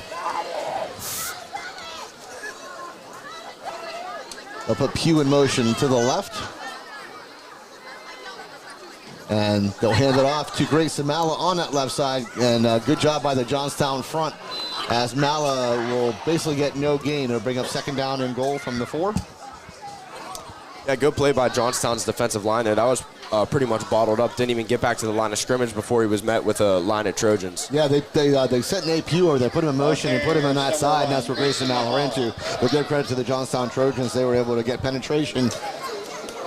They'll put Pugh in motion to the left. And they'll hand it off to Grayson Mala on that left side. And good job by the Johnstown front as Mala will basically get no gain. It'll bring up second down and goal from the 4. Yeah, good play by Johnstown's defensive line there. That was pretty much bottled up. Didn't even get back to the line of scrimmage before he was met with a line of Trojans. Yeah, they sent Nate Pugh over there, put him in motion and put him on that side, and that's where Grayson Mala ran to. But good credit to the Johnstown Trojans. They were able to get penetration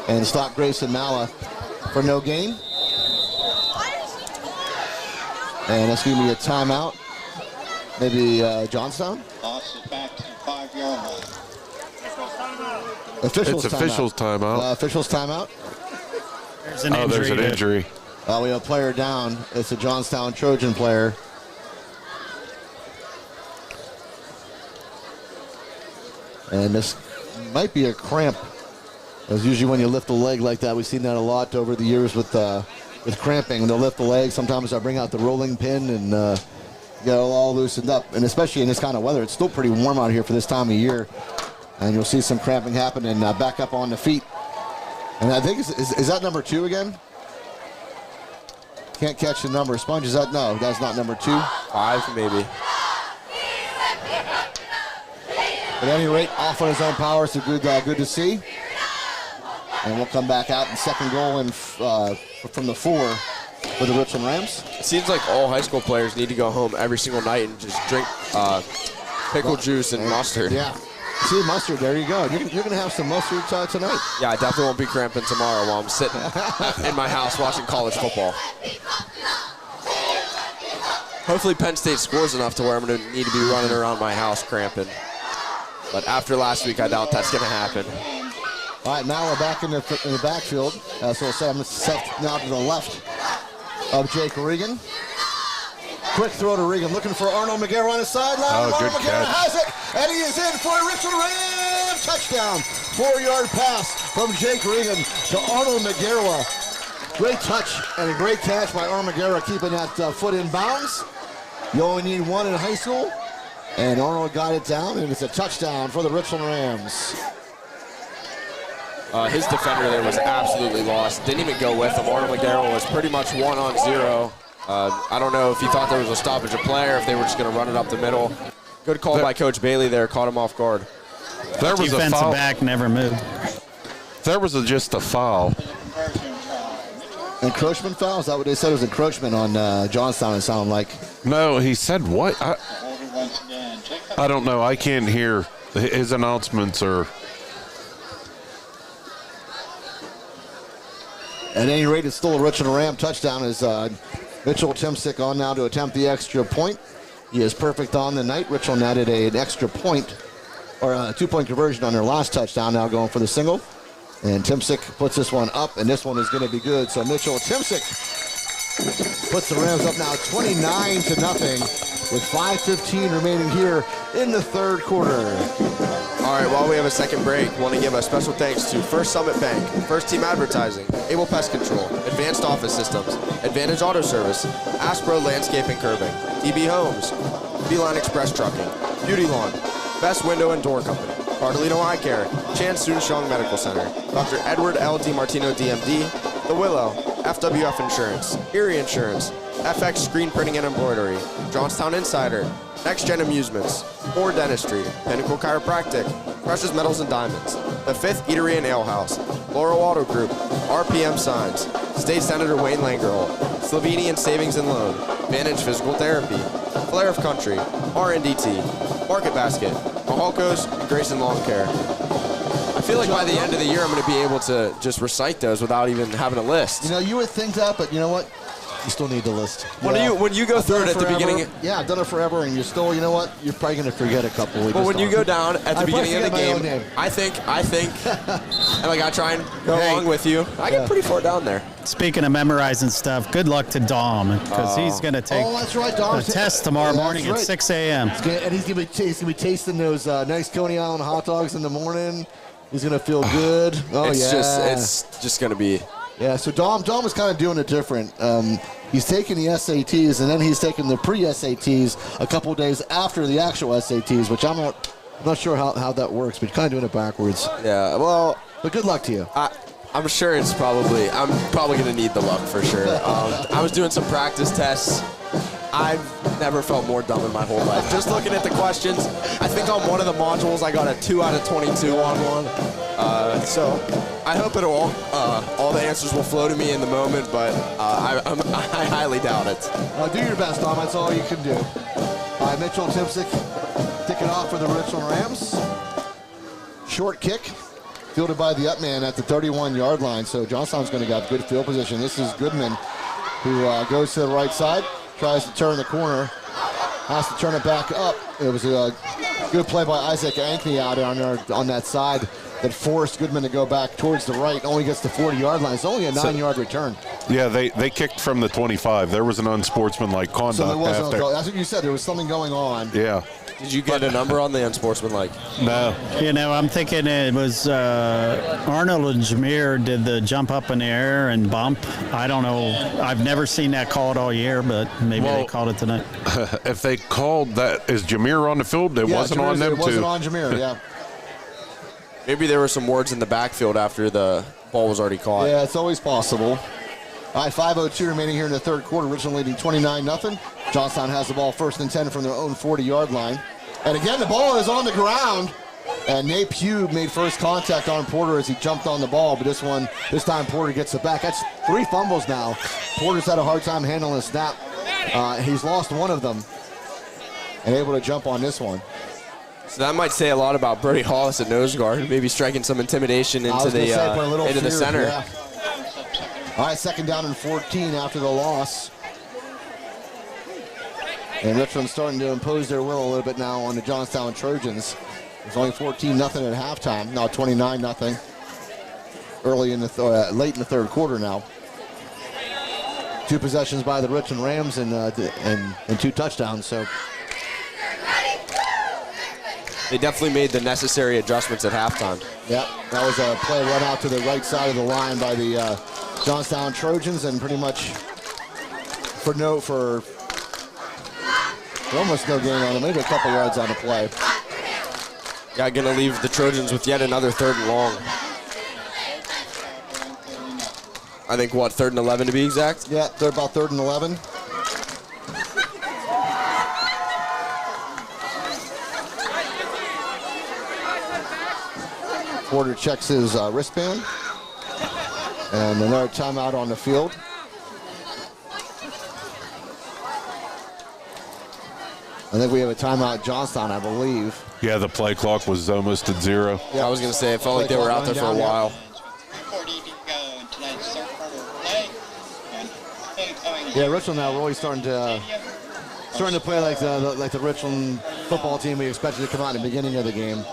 and stop Grayson Mala for no gain. And that's going to be a timeout. Maybe Johnstown? Loss is back to the 5-yard line. Officials timeout. Officials timeout. There's an injury. There's an injury. We have a player down. It's a Johnstown Trojan player. And this might be a cramp As usually when you lift the leg like that, we've seen that a lot over the years with cramping. They'll lift the leg. Sometimes they'll bring out the rolling pin and get it all loosened up. And especially in this kind of weather, it's still pretty warm out here for this time of year. And you'll see some cramping happen and back up on the feet. And I think, is that number 2 again? Can't catch the number. Sponge, is that? No, that's not number 2. 5, maybe. At any rate, off on his own power, so good to see. And we'll come back out in second goal and from the 4 for the Richland Rams. It seems like all high school players need to go home every single night and just drink pickle juice and mustard. Yeah. See, mustard, there you go. You're going to have some mustard tonight. Yeah, I definitely won't be cramping tomorrow while I'm sitting in my house watching college football. Hopefully Penn State scores enough to where I'm going to need to be running around my house cramping. But after last week, I doubt that's going to happen. All right, now we're back in the backfield. So I'm set now to the left of Jake Regan. Quick throw to Regan, looking for Arnold McGarrett on his sideline. Oh, Arnold good McGarrett catch. has it, and he is in for a Richland Ram touchdown. 4-yard pass from Jake Regan to Arnold McGarrett. Great touch and a great catch by Arnold McGarrett, keeping that foot in bounds. You only need one in high school, and Arnold got it down, and it's a touchdown for the Richland Rams. His defender there was absolutely lost. Didn't even go with him. Arnold McGarrett was pretty much 1-on-0. I don't know if he thought there was a stoppage of play or if they were just going to run it up the middle. Good call by Coach Bailey there. Caught him off guard. There was a Defensive foul. back never moved. There was just a foul. Encroachment foul? Is that what they said? It was encroachment on Johnstown, it sounded like. No, he said what? I don't know. I can't hear. His announcements are... At any rate, it's still a Richland Ram touchdown as Mitchell Timsick on now to attempt the extra point. He is perfect on the night. Richland added an extra point, or a 2-point conversion on their last touchdown, now going for the single. And Timsick puts this one up, and this one is going to be good. So Mitchell Timsick puts the Rams up now 29-0 with 5:15 remaining here in the third quarter. All right, while we have a second break, want to give a special thanks to First Summit Bank, First Team Advertising, Able Pest Control, Advanced Office Systems, Advantage Auto Service, Aspro Landscaping Curbing, DB Homes, Beeline Express Trucking, Beauty Lawn, Best Window and Door Company, Bartolino Eye Care, Chan Soon Shong Medical Center, Dr. Edward L. DiMartino DMD, The Willow, FWF Insurance, Erie Insurance, FX Screen Printing and Embroidery, Johnstown Insider, Next Gen Amusements, Moore Dentistry, Pinnacle Chiropractic, Precious Metals and Diamonds, The Fifth Eatery and Ale House, Laurel Auto Group, RPM Signs, State Senator Wayne Langerholt, Slovenian Savings and Loan, Vantage Physical Therapy, Flair of Country, RNDT, Market Basket, Mahalco's, and Grayson Lawn Care. I feel like by the end of the year, I'm going to be able to just recite those without even having a list. You know, you would think that, but you know what? You still need the list. When you go through it at the beginning, yeah, I've done it forever, and you're still, you know what? You're probably going to forget a couple. But when you go down at the beginning of the game, I think, and like I try and go along with you. I get pretty far down there. Speaking of memorizing stuff, good luck to Dom because he's going to take that's right, Dom. a test tomorrow morning at 6 a.m. And he's going to be tasting those nice Coney Island hot dogs in the morning. He's going to feel good. It's just going to be. Yeah, so Dom is kind of doing it different. He's taking the SATs, and then he's taking the pre-SATs a couple of days after the actual SATs, which I'm not sure how that works, but you're kind of doing it backwards. Yeah, well. But good luck to you. I'm sure I'm probably going to need the luck for sure. I was doing some practice tests. I've never felt more dumb in my whole life. Just looking at the questions, I think on one of the modules I got a 2 out of 22 on one. So I hope all the answers will flow to me in the moment, but I highly doubt it. Do your best, Dom. That's all you can do. Mitchell Timsick kicking off for the Richland Rams. Short kick, fielded by the up man at the 31-yard line. So Johnstown's going to get good field position. This is Goodman, who goes to the right side. Tries to turn the corner, has to turn it back up. It was a good play by Isaac Ankney out on that side that forced Goodman to go back towards the right. Only gets the 40-yard line. It's only a 9-yard return. Yeah, they kicked from the 25. There was an unsportsmanlike conduct. So there was after. that's what you said. There was something going on. Yeah. Did you get a number on the unsportsmanlike? No. You know, I'm thinking it was Arnold and Jameer did the jump up in the air and bump. I don't know. I've never seen that called all year, but maybe they called it tonight. If they called that, is Jameer on the field? It wasn't on them, It wasn't too. on Jameer, yeah. Maybe there were some words in the backfield after the ball was already caught. Yeah, it's always possible. All right, 5:02 remaining here in the third quarter. Richland leading 29-0. Johnstown has the ball first and 10 from their own 40-yard line. And again, the ball is on the ground. And Nate Pugh made first contact on Porter as he jumped on the ball. But this time Porter gets it back. That's 3 fumbles now. Porter's had a hard time handling the snap. He's lost one of them and able to jump on this one. So that might say a lot about Brody Hollis at nose guard, maybe striking some intimidation into the center. Yeah. All right, second down and 14 after the loss. And Richland's starting to impose their will a little bit now on the Johnstown Trojans. It's only 14-0 at halftime. Now 29-0. Late in the third quarter now. 2 possessions by the Richland Rams and 2 touchdowns. So. They definitely made the necessary adjustments at halftime. Yeah, that was a play run out to the right side of the line by the Johnstown Trojans, and pretty much for almost no gain on it, maybe a couple yards on the play. Yeah, going to leave the Trojans with yet another 3rd and long. I think, 3rd and 11 to be exact? Yeah, they're about 3rd and 11. Porter checks his wristband. And another timeout on the field. I think we have a timeout Johnstown, I believe. Yeah, the play clock was almost at 0. Yep. I was going to say, it felt like they were out there for a while. Yeah, Richland now really starting to play like the Richland football team we expected to come out in the beginning of the game.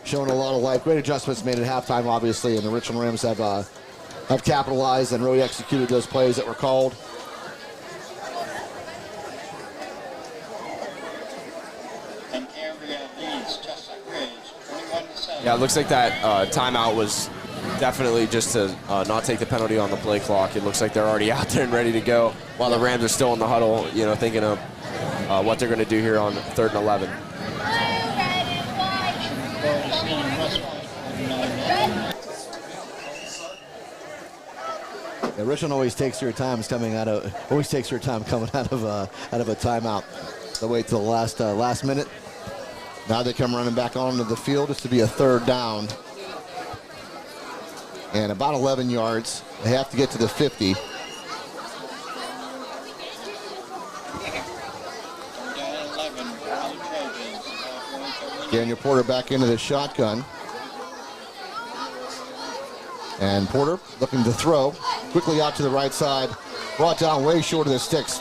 Showing a lot of life. Great adjustments made at halftime, obviously, and the Richland Rams have capitalized and really executed those plays that were called. Yeah, it looks like that timeout was definitely just to not take the penalty on the play clock. It looks like they're already out there and ready to go while the Rams are still in the huddle, thinking of what they're going to do here on 3rd and 11. Yeah, Richland always takes their time coming out of a timeout. They wait till the last minute. Now they come running back onto the field. This to be a 3rd down. And about 11 yards. They have to get to the 50. Daniel Porter back into the shotgun. And Porter looking to throw. Quickly out to the right side. Brought down way short of the sticks.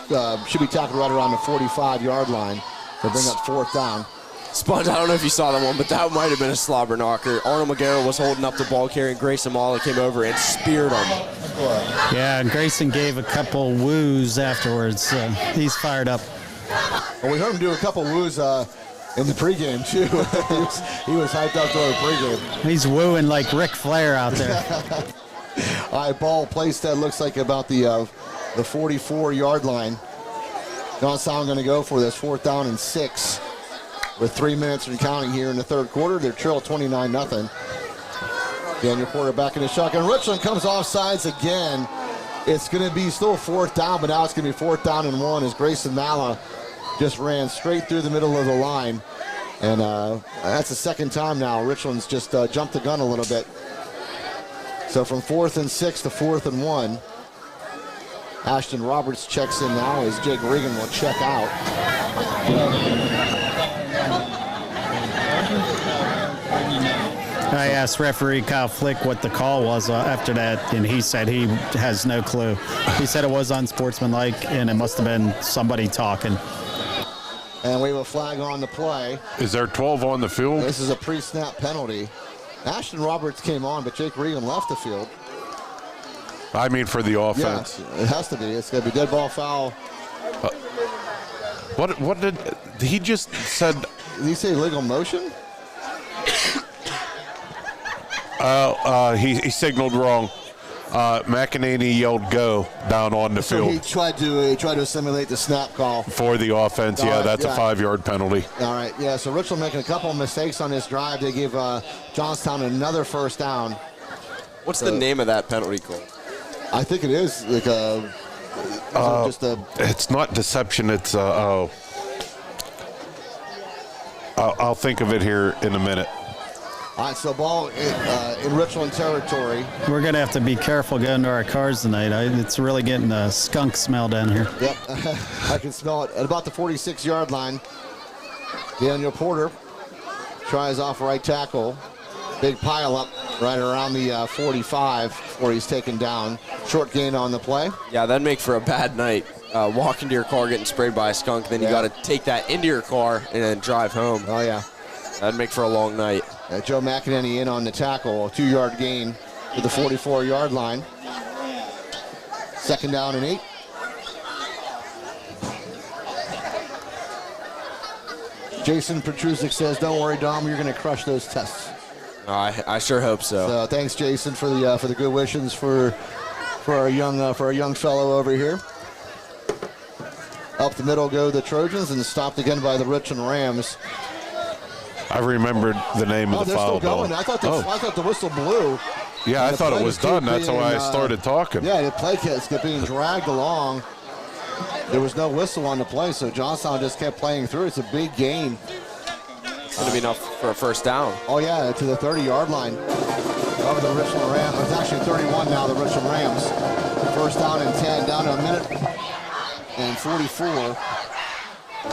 Should be tackled right around the 45-yard line to bring up 4th down. Sponge, I don't know if you saw that one, but that might have been a slobber knocker. Arnold McGarrett was holding up the ball carrier, and Grayson Mala came over and speared him. Yeah, Grayson gave a couple woos afterwards. He's fired up. Well, we heard him do a couple woos in the pregame, too. he was hyped up during the pregame. He's wooing like Ric Flair out there. All right, ball placed that looks like about the 44-yard line. Johnstown going to go for this 4th down and 6. With 3 minutes and counting here in the third quarter, they're trailed 29-0. Daniel Porter back in the shotgun. Richland comes off sides again. It's going to be still 4th down, but now it's going to be 4th down and 1 as Grayson Mala just ran straight through the middle of the line. And that's the 2nd time now. Richland's just jumped the gun a little bit. So from 4th and 6 to 4th and 1. Ashton Roberts checks in now as Jake Regan will check out. I asked referee Kyle Flick what the call was after that, and he said he has no clue. He said it was unsportsmanlike, and it must have been somebody talking. And we have a flag on the play. Is there 12 on the field? This is a pre-snap penalty. Ashton Roberts came on, but Jake Regan left the field. I mean, for the offense. Yeah, it has to be. It's going to be dead ball foul. What did he just said? Did he say legal motion? He signaled wrong. McEnany yelled "go" down on the So field. he tried to simulate the snap call For the offense, yeah, that's a 5-yard penalty. All right, yeah. So Richland making a couple of mistakes on this drive. They gave Johnstown another first down. What's the name of that penalty call? I think it is like just a. It's not deception. It's I'll think of it here in a minute. All right, so ball in Richland territory. We're going to have to be careful going to our cars tonight. It's really getting a skunk smell down here. Yep, I can smell it at about the 46-yard line. Daniel Porter tries off right tackle. Big pile up right around the 45 before he's taken down. Short gain on the play. Yeah, that'd make for a bad night. Walking to your car getting sprayed by a skunk, then you got to take that into your car and then drive home. Oh, yeah. That'd make for a long night. Joe McEnany in on the tackle. A 2-yard gain to the 44-yard line. 2nd down and 8. Jason Petrusik says, "Don't worry, Dom, you're going to crush those tests." I sure hope so. So thanks, Jason, for the good wishes for our young fellow over here. Up the middle go the Trojans, and stopped again by the Richland Rams. I remembered the name of the they're foul still going. ball. I thought the whistle blew. Yeah, I thought it was done. That's why I being, started talking. Yeah, the play kept being dragged along. There was no whistle on the play, so Johnstown just kept playing through. It's a big gain. It's going to be enough for a first down. Oh, yeah, to the 30-yard line of the Richland Rams. It's actually 31 now, the Richland Rams. First down and 10, down to a minute and 44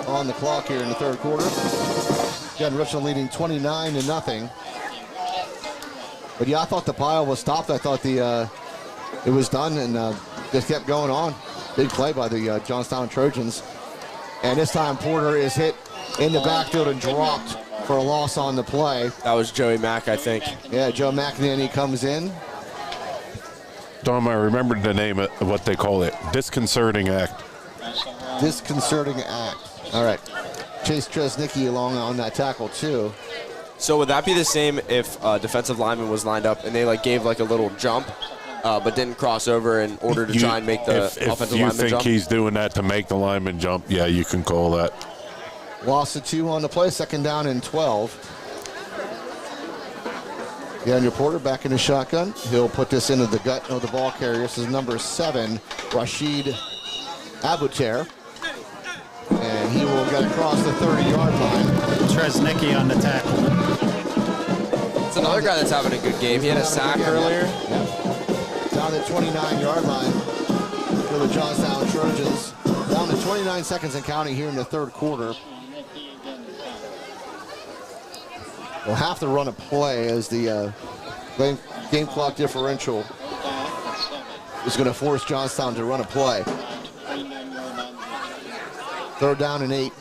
on the clock here in the third quarter. Again, Richland leading 29-0. But yeah, I thought the pile was stopped. I thought it was done, and just kept going on. Big play by the Johnstown Trojans. And this time Porter is hit in the backfield and dropped for a loss on the play. That was Joey Mack, I think. Yeah, Joe McEnany comes in. Dom, I remembered the name of what they call it. Disconcerting act. Disconcerting act. All right. Chase Tresnicki along on that tackle, too. So would that be the same if a defensive lineman was lined up and they gave a little jump, but didn't cross over in order to try and make the offensive lineman jump? If you think he's doing that to make the lineman jump, yeah, you can call that. Loss of 2 on the play, 2nd down and 12. Daniel Porter back in the shotgun. He'll put this into the gut of the ball carrier. This is number 7, Rashid Abuter. And he will get across the 30-yard line. Tresnicki on the tackle. It's another guy that's having a good game. He had a sack earlier. Yeah. Down the 29-yard line for the Johnstown Trojans. Down to 29 seconds and counting here in the third quarter. We'll have to run a play as the game clock differential is going to force Johnstown to run a play. 3rd down and 8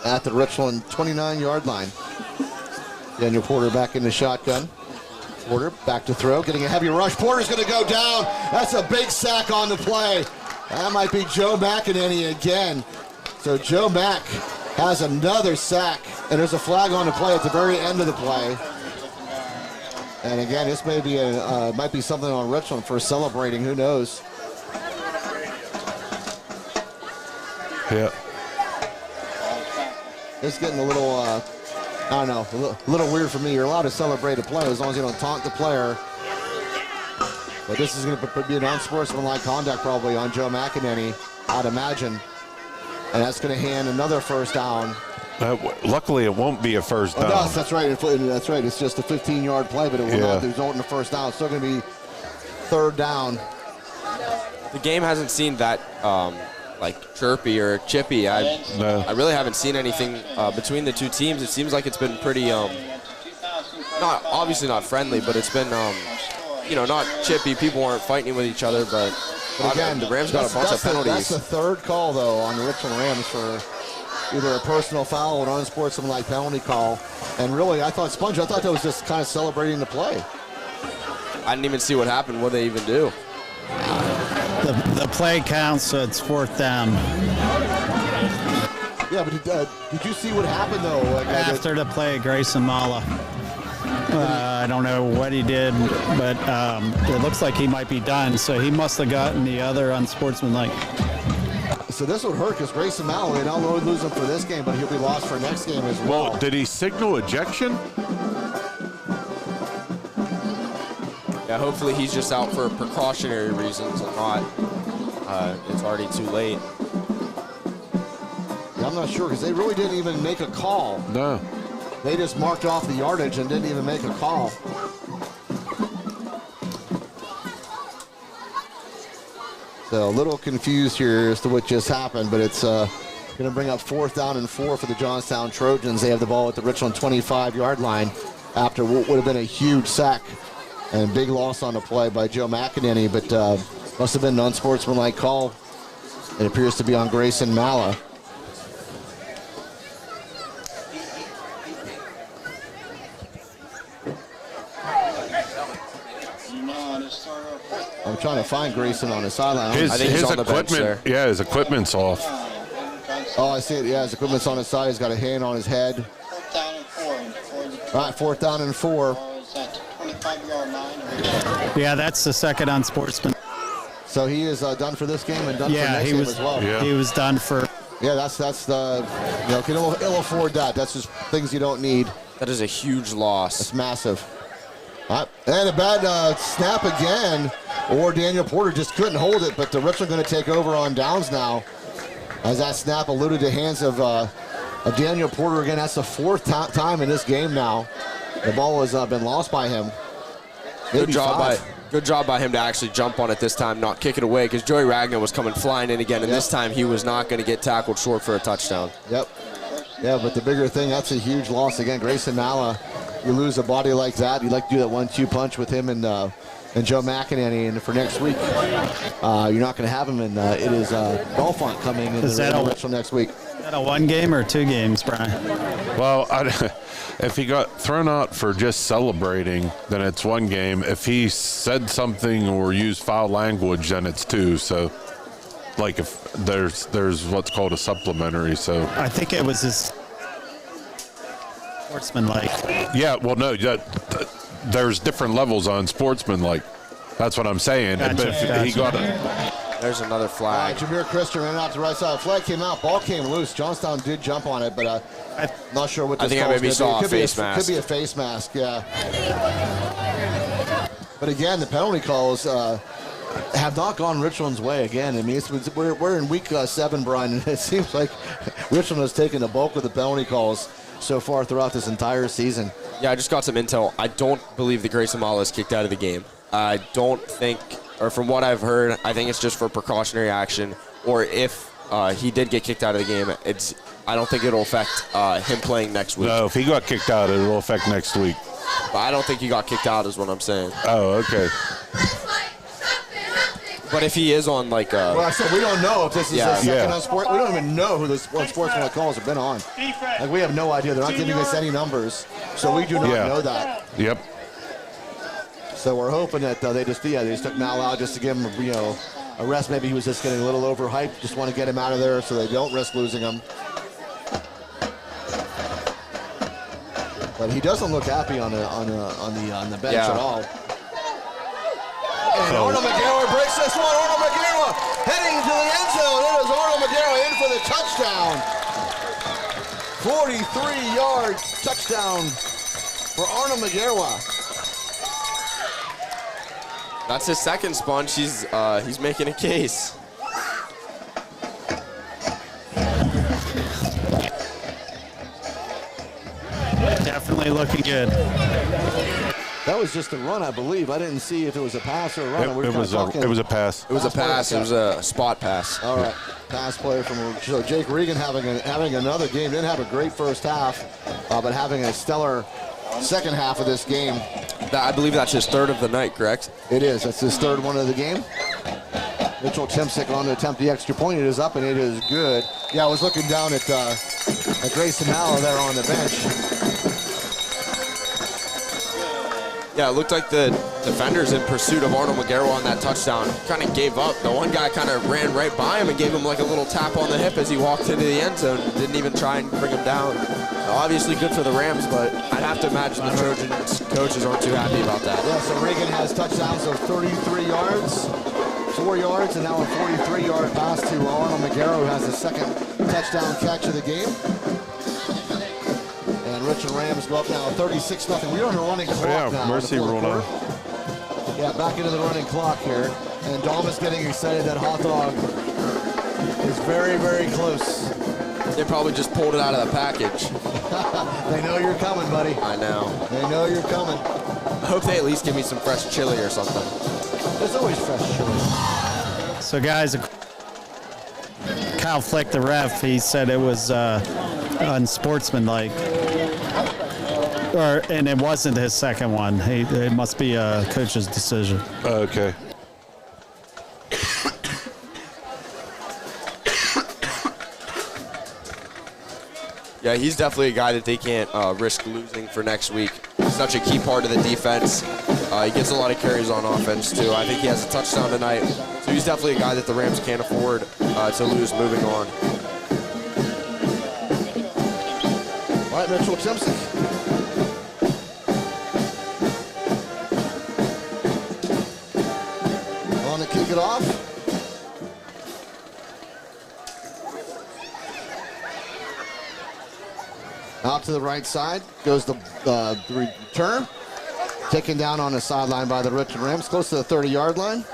at the Richland 29-yard line. Daniel Porter back in the shotgun. Porter back to throw, getting a heavy rush. Porter's going to go down. That's a big sack on the play. That might be Joe McEnany again. So Joe Mack has another sack, and there's a flag on the play at the very end of the play. And again, this may be might be something on Richland for celebrating. Who knows? Yeah. It's getting a little, I don't know, a little weird for me. You're allowed to celebrate a play as long as you don't taunt the player. But this is going to be an unsportsmanlike conduct probably on Joe McEnany, I'd imagine. And that's going to hand another first down. Luckily, it won't be a first down. No, that's right. That's right. It's just a 15-yard play, but it will not result in a first down. It's still going to be 3rd down. The game hasn't seen that chirpy or chippy. I really haven't seen anything between the two teams. It seems like it's been pretty, obviously not friendly, but it's been, not chippy. People aren't fighting with each other, but But again, the Rams got a bunch of penalties. That's the third call, though, on the Richland Rams for either a personal foul or an unsportsmanlike penalty call. And really, I thought that was just kind of celebrating the play. I didn't even see what happened. What did they even do? The play counts, so it's 4th down. Yeah, but did you see what happened, though? After the play, Grayson Mala. I don't know what he did, but it looks like he might be done. So he must have gotten the other unsportsmanlike. So this would hurt because Grayson Mala, they don't lose him for this game, but he'll be lost for next game as well. Well, did he signal ejection? Yeah, hopefully he's just out for precautionary reasons and not. It's already too late. Yeah, I'm not sure because they really didn't even make a call. No. They just marked off the yardage and didn't even make a call. So a little confused here as to what just happened, but it's going to bring up 4th down and 4 for the Johnstown Trojans. They have the ball at the Richland 25-yard line after what would have been a huge sack and big loss on the play by Joe McEnany, but must have been an unsportsmanlike call. It appears to be on Grayson Mala. I'm trying to find Grayson on the sideline. I think he's on the bench there. Yeah, his equipment's off. Oh, I see it. Yeah, his equipment's on his side. He's got a hand on his head. 4th down and 4. All right, 4th down and 4. At 25-yard line. Yeah, that's the second unsportsman. So he is done for this game and done for next game as well. Yeah. He was done for. Yeah, that's the, can ill afford that. That's just things you don't need. That is a huge loss. That's massive. All right, and a bad snap again, or Daniel Porter just couldn't hold it, but the Richland going to take over on downs now. As that snap alluded to hands of Daniel Porter again. That's the 4th time in this game now. The ball has been lost by him. Good job by him to actually jump on it this time, not kick it away, because Joey Ragnar was coming flying in again, and this time he was not going to get tackled short for a touchdown. Yep. Yeah, but the bigger thing, that's a huge loss. Again, Grayson Mala, you lose a body like that. You'd like to do that 1-2 punch with him and Joe McEnany. And for next week, you're not going to have him. And it is Belfont coming in the Richland next week. Is that a 1 game or 2 games, Brian? Well, if he got thrown out for just celebrating, then it's 1 game. If he said something or used foul language, then it's 2. So, like, if there's what's called a supplementary. So I think it was his sportsmanlike. yeah, well, no, there's different levels on sportsmanlike. That's what I'm saying. Gotcha, But if he got a. There's another flag. Jameer Christian ran out to the right side. Flag came out. Ball came loose. Johnstown did jump on it, but I'm not sure what this I think I call is maybe gonna saw be. a face mask. Could be a face mask, yeah. But again, the penalty calls have not gone Richland's way again. I mean, we're in week 7, Brian, and it seems like Richland has taken the bulk of the penalty calls so far throughout this entire season. Yeah, I just got some intel. I don't believe that Grayson Mala is kicked out of the game. I don't think, or from what I've heard, I think it's just for precautionary action. Or if he did get kicked out of the game, I don't think it'll affect him playing next week. No, if he got kicked out, it'll affect next week. But I don't think he got kicked out is what I'm saying. Oh, okay. But if he is on like well, I said we don't know if this is a second Yeah. on sport. We don't even know who the unsportsmanlike calls have been on. Like, we have no idea. They're not giving us any numbers, so we do not know that. Yep. So we're hoping that they just took Mal out just to give him a rest. Maybe he was just getting a little overhyped. Just want to get him out of there so they don't risk losing him. But he doesn't look happy on the bench at all. And Arnold McGarrow breaks this one. Arnold McGarrow heading to the end zone. It is Arnold McGarrow in for the touchdown. 43-yard touchdown for Arnold McGarrow. That's his second sponge. He's making a case. Definitely looking good. That was just a run, I believe. I didn't see if it was a pass or a run. It was a pass. It was a pass. It was a spot pass. All right, pass play from Jake Regan having another game. Didn't have a great first half, but having a stellar second half of this game. I believe that's his third of the night, correct? It is. That's his third one of the game. Mitchell Timsick on to attempt the extra point. It is up and it is good. Yeah, I was looking down at Grayson Mallow there on the bench. Yeah, it looked like the defenders in pursuit of Arnold Magaro on that touchdown kind of gave up. The one guy kind of ran right by him and gave him like a little tap on the hip as he walked into the end zone. Didn't even try and bring him down. Obviously good for the Rams, but I'd have to imagine the Trojans coaches aren't too happy about that. Yeah, so Reagan has touchdowns of 33 yards, 4 yards, and now a 43-yard pass to Arnold Magaro, who has the second touchdown catch of the game. And Richland Rams go up now 36-0. We're on a running clock now. Mercy ruled out. Yeah, back into the running clock here. And Dom is getting excited that hot dog is very, very close. They probably just pulled it out of the package. They know you're coming, buddy. I know. They know you're coming. I hope they at least give me some fresh chili or something. There's always fresh chili. So, guys, Kyle Flick, the ref, he said it was unsportsmanlike. And it wasn't his second one. It must be a coach's decision. Okay. Yeah, he's definitely a guy that they can't risk losing for next week. He's such a key part of the defense. He gets a lot of carries on offense, too. I think he has a touchdown tonight. So he's definitely a guy that the Rams can't afford to lose moving on. All right, Mitchell Timsick. On to kick it off. Out to the right side goes the return. Taken down on the sideline by the Richland Rams, close to the 30-yard line.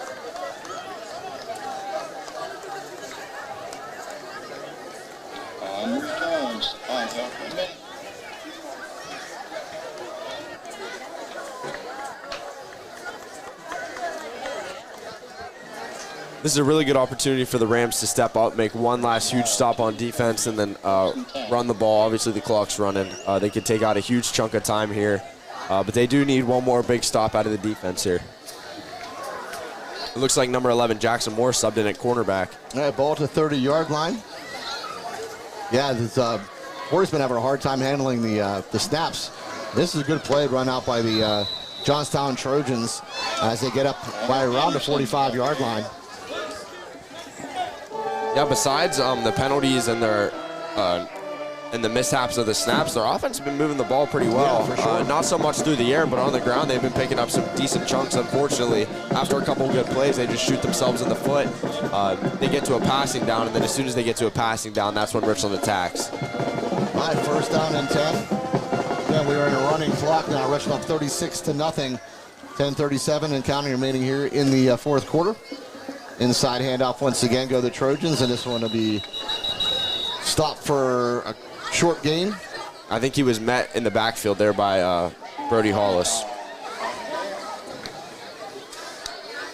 This is a really good opportunity for the Rams to step up, make one last huge stop on defense, and then run the ball. Obviously, the clock's running. They could take out a huge chunk of time here, but they do need one more big stop out of the defense here. It looks like number 11, Jackson Moore, subbed in at cornerback. All right, ball to 30-yard line. Yeah, Moore's been having a hard time handling the snaps. This is a good play run out by the Johnstown Trojans as they get up by around the 45-yard line. Yeah, besides the penalties and and the mishaps of the snaps, their offense has been moving the ball pretty well. Yeah, for sure. Not so much through the air, but on the ground they've been picking up some decent chunks. Unfortunately, after a couple good plays, they just shoot themselves in the foot. They get to a passing down, and then as soon as they get to a passing down, that's when Richland attacks. All right, first down and 10. Again, we are in a running clock now. Richland up 36-0. 10:37 and counting remaining here in the fourth quarter. Inside handoff once again go the Trojans, and this one will be stopped for a short gain. I think he was met in the backfield there by Brody Hollis.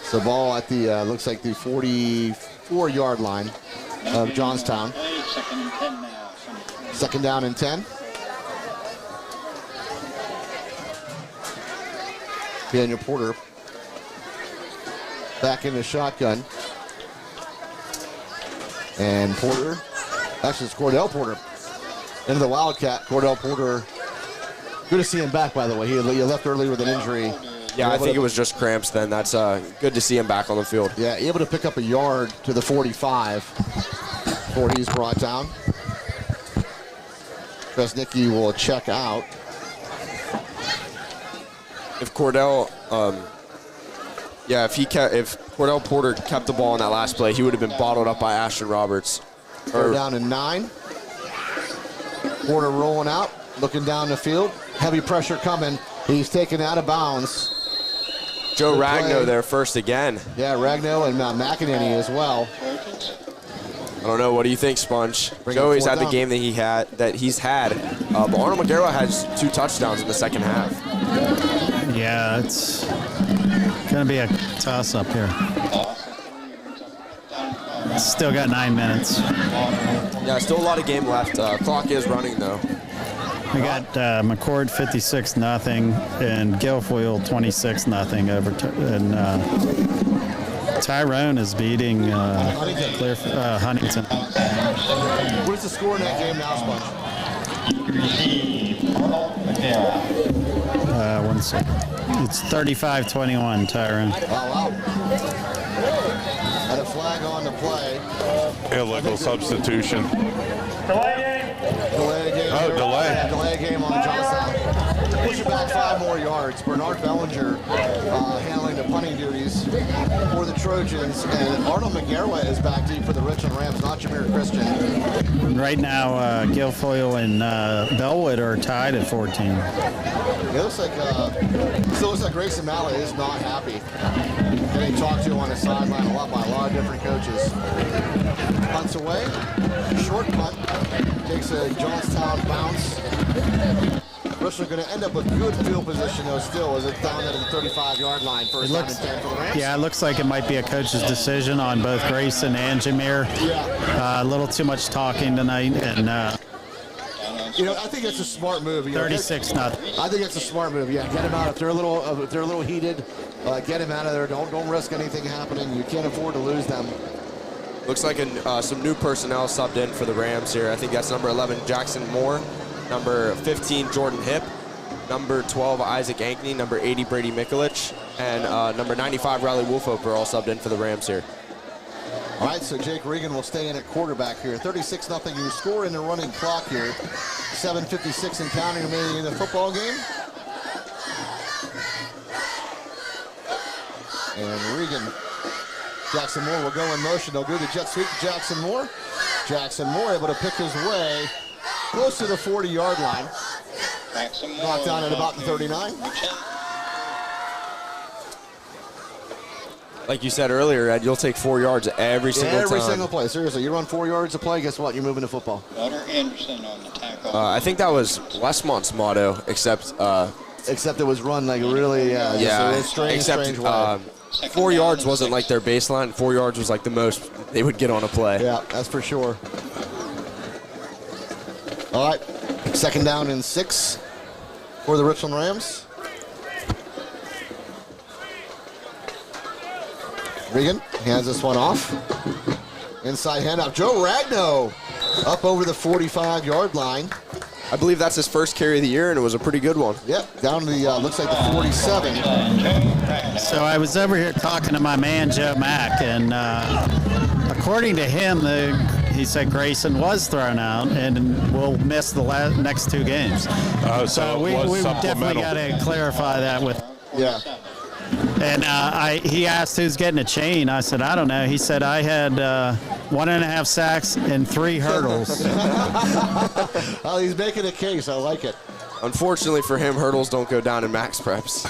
So ball at the, looks like the 44-yard line of Johnstown. Second down and 10. Daniel Porter back in the shotgun. And Porter, actually it's Cordell Porter, into the Wildcat. Cordell Porter, good to see him back, by the way. He left early with an injury. Yeah, I think it was just cramps then. That's good to see him back on the field. Yeah, able to pick up a yard to the 45 before he's brought down. Kresnicki will check out. If Cordell, if Cordell Porter kept the ball on that last play, he would have been bottled up by Ashton Roberts. Third down and 9. Porter rolling out, looking down the field. Heavy pressure coming. He's taken out of bounds. Joe Good Ragno play. there first again. Yeah, Ragno and McEnany as well. I don't know. What do you think, Sponge? Bring Joey's it had the down. game that he's had. But Arnold Magaro has 2 touchdowns in the second half. Yeah, it's going to be a toss-up here. Still got 9 minutes. Yeah, still a lot of game left. Clock is running, though. We got McCord 56-0 and Guilfoyle 26-0 over Tyrone is beating Huntington. What is the score in that game now, Sponge? 1 second. It's 35-21, Tyrone. Oh, wow. And a flag on the play. Illegal substitution. Delay game. Delay game. Oh, delay. Yeah, delay game on Johnstown. Push it back 5 more yards. Bernard Bellinger handling the punting duties for the Trojans. And Arnold McGarway is back deep for the Richland Rams, not Jameer Christian. Right now, Guilfoyle and Bellwood are tied at 14. It looks like, still looks like Grayson Mallett is not happy. Getting talked to on the sideline a lot by a lot of different coaches. Punts away. Short punt. Takes a Johnstown bounce. Richland going to end up with good field position, though, still, as it's down at the 35-yard line. First down and 10 for the Rams. Yeah, it looks like it might be a coach's decision on both Grayson and Jameer. Yeah. A little too much talking tonight, and You know, I think it's a smart move. 36-0. I think it's a smart move. Yeah, get him out if they're a little heated. Get him out of there. Don't risk anything happening. You can't afford to lose them. Looks like some new personnel subbed in for the Rams here. I think that's number 11, Jackson Moore, number 15, Jordan Hipp, number 12, Isaac Ankney, number 80, Brady Mikulich, and number 95, Riley Wolfope are all subbed in for the Rams here. All right, so Jake Regan will stay in at quarterback here. 36-0. You score in the running clock here. 7:56 and counting remaining in the football game. And Regan, Jackson Moore will go in motion. They'll do the jet sweep to Jackson Moore. Jackson Moore able to pick his way close to the 40-yard line. Knocked down at about the 39. Like you said earlier, Ed, you'll take 4 yards every single time. Every single play. Seriously, you run 4 yards a play, guess what? You're moving the football. Gunnar Anderson on the tackle. I think that was Westmont's motto, except it was run like really, yeah, just a strange way. 4 yards wasn't like their baseline. 4 yards was like the most they would get on a play. Yeah, that's for sure. All right, 2nd down and 6 for the Richland Rams. Regan hands this one off. Inside handoff. Joe Ragno up over the 45-yard line. I believe that's his first carry of the year, and it was a pretty good one. Yep, down to the, looks like the 47. So I was over here talking to my man, Joe Mack, and according to him, he said Grayson was thrown out and will miss the next 2 games. So we definitely got to clarify that with. Yeah. And he asked who's getting a chain. I said, I don't know. He said, I had 1.5 sacks and 3 hurdles. Oh, he's making a case. I like it. Unfortunately for him, hurdles don't go down in max preps.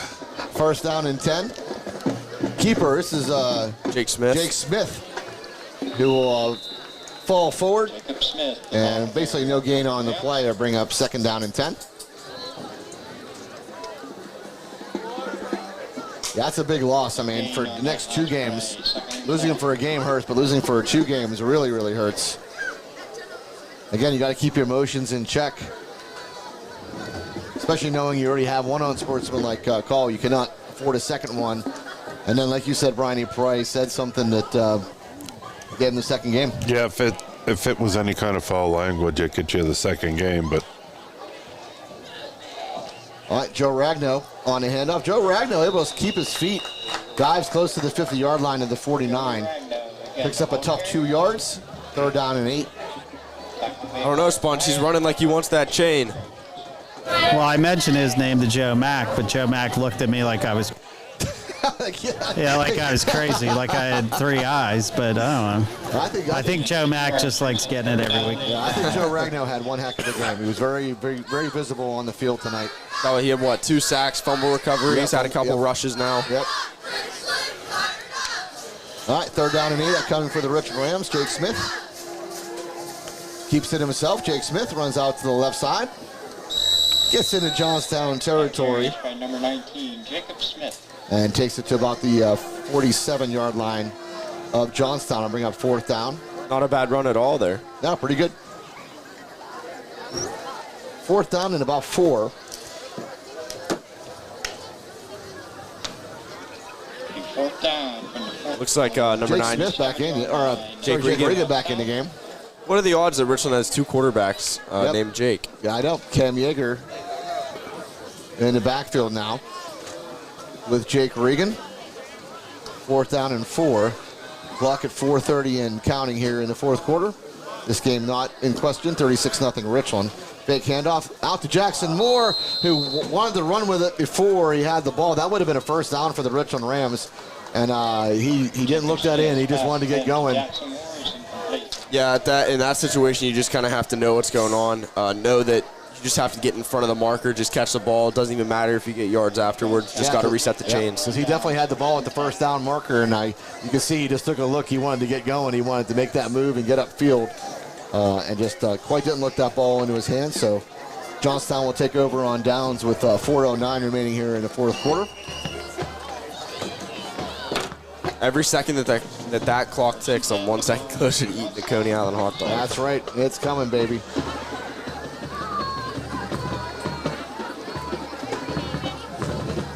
1st down and 10. Keeper, this is Jake Smith. Jake Smith, who will fall forward. Jacob Smith. And basically no gain on the play to bring up 2nd down and 10. Yeah, that's a big loss. I mean, for the next 2 games, losing him for a game hurts, but losing for 2 games really, really hurts. Again, you got to keep your emotions in check, especially knowing you already have one unsportsmanlike call. You cannot afford a second one. And then, like you said, Brian, he probably said something that gave him the 2nd game. Yeah, if it was any kind of foul language, it could you the 2nd game, but. All right, Joe Ragno on the handoff. Joe Ragno able to keep his feet. Dives close to the 50-yard line of the 49. Picks up a tough 2 yards. 3rd down and 8. I don't know, Sponge. He's running like he wants that chain. Well, I mentioned his name to Joe Mack, but Joe Mack looked at me like I was like I was crazy, like I had 3 eyes, but I don't know. I think Joe Mack just likes getting it every week. Yeah, I think Joe Ragno had one heck of a game. He was very, very, very visible on the field tonight. Oh, he had, 2 sacks, fumble recovery. He's had a couple rushes now. Yep. All right, 3rd down and 8. Coming for the Richland Rams, Jake Smith. Keeps it himself. Jake Smith runs out to the left side. Gets into Johnstown territory. By number 19, Jacob Smith. And takes it to about the 47-yard line of Johnstown. I'll bring up 4th down. Not a bad run at all there. No, pretty good. 4th down and about 4. Looks like number Jake 9. Smith back in, or Jake Jake Regan. Regan back in the game. What are the odds that Richland has 2 quarterbacks named Jake? Yeah, I know. Cam Yeager in the backfield now with Jake Regan. 4th down and 4. Clock at 4:30 and counting here in the 4th quarter. This game not in question. 36-0 Richland. Fake handoff out to Jackson Moore, who wanted to run with it before he had the ball. That would have been a 1st down for the Richland Rams. And he didn't look that in. He just wanted to get going. Yeah, in that situation, you just kind of have to know what's going on. Know that you just have to get in front of the marker, just catch the ball. It doesn't even matter if you get yards afterwards. Just got to reset the chains. Because he definitely had the ball at the 1st down marker, and you can see he just took a look. He wanted to get going. He wanted to make that move and get upfield, and just quite didn't look that ball into his hands. So Johnstown will take over on downs with 4:09 remaining here in the 4th quarter. Every second that clock ticks, I'm 1 second closer to eating the Coney Island hot dog. That's right. It's coming, baby.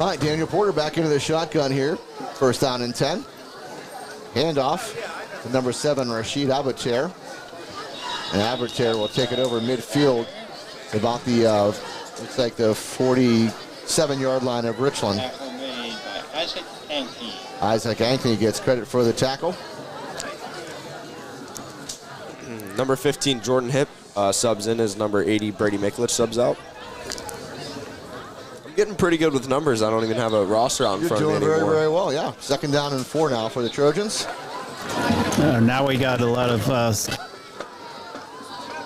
All right, Daniel Porter back into the shotgun here. 1st down and 10. Handoff to number 7, Rashid Abater. And Abater will take it over midfield about the, looks like the 47-yard line of Richland. Isaac Ankney gets credit for the tackle. Number 15, Jordan Hipp, subs in as number 80, Brady Mikulich subs out. I'm getting pretty good with numbers. I don't even have a roster out in front of me anymore. You're doing very, very well, yeah. 2nd down and 4 now for the Trojans. Now we got a lot of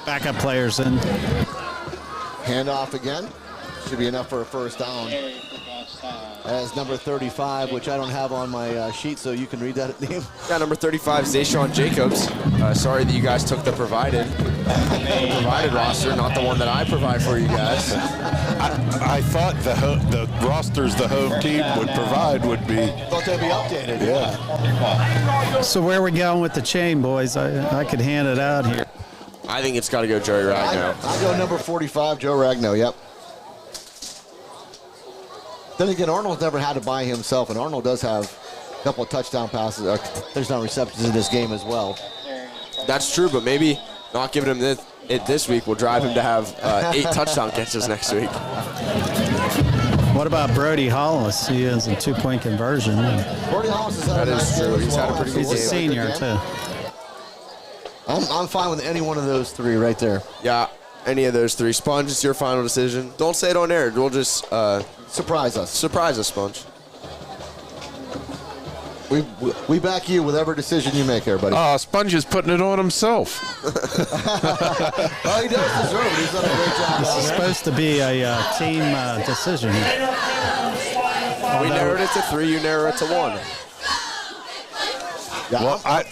backup players in. Handoff again. Should be enough for a 1st down. As number 35, which I don't have on my sheet, so you can read that name. Yeah, number 35, Zayshawn Jacobs. Sorry that you guys took the provided roster, not the one that I provide for you guys. I thought the rosters the home team would provide would be. Thought they'd be updated. Yeah. So where are we going with the chain, boys? I could hand it out here. I think it's got to go Joey Ragnow. I'll go number 45, Joe Ragnow, yep. Then again, Arnold's never had to buy himself, and Arnold does have a couple of touchdown passes, or touchdown receptions in this game as well. That's true, but maybe not giving him it this week will drive him to have 8 touchdown catches next week. What about Brody Hollis? He has a 2-point conversion. Brody Hollis has had a nice game as He's had a well. pretty good He's a senior, too. I'm fine with any one of those 3 right there. Yeah, any of those 3. Sponge, it's your final decision. Don't say it on air. We'll just surprise us. Surprise us, Sponge. We back you with every decision you make, everybody. Sponge is putting it on himself. Well, he does deserve it. He's done a great job. This is supposed to be a team decision. We narrowed it to 3. You narrow it to 1. Yeah, Well, I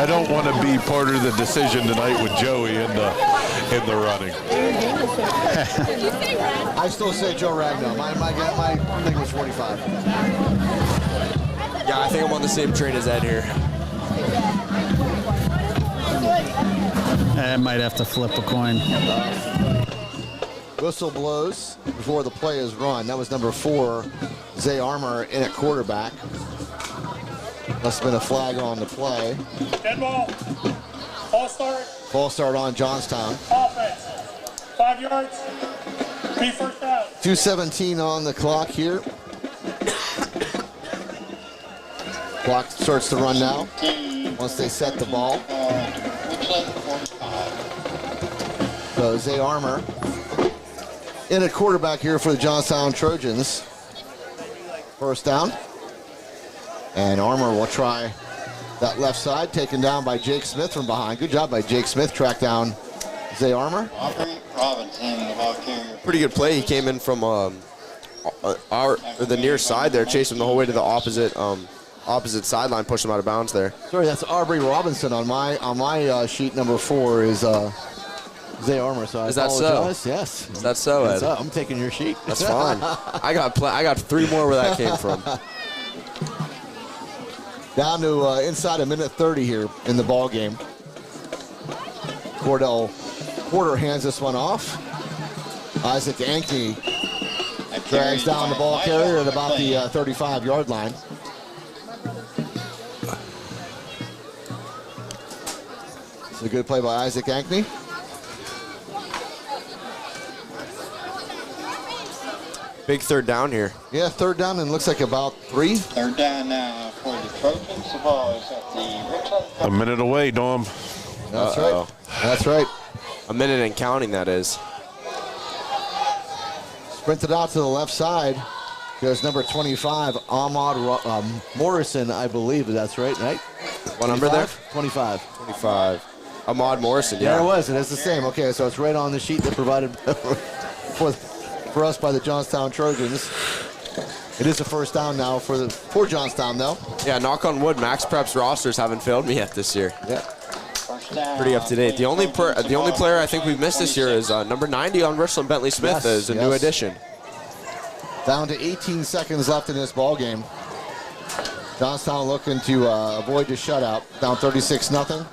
don't want to be part of the decision tonight with Joey in the running. I still say Joe Ragnow. My thing was 45. Yeah, I think I'm on the same train as Ed here. I might have to flip a coin. Whistle blows before the play is run. That was number 4, Zay Armour in at quarterback. Must have been a flag on the play. Dead ball. Ball start. Ball start on Johnstown. Offense. 5 yards. 3 first down. 2:17 on the clock here. Clock starts to run now once they set the ball. So Zay Armour in at quarterback here for the Johnstown Trojans. 1st down. And Armour will try that left side, taken down by Jake Smith from behind. Good job by Jake Smith, track down Zay Armour. Pretty good play. He came in from the near side there, chased him the whole way to the opposite sideline, pushed him out of bounds there. Sorry, that's Aubrey Robinson on my sheet. Number 4 is Zay Armour. So Is that so? Yes. Is that so, Ed? I'm taking your sheet. That's fine. I got 3 more where that came from. Down to inside a minute 30 here in the ball game. Cordell Porter hands this one off. Isaac Ankney drags down the ball carrier at about the 35-yard line. It's a good play by Isaac Ankney. Big third down here. Yeah, third down, and looks like about 3. Third down now for the Trojans. The ball is at the Richland. A minute away, Dom. That's right. That's right. A minute and counting, that is. Sprinted out to the left side. Goes number 25, Ahmad Morrison, I believe. That's right, right? What number there? 25. 25. Ahmad Morrison, yeah. There it was. It is the same. Okay, so it's right on the sheet that provided for us by the Johnstown Trojans. It is a first down now for Johnstown, though. Yeah, knock on wood, Max Prep's rosters haven't failed me yet this year. Yeah. Pretty up to date. The only player I think we've missed this year is number 90 on Richland, Bentley Smith, as a new addition. Down to 18 seconds left in this ball game. Johnstown looking to avoid the shutout. Down 36-0.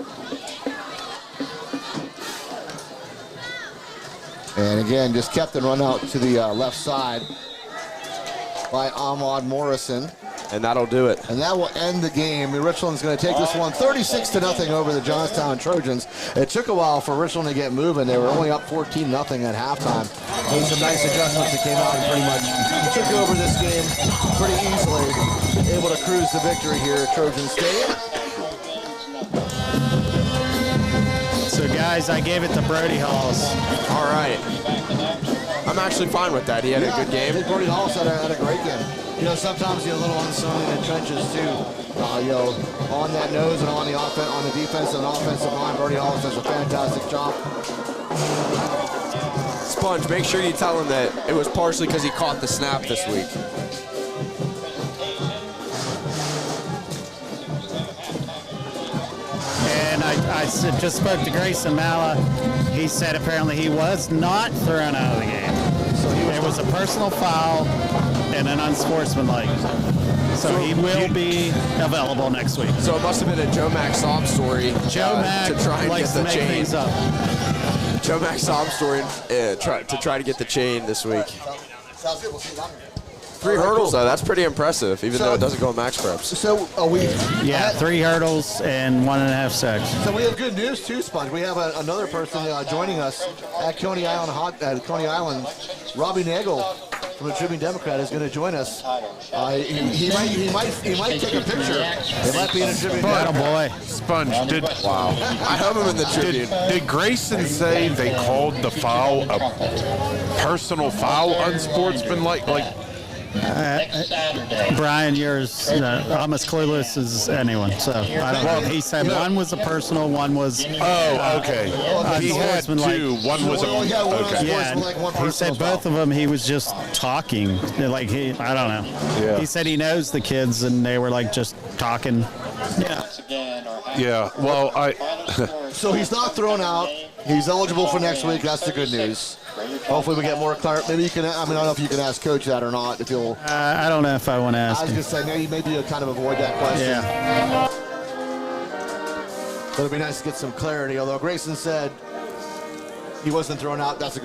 And again, just kept and run out to the left side by Ahmad Morrison. And that'll do it. And that will end the game. Richland's going to take this one 36-0 over the Johnstown Trojans. It took a while for Richland to get moving. They were only up 14-0 at halftime. Made some nice adjustments that came out and pretty much took over this game pretty easily. Able to cruise the victory here at Trojan Stadium. So, guys, I gave it to Brody Halls. All right. I'm actually fine with that. He had a good game. I think Brody Halls had a great game. You know, sometimes you're a little unsung in the trenches too. You know, on that nose and on the defensive and offensive line, Brody Halls does a fantastic job. Sponge, make sure you tell him that it was partially because he caught the snap this week. And I just spoke to Grayson Malla. He said apparently he was not thrown out of the game. So there was a personal foul and an unsportsmanlike. So he will be available next week. So it must have been a Joe Mack sob story. Joe Mack to try and likes get to the make chain. things up. Joe Mack sob story to try to get the chain this week. Sounds good. We'll see you later. 3 hurdles though. That's pretty impressive, even though it doesn't go in Max Preps. So we 3 hurdles and 1.5 sacks. So we have good news too, Sponge. We have another person joining us at Coney Island. Robbie Nagel from the Tribune Democrat is going to join us. He might take a picture. It might be in a Tribune. Oh boy, Sponge, Wow. I have him in the Tribune. did Grayson say they called the foul a personal foul, unsportsmanlike? Brian, I'm as clueless as anyone. So I don't know. He said one was a personal, one was. Oh, okay. He had 2. One was okay. Yeah, he said both of them. He was just talking, I don't know. Yeah. He said he knows the kids, and they were like just talking. Yeah. Yeah. Well, So he's not thrown out. He's eligible for next week. That's the good news. Hopefully we get more clarity. Maybe you can. I don't know if you can ask Coach that or not. If you'll. I don't know if I want to ask. I was him. going to say maybe you'll kind of avoid that question. Yeah. But it'd be nice to get some clarity. Although Grayson said he wasn't thrown out. That's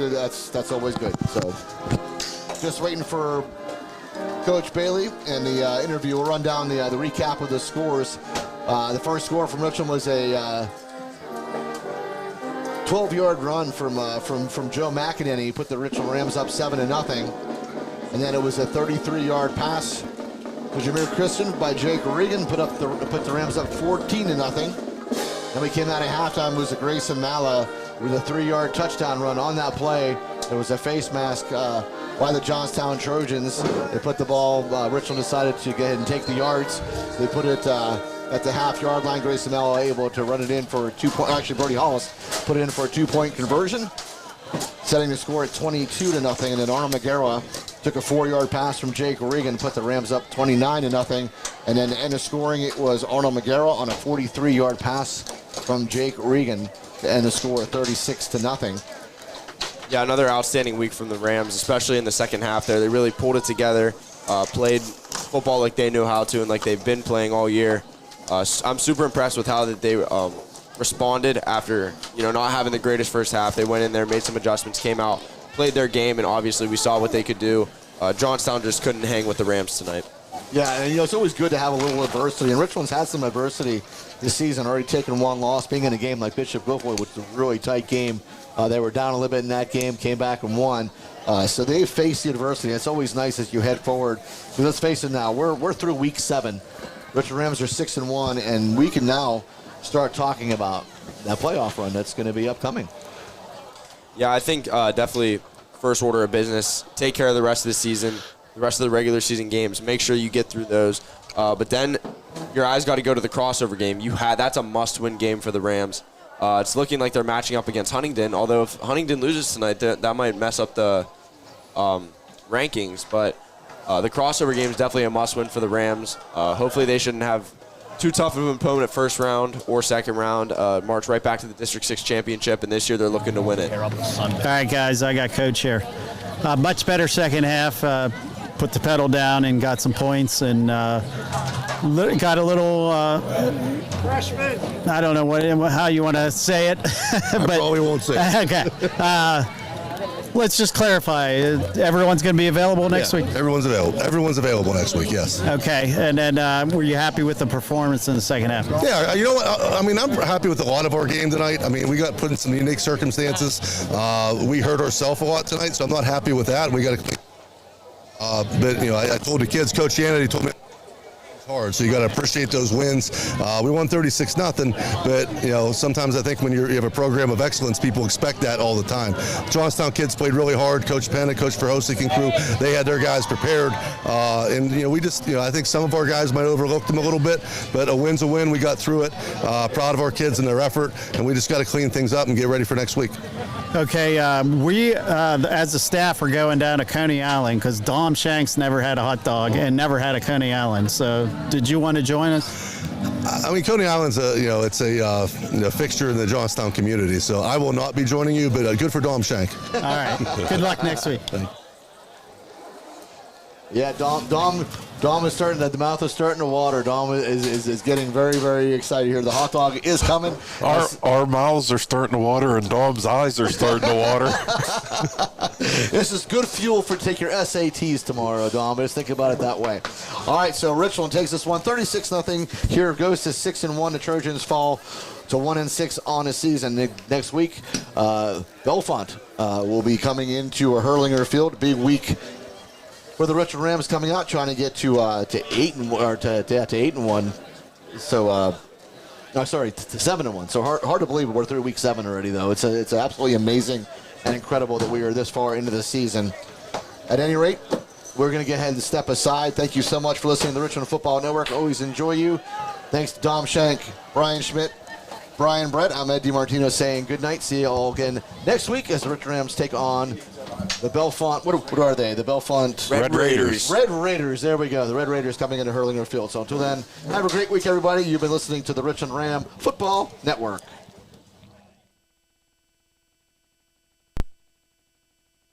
always good. So just waiting for Coach Bailey and the interview. We'll run down the recap of the scores. The first score from Richland was a 12-yard run from Joe McEnany. He put the Richland Rams up 7-0. And then it was a 33-yard pass to Jameer Christian by Jake Regan, put the Rams up 14-0. Then we came out at halftime. It was a Grayson Malla with a 3-yard touchdown run. On that play, there was a face mask by the Johnstown Trojans. They put the ball. Richland decided to go ahead and take the yards. They put it at the half-yard line. Grayson Malla able to run it in for a 2-point. Actually, Brody Hollis put it in for a 2-point conversion, setting the score at 22-0. And then Arnold McGarrah took a 4-yard pass from Jake Regan, put the Rams up 29-0. And then the end of scoring, it was Arnold McGarrah on a 43-yard pass from Jake Regan to end the score at 36-0. Yeah, another outstanding week from the Rams, especially in the second half there. They really pulled it together, played football like they knew how to and like they've been playing all year. I'm super impressed with how that they responded after not having the greatest first half. They went in there, made some adjustments, came out, played their game, and obviously we saw what they could do. Johnstown just couldn't hang with the Rams tonight. Yeah, and it's always good to have a little adversity. And Richland's had some adversity this season, already taken one loss, being in a game like Bishop Guilfoyle, which was a really tight game. They were down a little bit in that game, came back and won. So they faced the adversity. It's always nice as you head forward. So let's face it now, we're through week 7. Richland Rams are 6-1, and we can now start talking about that playoff run that's going to be upcoming. Yeah, I think definitely first order of business, take care of the rest of the season, the rest of the regular season games. Make sure you get through those. But then your eyes got to go to the crossover game. That's a must-win game for the Rams. It's looking like they're matching up against Huntingdon, although if Huntingdon loses tonight, that might mess up the rankings. But the crossover game is definitely a must-win for the Rams. Hopefully they shouldn't have too tough of an opponent at first round or second round. March right back to the District 6 championship, and this year they're looking to win it. All right, guys, I got Coach here. Much better second half. Put the pedal down and got some points, and got a little I don't know how you want to say it. But I probably won't say it. Okay. Let's just clarify. Everyone's going to be available next week? Everyone's available. Everyone's available next week, yes. Okay. And then were you happy with the performance in the second half? Yeah, you know what? I mean, I'm happy with a lot of our game tonight. I mean, we got put in some unique circumstances. We hurt ourselves a lot tonight, so I'm not happy with that. We got to but, you know, I told the kids, Coach Hannity told me it's hard, so you got to appreciate those wins. We won 36-0, but, you know, sometimes I think when you have a program of excellence, people expect that all the time. Johnstown kids played really hard. Coach Penn and Coach Verhosik and crew, they had their guys prepared. And, you know, we just, you know, I think some of our guys might overlook them a little bit, but a win's a win. We got through it. Proud of our kids and their effort, and we just got to clean things up and get ready for next week. Okay, we as a staff are going down to Coney Island because Dom Shanks never had a hot dog and never had a Coney Island. So, did you want to join us? I mean, Coney Island's it's a fixture in the Johnstown community. So I will not be joining you, but good for Dom Shank. All right, good luck next week. Yeah, Dom is starting. The mouth is starting to water. Dom is getting very, very excited here. The hot dog is coming. Our mouths are starting to water, and Dom's eyes are starting to water. This is good fuel for take your SATs tomorrow, Dom. Just think about it that way. All right, so Richland takes this one 36-0. Here goes to 6-1. The Trojans fall to 1-6 on the season. Next week, Bellefonte will be coming into a Hurlinger Field. Big week for the Richland Rams coming out, trying to get to 8-1. So, to 7-1. So hard to believe we're through week 7 already, though. It's absolutely amazing and incredible that we are this far into the season. At any rate, we're going to get ahead and step aside. Thank you so much for listening to the Richland Football Network. Always enjoy you. Thanks to Dom Shank, Brian Schmidt, Brian Brett. I'm Ed DiMartino saying good night. See you all again next week as the Richland Rams take on the Bellefonte. What are they? The Bellefonte Red Raiders. Red Raiders. There we go. The Red Raiders coming into Hurlinger Field. So until then, have a great week, everybody. You've been listening to the Richland Ram Football Network.